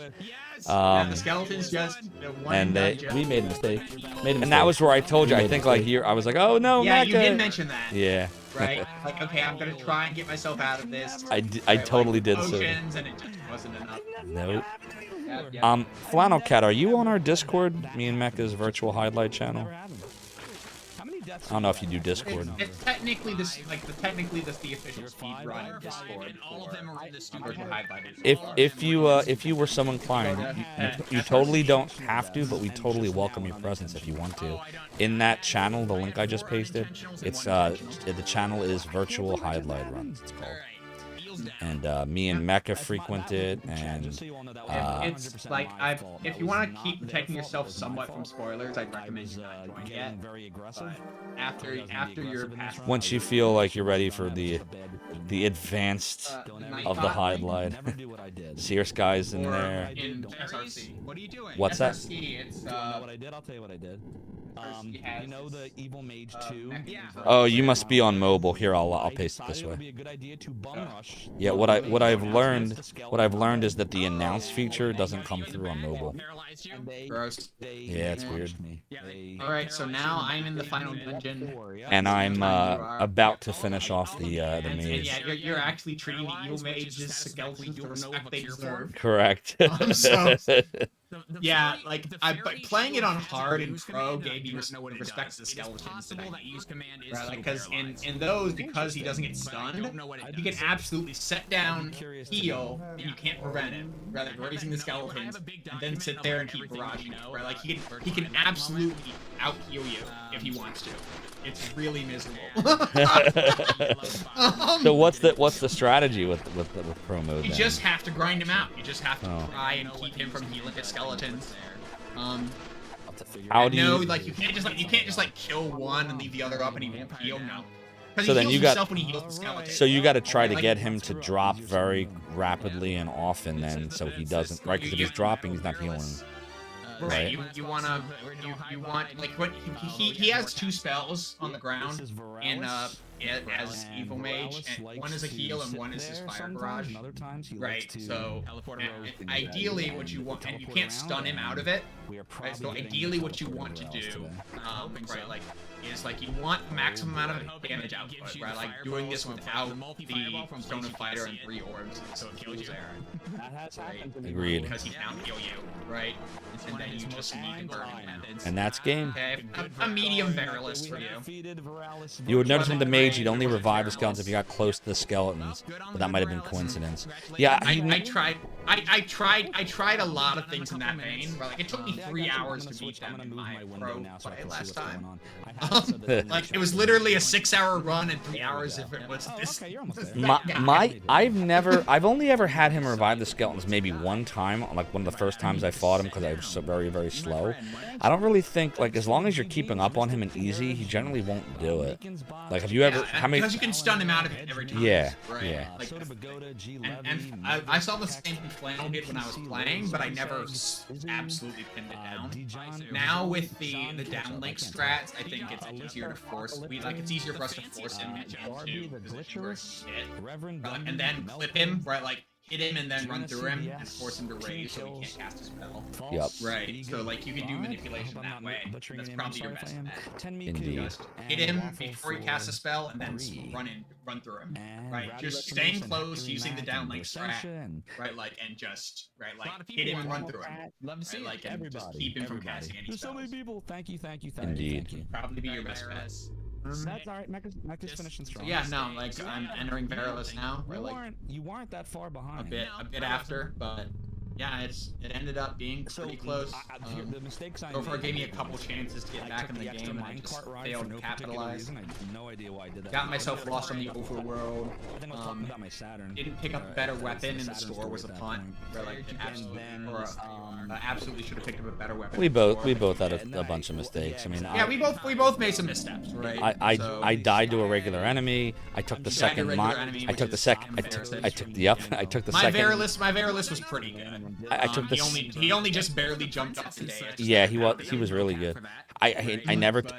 [SPEAKER 2] Yeah, the skeleton's just one
[SPEAKER 1] And
[SPEAKER 2] dungeon.
[SPEAKER 1] we made a mistake. And that was where I told you. I think like here, I was like, oh no,
[SPEAKER 2] Yeah,
[SPEAKER 1] Mecha.
[SPEAKER 2] you did mention that.
[SPEAKER 1] Yeah.
[SPEAKER 2] Right? Like, okay, I'm gonna try and get myself out of this.
[SPEAKER 1] I totally did so.
[SPEAKER 2] Potions, and it just wasn't enough.
[SPEAKER 1] Nope.
[SPEAKER 2] Yeah.
[SPEAKER 1] Flannel Cat, are you on our Discord? Me and Mecha's Virtual Hydlide channel. I don't know if you do Discord.
[SPEAKER 2] It's technically this, like the official speed run Discord
[SPEAKER 5] all of them are in the
[SPEAKER 2] for Virtual Hydlide.
[SPEAKER 1] If you were so inclined, you totally don't have to, but we totally welcome your presence if you want to. In that channel, the link I just pasted, it's the channel is Virtual Hydlide Runs. It's called. and me and Mecha frequent it, and
[SPEAKER 2] It's like if you want to keep protecting yourself somewhat from spoilers, I'd recommend you not join yet. But after you're past,
[SPEAKER 1] once you feel like you're ready for the advanced of the Hydlide, Sears guys in there.
[SPEAKER 2] in SRC.
[SPEAKER 5] What are you doing?
[SPEAKER 1] What's that?
[SPEAKER 2] SRC, it's
[SPEAKER 6] What I did? I'll tell you what I did. You know the Evil Mage 2?
[SPEAKER 1] Oh, you must be on mobile. Here, I'll paste it this
[SPEAKER 6] It would
[SPEAKER 1] way.
[SPEAKER 6] be a good idea to bum rush.
[SPEAKER 1] Yeah, what I've learned is that the announce feature doesn't come through on mobile.
[SPEAKER 2] Gross.
[SPEAKER 1] Yeah, it's weird.
[SPEAKER 2] All right, so now I'm in the final dungeon.
[SPEAKER 1] And I'm about to finish off the
[SPEAKER 2] And
[SPEAKER 1] maze.
[SPEAKER 2] yeah, you're actually treating the evil mages skeletons the respect they deserve.
[SPEAKER 1] Correct.
[SPEAKER 2] Yeah, like but playing it on hard and pro gave me respect to the skeletons. Right, like because in those, because he doesn't get stunned, he can absolutely set down, heal, and you can't prevent it. Rather than raising the skeletons and then sit there and keep barraging it. Right, like he can absolutely out heal you if he wants to. It's really miserable.
[SPEAKER 1] So what's the strategy with pro mode?
[SPEAKER 2] You
[SPEAKER 1] then?
[SPEAKER 2] just have to grind him out. You just have to try and keep him from healing his skeletons.
[SPEAKER 1] How do you?
[SPEAKER 2] Like you can't just like kill one and leave the other up and he won't heal. No.
[SPEAKER 1] So then you got.
[SPEAKER 2] When he heals the skeleton.
[SPEAKER 1] So you got to try to get him to drop very rapidly and often, then, so he doesn't. Right? Because if he's dropping, he's not healing.
[SPEAKER 2] Right. You want like what he has 2 spells on the ground in as evil mage, and one is a heal and one is his fire barrage. Right. So ideally, what you want, and you can't stun him out of it. Right. So ideally, what you want to do, right, like, is like you want maximum amount of damage output, right? Like doing this without the Stone of Fighter and 3 orbs, so it kills there. Right.
[SPEAKER 1] Agreed.
[SPEAKER 2] Because he can't heal you, right? And then you just need to burn him.
[SPEAKER 1] And that's game.
[SPEAKER 2] Okay, a medium Varylist for you.
[SPEAKER 1] You would notice with the mage, he'd only revive the skeletons if you got close to the skeletons, but that might have been coincidence. Yeah,
[SPEAKER 2] I tried a lot of things in that vein. Right? Like it took me 3 hours to beat them in my pro play last time. Like it was literally a 6-hour run and 3 hours if it was this.
[SPEAKER 1] I've only ever had him revive the skeletons maybe one time, like one of the first times I fought him because I was so very, very slow. I don't really think, like, as long as you're keeping up on him in easy, he generally won't do it. Like, have you ever, how many?
[SPEAKER 2] Because you can stun him out of it every time.
[SPEAKER 1] Yeah,
[SPEAKER 2] right?
[SPEAKER 1] yeah.
[SPEAKER 2] Like, and I saw the same thing Flannel did when I was playing, but I never absolutely pinned it down. Now with the downlink strats, I think it's easier to force. It's easier for us to force him into the position where he hit, and then clip him, right? Like hit him and then run through him and force him to raise so he can't cast a spell.
[SPEAKER 1] Yep.
[SPEAKER 2] Right. So like you can do manipulation that way. That's probably your best bet.
[SPEAKER 1] Indeed.
[SPEAKER 2] Just hit him before he casts a spell and then run through him. Right. Just staying close using the downlink strat. Right. Like and just like hit him and run through him.
[SPEAKER 5] Love to see
[SPEAKER 2] like and just keep him from casting any spells.
[SPEAKER 6] There's so many people. Thank you.
[SPEAKER 1] Indeed.
[SPEAKER 2] Probably be your best bet.
[SPEAKER 6] That's alright. Mecca's finishing strong.
[SPEAKER 2] So yeah, no, like I'm entering Varylist now.
[SPEAKER 6] You weren't that far behind.
[SPEAKER 2] A bit after, but yeah, it ended up being pretty close.
[SPEAKER 6] The mistakes I
[SPEAKER 2] Zophar
[SPEAKER 6] made,
[SPEAKER 2] gave me a couple chances to get back in the game, and I just failed to capitalize.
[SPEAKER 6] I have no idea why I did that.
[SPEAKER 2] Got myself lost on the overworld.
[SPEAKER 6] I think I was talking about my Saturn.
[SPEAKER 2] Didn't pick up a better weapon in the store was a punt. Absolutely should have picked up a better weapon.
[SPEAKER 1] We both had a bunch of mistakes. I mean,
[SPEAKER 2] yeah, we both made some missteps, right?
[SPEAKER 1] I died to a regular enemy. I took the second. I took the second. I took the up. I took the second.
[SPEAKER 2] My Varylist was pretty good.
[SPEAKER 1] I took the.
[SPEAKER 2] He only just barely jumped up today.
[SPEAKER 1] Yeah, he was really good. I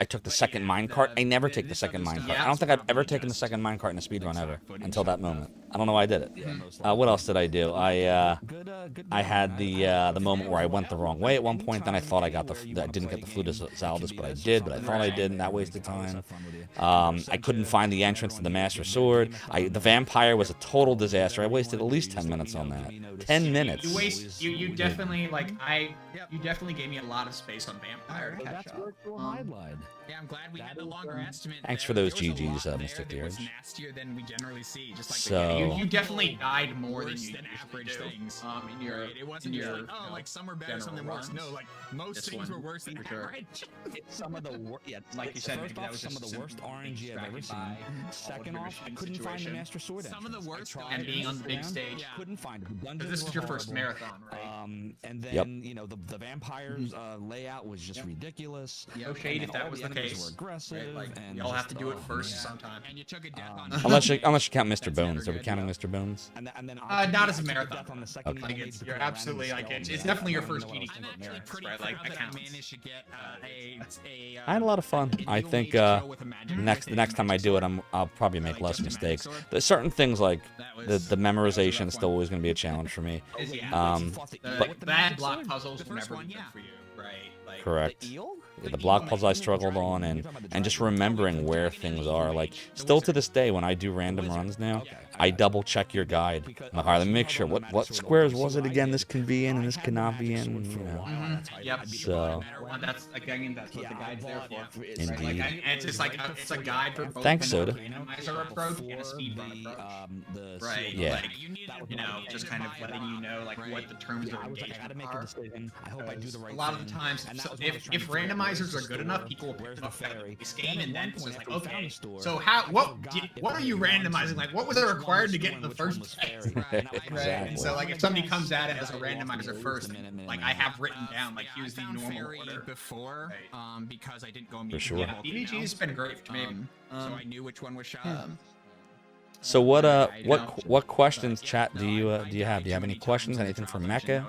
[SPEAKER 1] took the second minecart. I never take the second minecart. I don't think I've ever taken the second minecart in a speedrun ever until that moment. I don't know why I did it. What else did I do? I had the moment where I went the wrong way at one point. Then I thought I didn't get the Flutus Zaldus, but I did. But I thought I did, and that wasted time. I couldn't find the entrance to the Master Sword. The vampire was a total disaster. I wasted at least 10 minutes on that. 10 minutes.
[SPEAKER 6] always-
[SPEAKER 2] you definitely like you definitely gave me a lot of space on Vampire to
[SPEAKER 6] Well,
[SPEAKER 2] catch
[SPEAKER 6] that's
[SPEAKER 2] up.
[SPEAKER 6] Virtual Hydlide.
[SPEAKER 5] Yeah, I'm glad we
[SPEAKER 6] That
[SPEAKER 5] had the
[SPEAKER 6] is,
[SPEAKER 5] longer estimate.
[SPEAKER 1] Thanks
[SPEAKER 5] there.
[SPEAKER 1] for those
[SPEAKER 5] There was a
[SPEAKER 1] GGs,
[SPEAKER 5] lot
[SPEAKER 1] Mr.
[SPEAKER 5] there that was
[SPEAKER 1] Dearge.
[SPEAKER 5] nastier than we generally see. Just like
[SPEAKER 1] So-
[SPEAKER 2] You definitely died more than
[SPEAKER 5] worse
[SPEAKER 2] you
[SPEAKER 5] than
[SPEAKER 2] usually
[SPEAKER 5] average
[SPEAKER 2] do.
[SPEAKER 5] things.
[SPEAKER 2] In your
[SPEAKER 5] Right? It wasn't
[SPEAKER 2] in
[SPEAKER 5] just
[SPEAKER 2] your,
[SPEAKER 5] like, oh,
[SPEAKER 2] you know,
[SPEAKER 5] like some were better,
[SPEAKER 2] general
[SPEAKER 5] something worse.
[SPEAKER 2] runs.
[SPEAKER 5] No, like most
[SPEAKER 2] This
[SPEAKER 5] things
[SPEAKER 2] one,
[SPEAKER 5] were worse than
[SPEAKER 2] for sure.
[SPEAKER 5] average.
[SPEAKER 6] Some of the worst, yeah,
[SPEAKER 2] Like you said,
[SPEAKER 6] first
[SPEAKER 2] maybe that
[SPEAKER 6] off,
[SPEAKER 2] was
[SPEAKER 6] some
[SPEAKER 2] just
[SPEAKER 6] of the worst
[SPEAKER 2] simply being
[SPEAKER 6] RNG I've ever
[SPEAKER 2] distracted
[SPEAKER 6] seen.
[SPEAKER 2] by all of
[SPEAKER 6] Second
[SPEAKER 2] your
[SPEAKER 6] off, I
[SPEAKER 2] machine
[SPEAKER 6] couldn't find the
[SPEAKER 2] situation.
[SPEAKER 6] Master Sword
[SPEAKER 5] Some of the
[SPEAKER 6] entrance. I
[SPEAKER 5] worst
[SPEAKER 6] tried
[SPEAKER 2] and being on the big
[SPEAKER 6] around,
[SPEAKER 2] stage.
[SPEAKER 5] Yeah.
[SPEAKER 6] couldn't find it. The
[SPEAKER 2] Because
[SPEAKER 6] dungeons
[SPEAKER 2] this
[SPEAKER 6] were
[SPEAKER 2] is your first
[SPEAKER 6] horrible.
[SPEAKER 2] marathon, right?
[SPEAKER 6] And then
[SPEAKER 1] Yep.
[SPEAKER 6] you know the vampires layout was just ridiculous.
[SPEAKER 2] No
[SPEAKER 6] And
[SPEAKER 2] shade
[SPEAKER 6] then
[SPEAKER 2] if that
[SPEAKER 6] all
[SPEAKER 2] was
[SPEAKER 6] the
[SPEAKER 2] the
[SPEAKER 6] enemies
[SPEAKER 2] case.
[SPEAKER 6] were aggressive,
[SPEAKER 2] Right? Like
[SPEAKER 6] and
[SPEAKER 2] we all have
[SPEAKER 6] just,
[SPEAKER 2] to do it
[SPEAKER 6] oh,
[SPEAKER 2] first
[SPEAKER 6] man.
[SPEAKER 2] sometime.
[SPEAKER 5] And you took a death
[SPEAKER 6] Um,
[SPEAKER 5] on
[SPEAKER 1] Unless you count Mr.
[SPEAKER 5] That's
[SPEAKER 1] Bones.
[SPEAKER 5] never
[SPEAKER 1] Are we
[SPEAKER 5] good.
[SPEAKER 1] counting Mr. Bones?
[SPEAKER 6] And then
[SPEAKER 2] Not
[SPEAKER 6] I
[SPEAKER 2] as a
[SPEAKER 6] took a
[SPEAKER 2] marathon.
[SPEAKER 6] death on the second
[SPEAKER 1] Okay.
[SPEAKER 2] Like
[SPEAKER 6] engage
[SPEAKER 2] it's
[SPEAKER 6] because
[SPEAKER 2] you're
[SPEAKER 6] I ran
[SPEAKER 2] absolutely
[SPEAKER 6] into
[SPEAKER 2] like it's
[SPEAKER 6] skeletons.
[SPEAKER 2] definitely your
[SPEAKER 6] I didn't
[SPEAKER 2] first
[SPEAKER 6] know what I was
[SPEAKER 2] GD
[SPEAKER 6] doing
[SPEAKER 5] I'm
[SPEAKER 6] there.
[SPEAKER 5] actually pretty
[SPEAKER 2] right?
[SPEAKER 5] proud
[SPEAKER 2] Like that
[SPEAKER 5] that I
[SPEAKER 2] counts.
[SPEAKER 5] managed to get
[SPEAKER 1] I had a lot of fun.
[SPEAKER 5] an
[SPEAKER 1] I
[SPEAKER 5] eel
[SPEAKER 1] think
[SPEAKER 5] mage kill with a magic
[SPEAKER 1] the next time I do it, I'll probably make
[SPEAKER 5] like
[SPEAKER 1] less
[SPEAKER 5] just a magic
[SPEAKER 1] mistakes.
[SPEAKER 5] sword.
[SPEAKER 1] There's certain things like
[SPEAKER 5] That
[SPEAKER 1] the
[SPEAKER 5] was-
[SPEAKER 1] memorization
[SPEAKER 5] rough
[SPEAKER 1] is still
[SPEAKER 5] one.
[SPEAKER 1] always going to be a challenge for me.
[SPEAKER 2] Is yeah.
[SPEAKER 1] But-
[SPEAKER 2] The bad block puzzles
[SPEAKER 5] The
[SPEAKER 2] will
[SPEAKER 5] first
[SPEAKER 2] never
[SPEAKER 5] one,
[SPEAKER 2] be good
[SPEAKER 5] yeah.
[SPEAKER 2] for you, right? Like
[SPEAKER 1] Correct.
[SPEAKER 6] The eel?
[SPEAKER 1] Yeah, the block puzzle I struggled on, and just remembering where things are. Like still to this day, when I do random runs now, I double check your guide. I'm like, all right, let me make sure what squares was it again? This can be in, and this cannot be in. You know.
[SPEAKER 2] Yep.
[SPEAKER 1] So-
[SPEAKER 2] Well, that's again, that's what the guide's there for.
[SPEAKER 1] Indeed.
[SPEAKER 2] Right? Like, and it's just like it's a guide for both
[SPEAKER 1] Thanks,
[SPEAKER 2] an
[SPEAKER 1] Soda.
[SPEAKER 2] randomizer approach and a speed run approach. Right.
[SPEAKER 1] Yeah.
[SPEAKER 2] Like, you know, just kind of letting you know like what the terms of
[SPEAKER 6] I was like, I gotta
[SPEAKER 2] engagement
[SPEAKER 6] make a
[SPEAKER 2] are.
[SPEAKER 6] decision. I hope I do the right
[SPEAKER 2] A lot of
[SPEAKER 6] thing.
[SPEAKER 2] the times,
[SPEAKER 6] And that
[SPEAKER 2] so
[SPEAKER 6] was what I was
[SPEAKER 2] if
[SPEAKER 6] trying to figure out.
[SPEAKER 2] randomizers
[SPEAKER 6] Where's
[SPEAKER 2] are
[SPEAKER 6] the
[SPEAKER 2] good enough,
[SPEAKER 6] store?
[SPEAKER 2] people will
[SPEAKER 6] Where's
[SPEAKER 2] pick
[SPEAKER 6] the
[SPEAKER 2] up that
[SPEAKER 6] ferry?
[SPEAKER 2] this game, and then it's just like, okay,
[SPEAKER 6] store,
[SPEAKER 2] so how, what
[SPEAKER 6] forgot
[SPEAKER 2] what are you randomizing? Like, what was it required to get in the first place? Right.
[SPEAKER 1] Exactly.
[SPEAKER 2] And so, like, if somebody comes at it as a randomizer first, like I have written down, like, here's the normal
[SPEAKER 5] ferry
[SPEAKER 2] order.
[SPEAKER 5] before, because I didn't go
[SPEAKER 1] For sure.
[SPEAKER 2] Yeah, BBG has been great to me.
[SPEAKER 5] so I knew which one was shot.
[SPEAKER 1] So what questions, chat, do you have? Do you have any questions? Anything from Mecha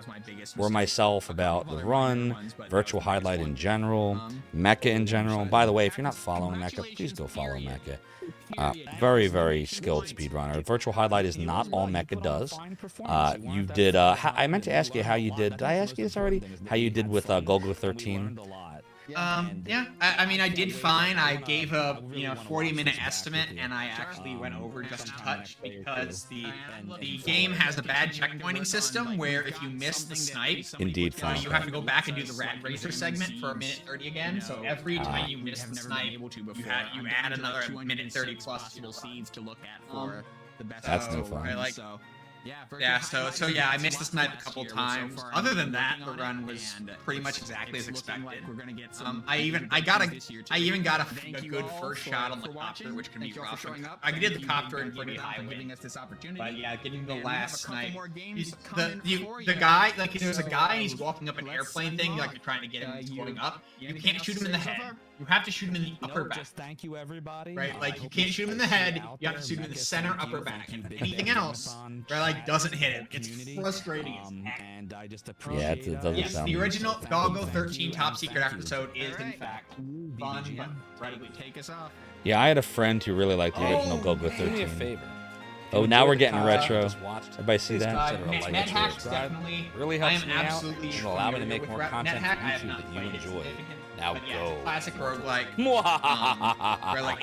[SPEAKER 1] or myself about the run, Virtual Hydlide in general, Mecha in general? By the way, if you're not following Mecha, please go follow Mecha. Very, very skilled speedrunner. Virtual Hydlide is not all Mecha does. You did. I meant to ask you how you did. Did I ask you this already? How you did with Golgo 13?
[SPEAKER 2] Yeah, I mean, I did fine. I gave a 40-minute estimate, and I actually went over just a touch because the game has a bad checkpointing system where if you miss the snipe,
[SPEAKER 1] Indeed, fine.
[SPEAKER 2] you have to go back and do the rat racer segment for 1:30 again. So every time you miss the snipe, you add another 1:30 plus to the
[SPEAKER 5] seeds to look at for the best.
[SPEAKER 1] That's no fun.
[SPEAKER 2] Right, like,
[SPEAKER 5] So,
[SPEAKER 2] so I missed the snipe a couple times. Other than that, the run was pretty much exactly as expected. I even got a good first shot on the copter, which can be rough. I did the copter in pretty high wind. But yeah, getting the last snipe. The guy, like, there's a guy and he's walking up an airplane thing, like you're trying to get him, he's going up. You can't shoot him in the head. You have to shoot him in the upper back.
[SPEAKER 6] Thank you, everybody.
[SPEAKER 2] Right, like you can't shoot him in the head. You have to shoot him in the center upper back. Anything else, right, like doesn't hit him. It's frustrating as heck.
[SPEAKER 6] And I just
[SPEAKER 1] Yeah,
[SPEAKER 6] appreciate
[SPEAKER 1] it doesn't
[SPEAKER 2] Yes,
[SPEAKER 1] sound.
[SPEAKER 2] the original
[SPEAKER 6] Thank
[SPEAKER 2] Golgo
[SPEAKER 6] you,
[SPEAKER 2] 13 top
[SPEAKER 6] and
[SPEAKER 2] secret
[SPEAKER 6] thank you.
[SPEAKER 2] episode is in fact fun, but incredibly
[SPEAKER 5] take us off.
[SPEAKER 1] Yeah, I had a friend who really liked the original Golgo 13.
[SPEAKER 8] Do me a favor.
[SPEAKER 1] Oh, now we're getting retro.
[SPEAKER 8] Just watched
[SPEAKER 1] Everybody see
[SPEAKER 8] this
[SPEAKER 1] that?
[SPEAKER 8] guy,
[SPEAKER 1] Sort of like
[SPEAKER 2] NetHack's
[SPEAKER 1] subscribe.
[SPEAKER 2] definitely.
[SPEAKER 8] Really
[SPEAKER 2] I
[SPEAKER 8] helps
[SPEAKER 2] am
[SPEAKER 8] me out
[SPEAKER 2] absolutely
[SPEAKER 8] and allow me to
[SPEAKER 2] familiar
[SPEAKER 8] make
[SPEAKER 2] with
[SPEAKER 8] more
[SPEAKER 2] Rat-
[SPEAKER 8] content
[SPEAKER 2] NetHack.
[SPEAKER 8] for
[SPEAKER 2] I have
[SPEAKER 8] YouTube
[SPEAKER 2] not
[SPEAKER 8] that you
[SPEAKER 2] played it
[SPEAKER 8] enjoy.
[SPEAKER 2] significantly,
[SPEAKER 8] Now
[SPEAKER 2] but yeah,
[SPEAKER 8] go.
[SPEAKER 2] classic roguelike. Where like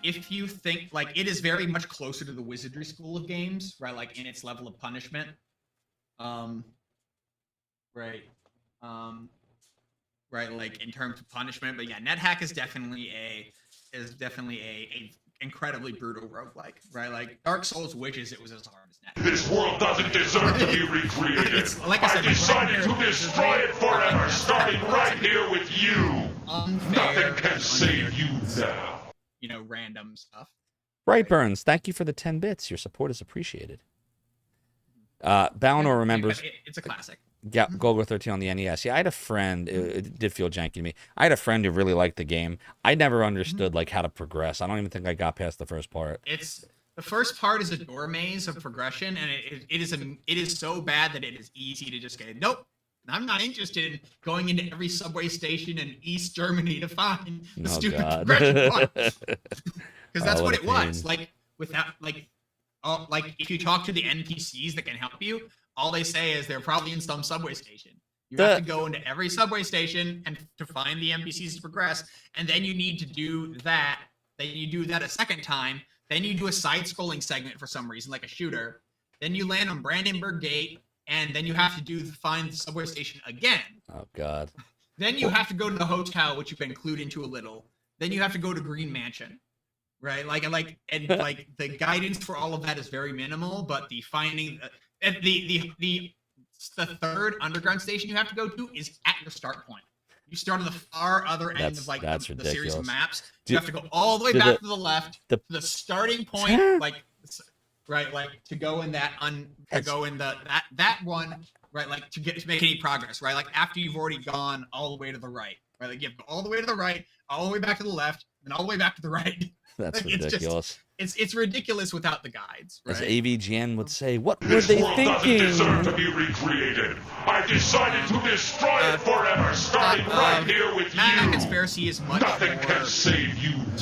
[SPEAKER 2] if you think like it is very much closer to the Wizardry school of games, right? Like in its level of punishment. Right. Right, like in terms of punishment, but yeah, NetHack is definitely a incredibly brutal roguelike, right? Like Dark Souls wishes it was as hard as NetHack.
[SPEAKER 3] This world doesn't deserve to be recreated.
[SPEAKER 2] It's like I said,
[SPEAKER 3] decided to destroy it forever, starting right here with you.
[SPEAKER 2] Unfair,
[SPEAKER 3] Nothing can save you now.
[SPEAKER 2] Random stuff.
[SPEAKER 1] Brightburns, thank you for the 10 bits. Your support is appreciated. Balnor remembers.
[SPEAKER 2] It's a classic.
[SPEAKER 1] Yeah, Golgo 13 on the NES. Yeah, I had a friend. It did feel janky to me. I had a friend who really liked the game. I never understood like how to progress. I don't even think I got past the first part.
[SPEAKER 2] It's the first part is a door maze of progression, and it is so bad that it is easy to just get. Nope, I'm not interested in going into every subway station in East Germany to find the stupid progression part. Because that's
[SPEAKER 1] Oh,
[SPEAKER 2] what
[SPEAKER 1] what
[SPEAKER 2] it
[SPEAKER 1] a
[SPEAKER 2] was.
[SPEAKER 1] pain.
[SPEAKER 2] Like without like if you talk to the NPCs that can help you, all they say is they're probably in some subway station. You have to go into every subway station and to find the NPCs to progress, and then you need to do that. Then you do that a second time. Then you do a side-scrolling segment for some reason, like a shooter. Then you land on Brandenburg Gate. and then you have to find the subway station again.
[SPEAKER 1] Oh God.
[SPEAKER 2] Then you have to go to the hotel, which you've been clued into a little. Then you have to go to Green Mansion, right? Like the guidance for all of that is very minimal, but the finding the third underground station you have to go to is at your start point. You start on the far other end of the series of maps. You have to go all the way back to the left to the starting point, to go in that one, right? Like to make any progress, right? Like after you've already gone all the way to the right, right? Like you have to go all the way to the right, all the way back to the left, and all the way back to the right.
[SPEAKER 1] That's ridiculous.
[SPEAKER 2] It's ridiculous without the guides, right?
[SPEAKER 1] As AVGN would say, what were they
[SPEAKER 3] This world
[SPEAKER 1] thinking?
[SPEAKER 3] doesn't deserve to be recreated. I've decided to destroy it forever, starting right here with
[SPEAKER 2] Mac
[SPEAKER 3] you.
[SPEAKER 2] Conspiracy is much
[SPEAKER 3] Nothing
[SPEAKER 2] more
[SPEAKER 3] can save you now.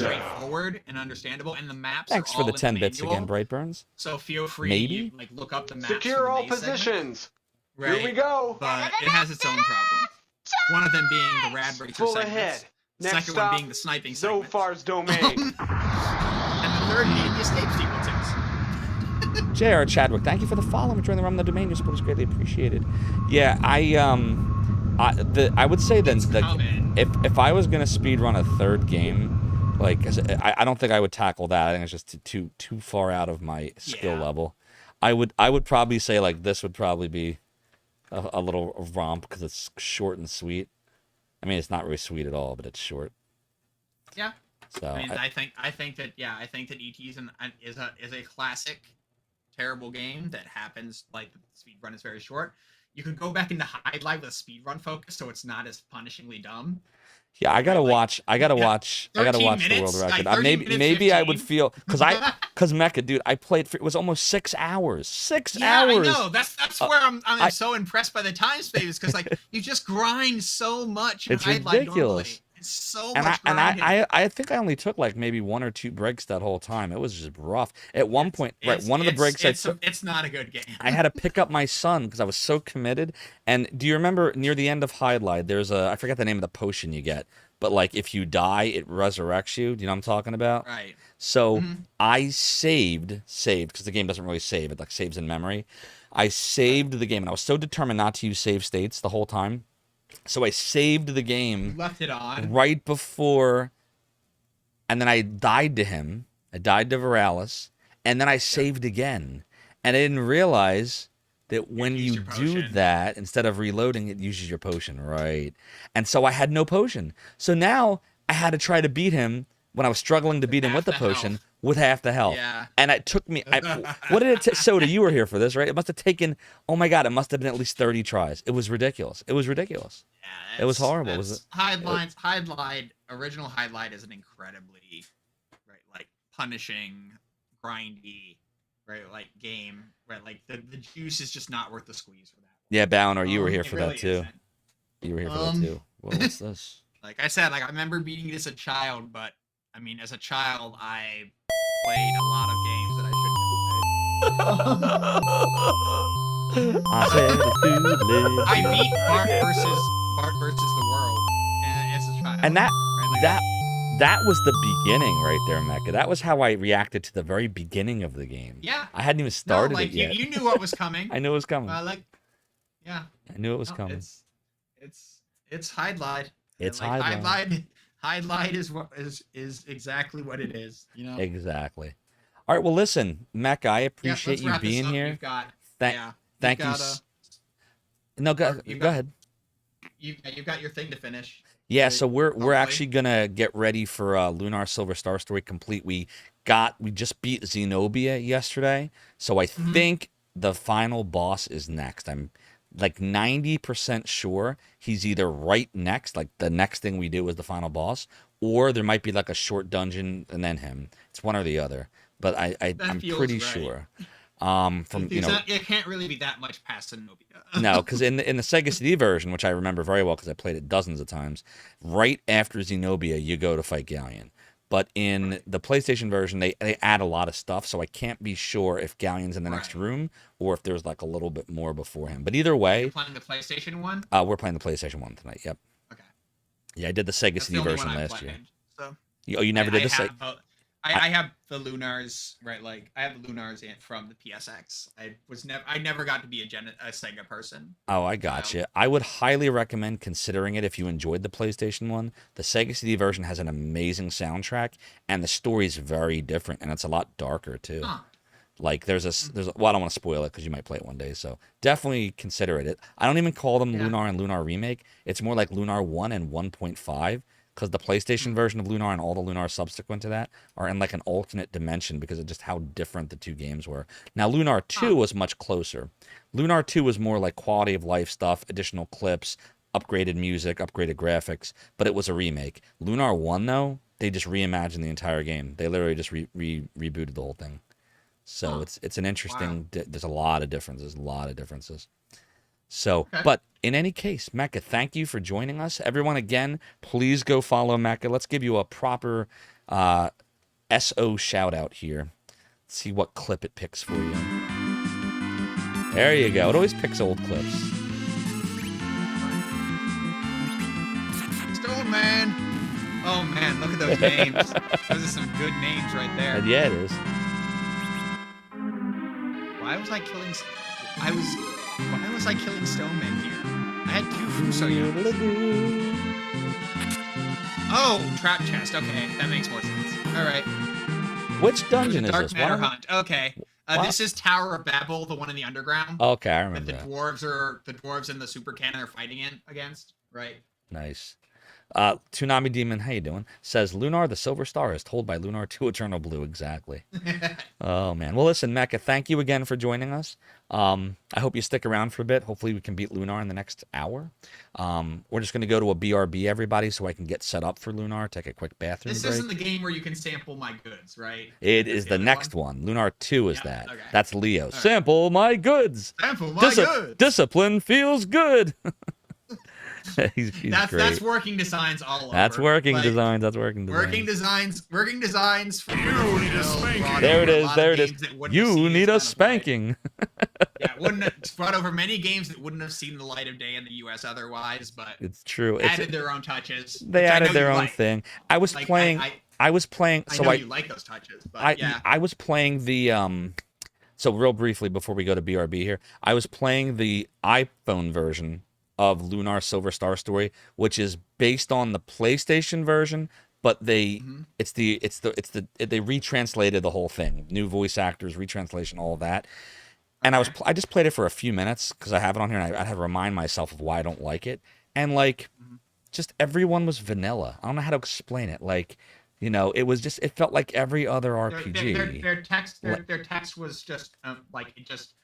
[SPEAKER 2] straightforward and understandable, and the maps
[SPEAKER 1] Thanks
[SPEAKER 2] are
[SPEAKER 1] for
[SPEAKER 2] all
[SPEAKER 1] the
[SPEAKER 2] in
[SPEAKER 1] 10 bits
[SPEAKER 2] manual,
[SPEAKER 1] again, Brightburns.
[SPEAKER 2] So feel free
[SPEAKER 1] Maybe?
[SPEAKER 2] to look up the maps.
[SPEAKER 7] Secure all positions.
[SPEAKER 2] Right?
[SPEAKER 7] Here we go.
[SPEAKER 2] But it has its own problem. One of them being the Rad Racer
[SPEAKER 7] Full
[SPEAKER 2] segments.
[SPEAKER 7] ahead.
[SPEAKER 2] The
[SPEAKER 7] Next
[SPEAKER 2] second
[SPEAKER 7] stop,
[SPEAKER 2] one being the sniping segment.
[SPEAKER 7] Zophar's domain.
[SPEAKER 2] And the third being the escape sequences.
[SPEAKER 1] J.R. Chadwick, thank you for the follow and joining the realm of the domain. Your support is greatly appreciated. Yeah, I would say then, if I was gonna speedrun a third game, I don't think I would tackle that. I think it's just too far out of my skill level. I would probably say this would probably be a little romp because it's short and sweet. I mean, it's not really sweet at all, but it's short.
[SPEAKER 2] Yeah.
[SPEAKER 1] So
[SPEAKER 2] I think that ET is a classic, terrible game that happens. Like the speedrun is very short. You could go back into Hydlide with a speedrun focus, so it's not as punishingly dumb.
[SPEAKER 1] Yeah, I gotta watch. I gotta watch the world record. Maybe I would feel because Mecha, dude, I played for it was almost 6 hours. 6 hours.
[SPEAKER 2] I know. That's where I'm so impressed by the time space because you just grind so much.
[SPEAKER 1] It's
[SPEAKER 2] Hydlide
[SPEAKER 1] ridiculous.
[SPEAKER 2] normally. It's so much grinding.
[SPEAKER 1] I think I only took maybe 1 or 2 breaks that whole time. It was just rough. At one point, one of the breaks I took,
[SPEAKER 2] it's not a good game.
[SPEAKER 1] I had to pick up my son because I was so committed. And do you remember near the end of Hydlide, there's I forget the name of the potion you get, but if you die, it resurrects you. Do you know what I'm talking about?
[SPEAKER 2] Right.
[SPEAKER 1] So I saved because the game doesn't really save. It saves in memory. I saved the game, and I was so determined not to use save states the whole time. So I saved the game.
[SPEAKER 2] You left it on
[SPEAKER 1] right before, and then I died to him. I died to Viralis, and then I saved again. And I didn't realize that when you do that, instead of reloading, it uses your potion, right? And so I had no potion. So now I had to try to beat him when I was struggling to beat him with the potion with half the health.
[SPEAKER 2] Yeah.
[SPEAKER 1] And it took me, what did it take? Soda, you were here for this, right? It must have taken, oh my God, it must have been at least 30 tries. It was ridiculous. It was ridiculous.
[SPEAKER 2] Yeah,
[SPEAKER 1] it was horrible. Was it?
[SPEAKER 2] Original Hydlide is an incredibly, punishing, grindy, game, the juice is just not worth the squeeze for that.
[SPEAKER 1] Yeah, Bowner, you were here for
[SPEAKER 2] really
[SPEAKER 1] that too.
[SPEAKER 2] Isn't.
[SPEAKER 1] You were here for that too. What's this?
[SPEAKER 2] Like I said, I remember beating it as a child, but I mean, as a child, I played a lot of games that I shouldn't have played. I beat Bart versus the World as a child.
[SPEAKER 1] And that was the beginning right there, Mecca. That was how I reacted to the very beginning of the game.
[SPEAKER 2] Yeah.
[SPEAKER 1] I hadn't even started it yet.
[SPEAKER 2] You knew what was coming.
[SPEAKER 1] I knew it was coming.
[SPEAKER 2] Yeah.
[SPEAKER 1] I knew it was coming.
[SPEAKER 2] It's Hydlide.
[SPEAKER 1] It's Hydlide.
[SPEAKER 2] Hydlide is exactly what it is.
[SPEAKER 1] Exactly. All right. Well, listen, Mecca, I appreciate you being here. Thank you. No, go ahead.
[SPEAKER 2] You've got your thing to finish.
[SPEAKER 1] Yeah, so we're actually gonna get ready for Lunar Silver Star Story Complete. We just beat Zenobia yesterday, so I think the final boss is next. I'm 90% sure he's either right next, the next thing we do is the final boss, or there might be a short dungeon and then him. It's one or the other, but I'm pretty sure.
[SPEAKER 2] It can't really be that much past Zenobia.
[SPEAKER 1] No, because in the Sega CD version, which I remember very well because I played it dozens of times, right after Zenobia, you go to fight Galleon. But in the PlayStation version, they add a lot of stuff, so I can't be sure if Galleon's in the next room or if there's a little bit more before him. But either way,
[SPEAKER 2] you're playing the PlayStation one.
[SPEAKER 1] We're playing the PlayStation one tonight. Yep.
[SPEAKER 2] Okay.
[SPEAKER 1] Yeah, I did the Sega CD version last year.
[SPEAKER 2] So.
[SPEAKER 1] You never did the Sega.
[SPEAKER 2] I have the Lunars, right? Like I have the Lunars from the PSX. I never got to be a Sega person.
[SPEAKER 1] Oh, I gotcha. I would highly recommend considering it if you enjoyed the PlayStation one. The Sega CD version has an amazing soundtrack, and the story's very different, and it's a lot darker too.
[SPEAKER 2] Huh.
[SPEAKER 1] Like there's well, I don't want to spoil it because you might play it one day, so definitely consider it. I don't even call them Lunar and Lunar Remake. It's more like Lunar 1 and 1.5. Because the PlayStation version of Lunar and all the Lunar subsequent to that are in like an alternate dimension because of just how different the two games were. Now, Lunar 2 was much closer. Lunar 2 was more like quality of life stuff, additional clips, upgraded music, upgraded graphics, but it was a remake. Lunar 1, though, they just reimagined the entire game. They literally just rebooted the whole thing. So it's an interesting, there's a lot of differences. So, but in any case, Mecha, thank you for joining us. Everyone, again, please go follow Mecha. Let's give you a proper SO shout out here. Let's see what clip it picks for you. There you go. It always picks old clips.
[SPEAKER 2] Stone Man. Oh man, look at those names. Those are some good names right there.
[SPEAKER 1] And yeah, it is.
[SPEAKER 2] Why was I killing Stoneman here? I had two Fuso Yodas. Oh, trap chest. Okay, that makes more sense. All right.
[SPEAKER 1] Which dungeon is
[SPEAKER 2] Dark
[SPEAKER 1] this?
[SPEAKER 2] Matter Hunt. Okay. This is Tower of Babel, the one in the underground.
[SPEAKER 1] Okay, I remember
[SPEAKER 2] that. The dwarves and the super cannon are fighting against. Right.
[SPEAKER 1] Nice. Toonami Demon, how you doing? Says Lunar the Silver Star is told by Lunar 2 Eternal Blue. Exactly. Oh man. Well, listen, Mecha, thank you again for joining us. I hope you stick around for a bit. Hopefully we can beat Lunar in the next hour. We're just gonna go to a BRB, everybody, so I can get set up for Lunar. Take a quick bathroom break.
[SPEAKER 2] This isn't the game where you can sample my goods, right?
[SPEAKER 1] It is the next one. Lunar 2 is that.
[SPEAKER 2] Okay.
[SPEAKER 1] That's Leo. Right. Sample my goods.
[SPEAKER 2] Sample my goods.
[SPEAKER 1] Discipline feels good. he's great.
[SPEAKER 2] That's working designs all over.
[SPEAKER 1] That's working designs. That's working designs.
[SPEAKER 2] Working designs for
[SPEAKER 3] you need a spanking.
[SPEAKER 1] There it is. You need a spanking.
[SPEAKER 2] Yeah, it's brought over many games that wouldn't have seen the light of day in the U.S. otherwise, but
[SPEAKER 1] it's true.
[SPEAKER 2] Added their own touches.
[SPEAKER 1] They added their own thing. I was playing. I was playing.
[SPEAKER 2] I know you like those touches, but
[SPEAKER 1] I was playing the So real briefly before we go to BRB here, I was playing the iPhone version of Lunar Silver Star Story, which is based on the PlayStation version, but they they retranslated the whole thing, new voice actors, retranslation, all of that. And I just played it for a few minutes because I have it on here, and I had to remind myself of why I don't like it. And like, just everyone was vanilla. I don't know how to explain it. Like, you know, it felt like every other RPG.
[SPEAKER 2] Their text was just like it just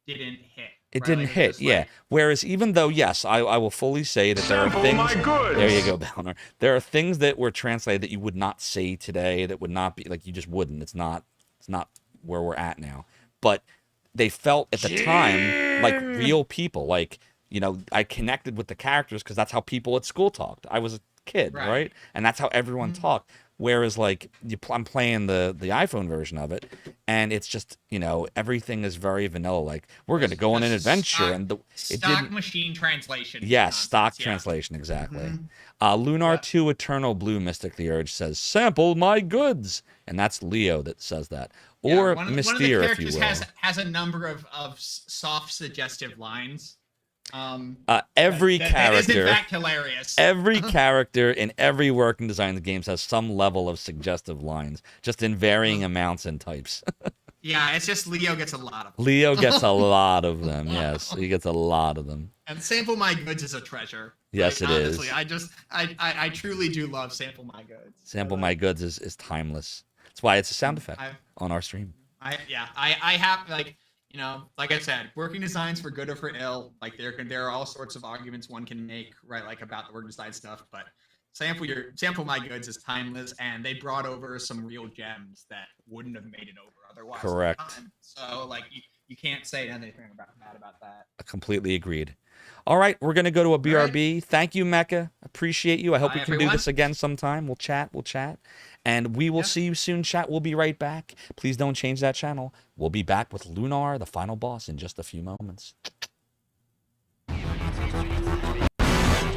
[SPEAKER 2] didn't hit.
[SPEAKER 1] It didn't hit, yeah. Like... Whereas even though, yes, I will fully say that there are things... There you go, Balnor. There are things that were translated that you would not say today, that would not be, like, you just wouldn't. It's not where we're at now. But they felt at the time like real people. Like, you know, I connected with the characters because that's how people at school talked. I was a kid, right? And that's how everyone talked. Whereas, like, I'm playing the iPhone version of it, and it's just, you know, everything is very vanilla. Like, we're going to go on an adventure, and
[SPEAKER 2] stock machine translation.
[SPEAKER 1] Yes, stock translation, exactly. Lunar 2 Eternal Blue Mystic the Urge says, "Sample my goods," and that's Leo that says that, or Mystere, if you will.
[SPEAKER 2] Has a number of soft, suggestive lines.
[SPEAKER 1] Every character
[SPEAKER 2] that is in fact hilarious.
[SPEAKER 1] Every character in every Working Designs games has some level of suggestive lines, just in varying amounts and types.
[SPEAKER 2] Yeah, it's just Leo gets a lot of them.
[SPEAKER 1] Leo gets a lot of them. Yes, he gets a lot of them.
[SPEAKER 2] And Sample My Goods is a treasure.
[SPEAKER 1] Yes,
[SPEAKER 2] like,
[SPEAKER 1] it
[SPEAKER 2] honestly,
[SPEAKER 1] is.
[SPEAKER 2] I truly do love Sample My Goods.
[SPEAKER 1] Sample My Goods is timeless. That's why it's a sound effect on our stream.
[SPEAKER 2] I have, like, you know, like I said, Working Designs for good or for ill. Like there are all sorts of arguments one can make, right? Like about the Working Design stuff, but Sample My Goods is timeless, and they brought over some real gems that wouldn't have made it over otherwise.
[SPEAKER 1] Correct.
[SPEAKER 2] So like you can't say anything bad about that.
[SPEAKER 1] I completely agreed. All right, we're gonna go to a BRB. Right. Thank you, Mecha. Appreciate you. I hope we can do this again sometime. We'll chat. And we will see you soon, chat. We'll be right back. Please don't change that channel. We'll be back with Lunar, the final boss, in just a few moments.